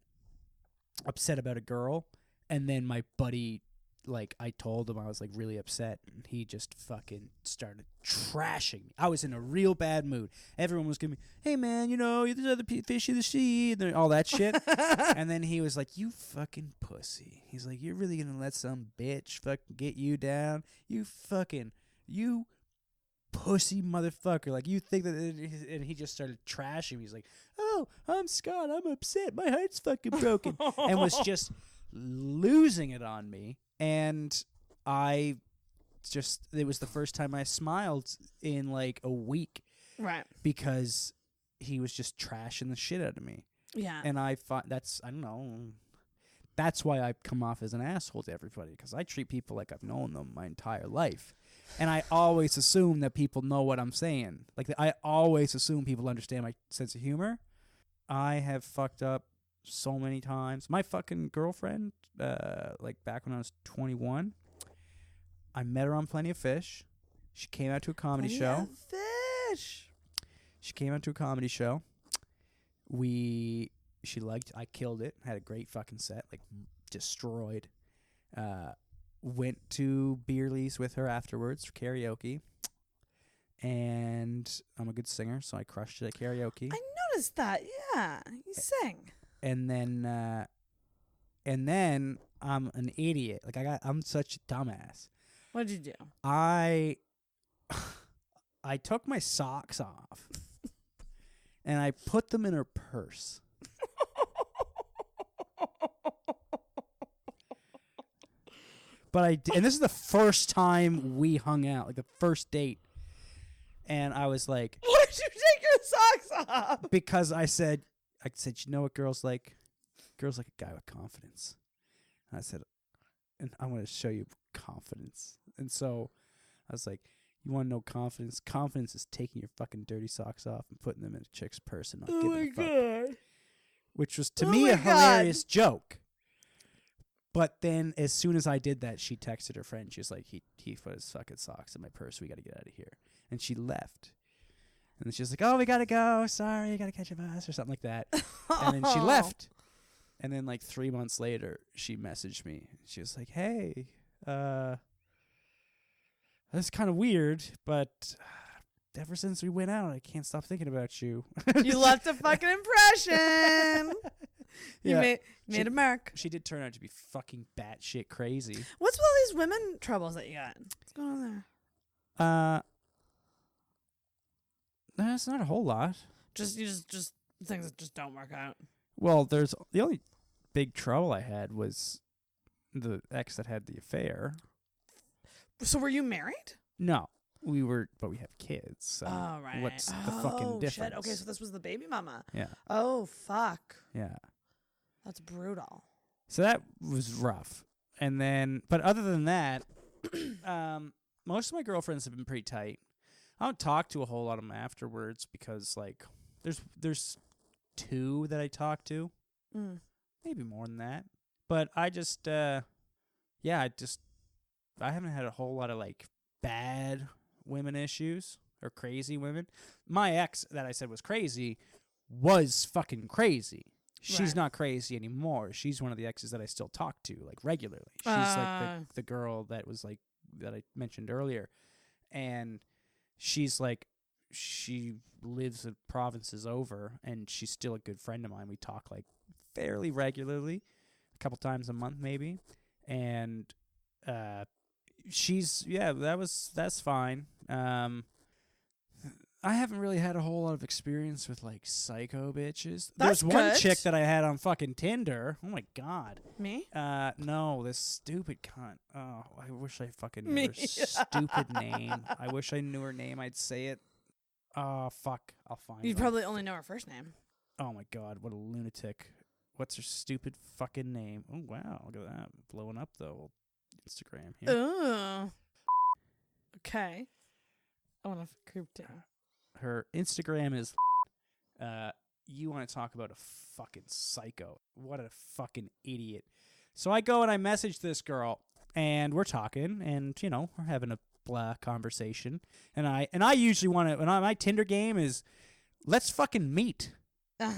upset about a girl. And then my buddy, like, I told him I was, like, really upset, and he just fucking started trashing me. I was in a real bad mood. Everyone was giving me, hey, man, there's other fish in the sea, and all that shit. And then he was like, you fucking pussy. He's like, you're really going to let some bitch fucking get you down? You pussy motherfucker. Like, you think that... And he just started trashing me. He's like, oh, I'm Scott. I'm upset. My heart's fucking broken. And was just losing it on me. And it was the first time I smiled in like a week. Right. Because he was just trashing the shit out of me. Yeah. And I thought I don't know. That's why I come off as an asshole to everybody, because I treat people like I've known them my entire life. And I always assume that people know what I'm saying. Like, I always assume people understand my sense of humor. I have fucked up so many times. My fucking girlfriend, like back when I was 21, I met her on Plenty of Fish. She came out to a comedy show. Fish. She came out to a comedy show. She liked. I killed it. Had a great fucking set. Like, destroyed. Went to Beerly's with her afterwards for karaoke. And I'm a good singer, so I crushed it at karaoke. I noticed that. Yeah, you sing. And then I'm an idiot. Like, I'm such a dumbass. What did you do? I took my socks off and I put them in her purse. But and this is the first time we hung out, like the first date. And I was like, why did you take your socks off? Because I said, you know what girls like? Girls like a guy with confidence. And I said, and I want to show you confidence. And so I was like, you want to know confidence? Confidence is taking your fucking dirty socks off and putting them in a chick's purse and not giving a fuck. God. Which was, to me, a hilarious joke. But then, as soon as I did that, she texted her friend. She was like, he put his fucking socks in my purse. We got to get out of here. And she left. And then she was like, oh, we got to go. Sorry, got to catch a bus or something like that. And then she left. And then, like, 3 months later, she messaged me. She was like, hey, that's kind of weird, but ever since we went out, I can't stop thinking about you. You left a fucking impression. You made a mark. She did turn out to be fucking batshit crazy. What's with all these women troubles that you got? What's going on there? That's not a whole lot. Just things that just don't work out. Well, the only big trouble I had was the ex that had the affair. So were you married? No, we were, but we have kids. So oh, right. What's the fucking difference? Shit. Okay, so this was the baby mama. Yeah. Oh, fuck. Yeah. That's brutal. So that was rough. And then, but other than that, most of my girlfriends have been pretty tight. I don't talk to a whole lot of them afterwards because, like, there's 2 that I talk to. Maybe more than that. But I just, I haven't had a whole lot of, like, bad women issues or crazy women. My ex that I said was crazy was fucking crazy. She's not crazy anymore. She's one of the exes that I still talk to, like, regularly. She's like the girl that was, like, that I mentioned earlier. And she's like, she lives in provinces over, and she's still a good friend of mine. We talk, like, fairly regularly, a couple times a month maybe. And that's fine. I haven't really had a whole lot of experience with, like, psycho bitches. There's one chick that I had on fucking Tinder. Oh my god. Me? No, this stupid cunt. Oh, I wish I fucking knew her stupid name. I wish I knew her name. I'd say it. Oh, fuck. I'll find You'd probably only know her first name. Oh my god, what a lunatic. What's her stupid fucking name? Oh, wow. Look at that. Blowing up, though. Instagram here. Oh. Okay. I want to group down. Her Instagram is you want to talk about a fucking psycho. What a fucking idiot. So I go and I message this girl, and we're talking, and, you know, we're having a blah conversation. And I usually want to, my Tinder game is, let's fucking meet.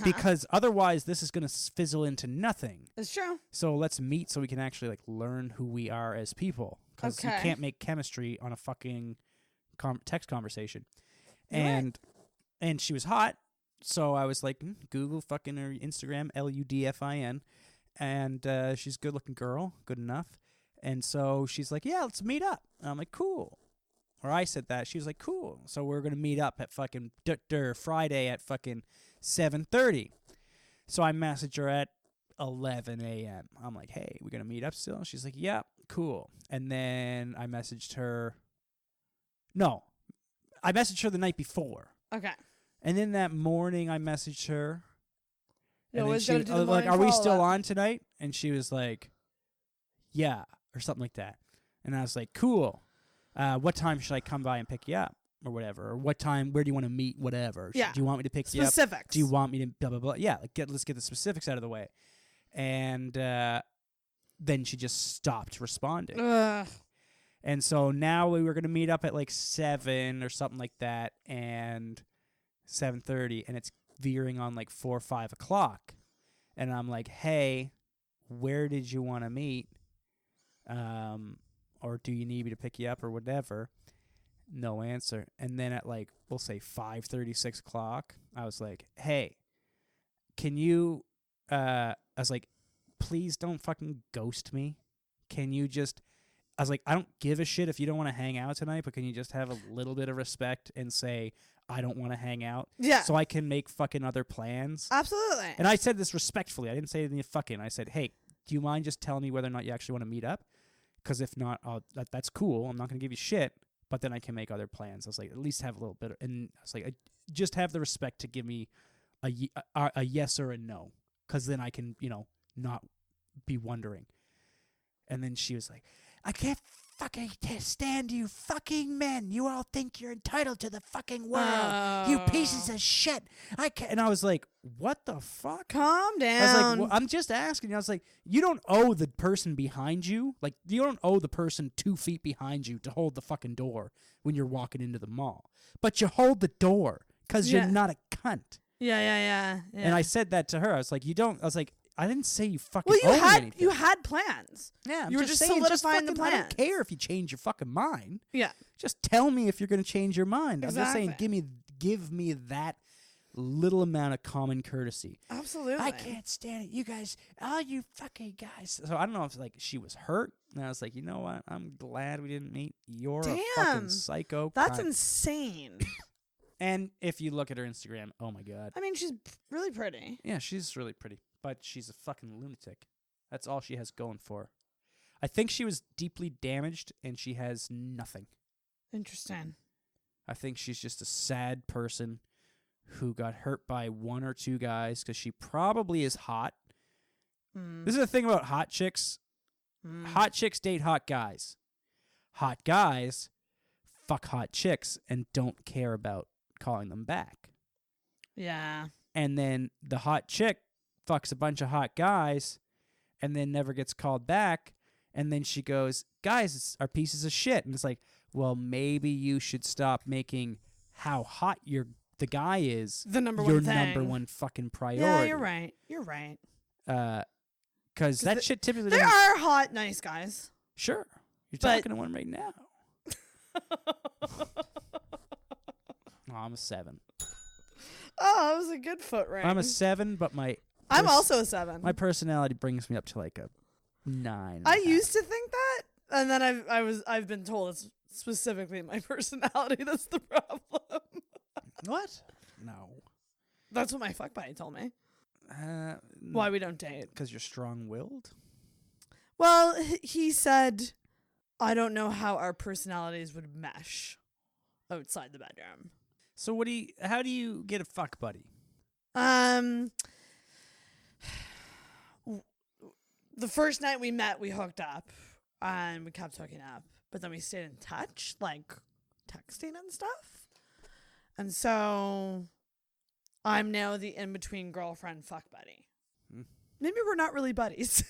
because otherwise this is going to fizzle into nothing. It's true. So let's meet so we can actually like learn who we are as people, because you can't make chemistry on a fucking text conversation. And she was hot, so I was like, Google fucking her Instagram, Ludfin, and she's a good looking girl, good enough. And so she's like, yeah, let's meet up. And I'm like, cool. Or I said that. She was like, cool. So we're going to meet up at fucking Friday at fucking 7:30. So I messaged her at 11 a.m. I'm like, hey, we're going to meet up still? She's like, yeah, cool. And then I messaged her. No, I messaged her the night before. Okay. And then that morning I messaged her. You and always then gotta do the like, morning are we still follow-up. on tonight? And she was like, yeah, or something like that. And I was like, cool. What time should I come by and pick you up? Or whatever. Or what time, where do you want to meet? Whatever. Yeah. Do you want me to pick you up? Specifics. Do you want me to blah, blah, blah? Yeah, like let's get the specifics out of the way. And then she just stopped responding. Ugh. And so now we were going to meet up at like 7 or something like that, and 7:30, and it's veering on like 4 or 5 o'clock. And I'm like, hey, where did you want to meet? Or do you need me to pick you up or whatever? No answer. And then at like, we'll say 5:30, 6 o'clock, I was like, hey, can you, I was like, please don't fucking ghost me. Can you just, I was like, I don't give a shit if you don't want to hang out tonight, but can you just have a little bit of respect and say, I don't want to hang out? Yeah. So I can make fucking other plans. Absolutely. And I said this respectfully. I didn't say anything fucking. I said, hey, do you mind just telling me whether or not you actually want to meet up? Because if not, that's cool. I'm not going to give you shit, but then I can make other plans. I was like, at least have a little bit. And I was like, just have the respect to give me a yes or a no, because then I can, not be wondering. And then she was like, I can't fucking stand you fucking men. You all think you're entitled to the fucking world. You pieces of shit. I can't. And I was like, what the fuck? Calm down. I was like, well, I'm just asking you. I was like, you don't owe the person behind you. Like, you don't owe the person 2 feet behind you to hold the fucking door when you're walking into the mall. But you hold the door because you're not a cunt. Yeah. And I said that to her. I was like, you don't. I was like, I didn't say you fucking Well, owe me anything. you had plans. Yeah, I'm you were just saying, solidifying the fucking, I plan. don't care if you change your fucking mind. Yeah. Just tell me if you're going to change your mind. I'm just saying, Exactly. give me that little amount of common courtesy. Absolutely. I can't stand it. You guys, all you fucking guys. So I don't know if like she was hurt. And I was like, you know what? I'm glad we didn't meet. You're a fucking psycho. That's cunt. insane. And if you look at her Instagram, oh my God. I mean, she's really pretty. Yeah, she's really pretty. But she's a fucking lunatic. That's all she has going for her. I think she was deeply damaged and she has nothing. Interesting. I think she's just a sad person who got hurt by 1 or 2 guys because she probably is hot. This is the thing about hot chicks. Hot chicks date hot guys. Hot guys fuck hot chicks and don't care about calling them back. Yeah. And then the hot chick fucks a bunch of hot guys and then never gets called back. And then she goes, guys are pieces of shit. And it's like, well, maybe you should stop making how hot the guy is The number one your thing. number one fucking priority. Yeah, you're right. You're right. Because that shit typically There doesn't... are hot, nice guys. Sure. You're But- talking to one right now. Oh, I'm a 7. Oh, that was a good foot range. I'm a 7, but I'm also a 7. my personality brings me up to like a 9. I used to think that, and then I've been told it's specifically my personality that's the problem. What? No. That's what my fuck buddy told me. Why we don't date? Because you're strong-willed? Well, he said, I don't know how our personalities would mesh outside the bedroom. So how do you get a fuck buddy? The first night we met, we hooked up, and we kept hooking up, but then we stayed in touch, like texting and stuff. And so I'm now the in-between girlfriend fuck buddy. Maybe we're not really buddies.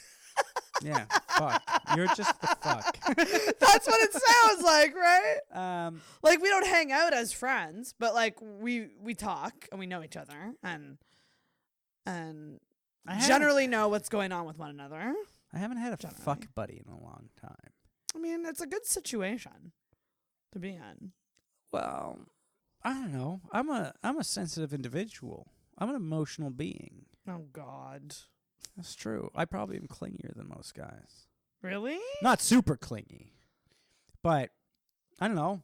Yeah, fuck. You're just the fuck. That's what it sounds like, right? Like, we don't hang out as friends, but like we talk and we know each other, and and I generally know what's going on with one another. I haven't had a Generally. fuck buddy in a long time. I mean, it's a good situation to be in. Well, I don't know. I'm a sensitive individual. I'm an emotional being. Oh, God. That's true. I probably am clingier than most guys. Really? Not super clingy, but I don't know.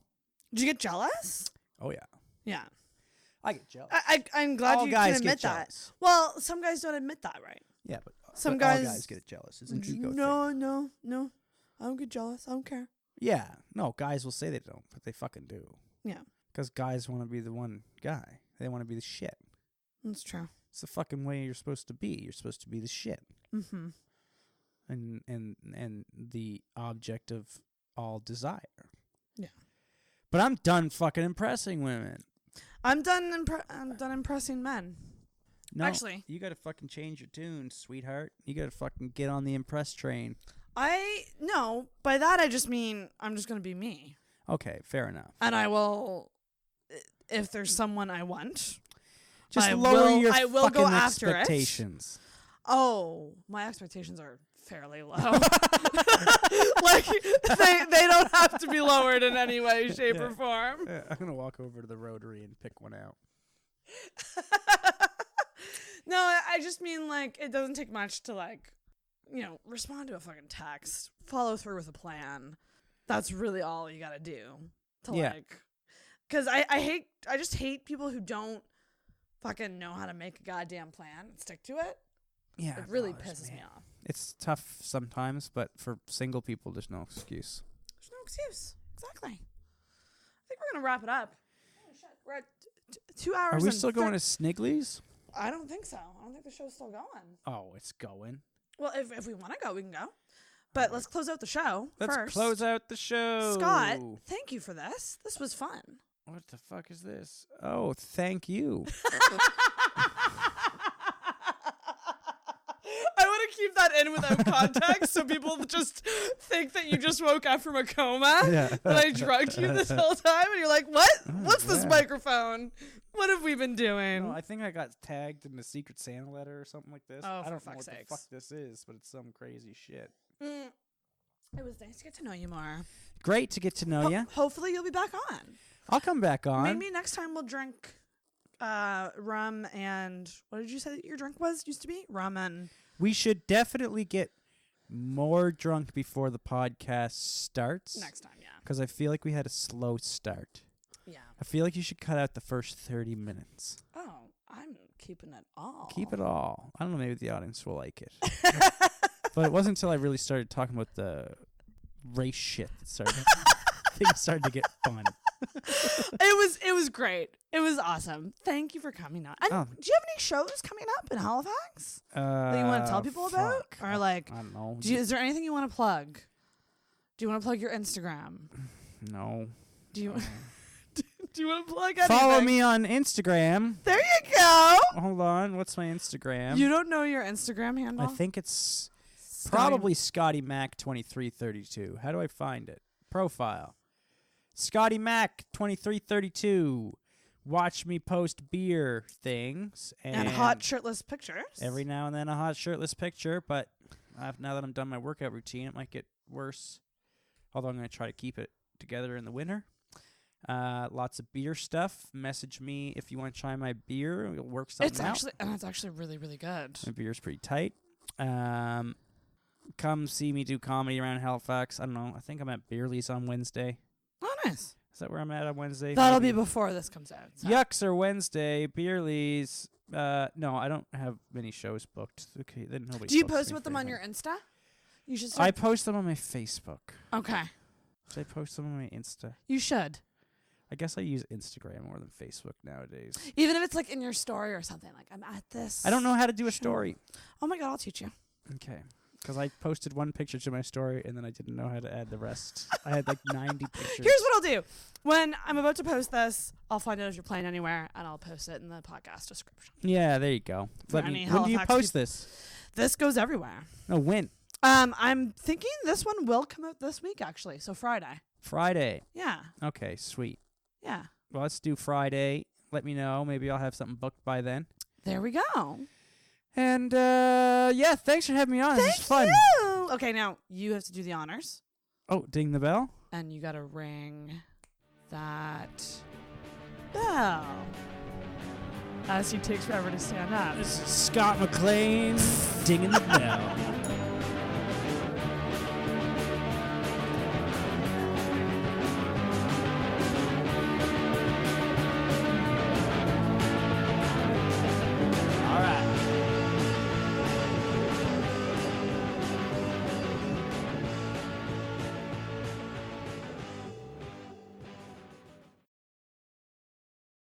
Did you get jealous? Oh yeah, Yeah. I get jealous. I'm glad All you guys can admit get that. jealous. Well, some guys don't admit that, right? Yeah, but Some all guys- guys get jealous. It's an ego thing. No. I don't get jealous. I don't care. Yeah, no, guys will say they don't, but they fucking do. Yeah, Because guys want to be the one guy. They want to be the shit. that's true. It's the fucking way you're supposed to be. You're supposed to be the shit. Mm-hmm. And the object of all desire. Yeah. But I'm done fucking impressing women. I'm done impressing men. No, Actually- you gotta fucking change your tune, sweetheart. You gotta fucking get on the impress train. No, by that I just mean I'm just going to be me. Okay, fair enough. And I will, if there's someone I want, Just I lower will- your I will fucking go after it. expectations. oh, my expectations are fairly low. Like, they don't have to be lowered in any way, shape, or form. Yeah, I'm gonna walk over to the Rotary and pick one out. No, I just mean, like, it doesn't take much to, like, respond to a fucking text, follow through with a plan. That's really all you gotta do to, Yeah. like, because I just hate people who don't fucking know how to make a goddamn plan and stick to it. Yeah, It really bothers pisses me off. It's tough sometimes, but for single people, there's no excuse. There's no excuse. Exactly. I think we're gonna wrap it up. Oh, shit. We're at 2 hours. Are we and still going to Snigley's? I don't think so. I don't think the show's still going. Oh, it's going. Well, if we want to go, we can go. But let's close out the show Let's first. close out the show. Scott, thank you for this. This was fun. What the fuck is this? Oh, thank you. I want to keep that in without context so people just think that you just woke up from a coma. Yeah. That I drugged you this whole time and you're like, what? What's this yeah. microphone? What have we been doing? No, I think I got tagged in the Secret Santa letter or something like this. Oh, I for don't know fuck's what sakes. the fuck this is, but it's some crazy shit. It was nice to get to know you more. Great to get to know you. Hopefully you'll be back on. I'll come back on. Maybe next time we'll drink rum and what did you say that your drink used to be? Rum and We should definitely get more drunk before the podcast starts. next time, yeah. Because I feel like we had a slow start. Yeah. I feel like you should cut out the first 30 minutes. Oh, I'm keeping it all. Keep it all. I don't know, maybe the audience will like it. But it wasn't until I really started talking about the race shit that things started to get fun. It was great. It was awesome. Thank you for coming on. And Oh. do you have any shows coming up in Halifax that you want to tell people about? Fuck. Or like, I don't know. is there anything you want to plug? Do you want to plug your Instagram? No. Do you do you want to plug anything? Follow me on Instagram. There you go. Hold on. What's my Instagram? You don't know your Instagram handle? I think it's Scotty- probably Scotty Mac 2332. How do I find it? Profile. Scotty Mac 2332. Watch me post beer things and hot shirtless pictures. every now and then a hot shirtless picture, but now that I'm done my workout routine, it might get worse. Although I'm going to try to keep it together in the winter. Lots of beer stuff. Message me if you want to try my beer. We'll work something out. It's actually really, really good. My beer's pretty tight. Come see me do comedy around Halifax. I don't know. I think I'm at Beerley's on Wednesday. Oh, nice. Is that where I'm at on Wednesday? That'll Maybe. be before this comes out. So. Yucks are Wednesday. Beerley's. No, I don't have many shows booked. Okay, then nobody. Do you books post me with for them on anything. your Insta? You should. I Start. post them on my Facebook. Okay. Should I post them on my Insta? You should. I guess I use Instagram more than Facebook nowadays. Even if it's like in your story or something. Like I'm at this. I don't know how to do a show. story. Oh my god, I'll teach you. Okay. Because I posted one picture to my story and then I didn't know how to add the rest. I had like 90 pictures. Here's what I'll do. When I'm about to post this, I'll find out if you're playing anywhere and I'll post it in the podcast description. Yeah, there you go. For When any do you Halifax post people. this? This goes everywhere. No, when? I'm thinking this one will come out this week actually. So Friday. Friday. Yeah. Okay, sweet. Yeah. Well, let's do Friday. Let me know. Maybe I'll have something booked by then. There we go. And yeah, thanks for having me on. This is fun. You. Okay, now you have to do the honors. Oh, ding the bell. And you gotta ring that bell. As he takes forever to stand up. This is Scott MacLean dinging the bell.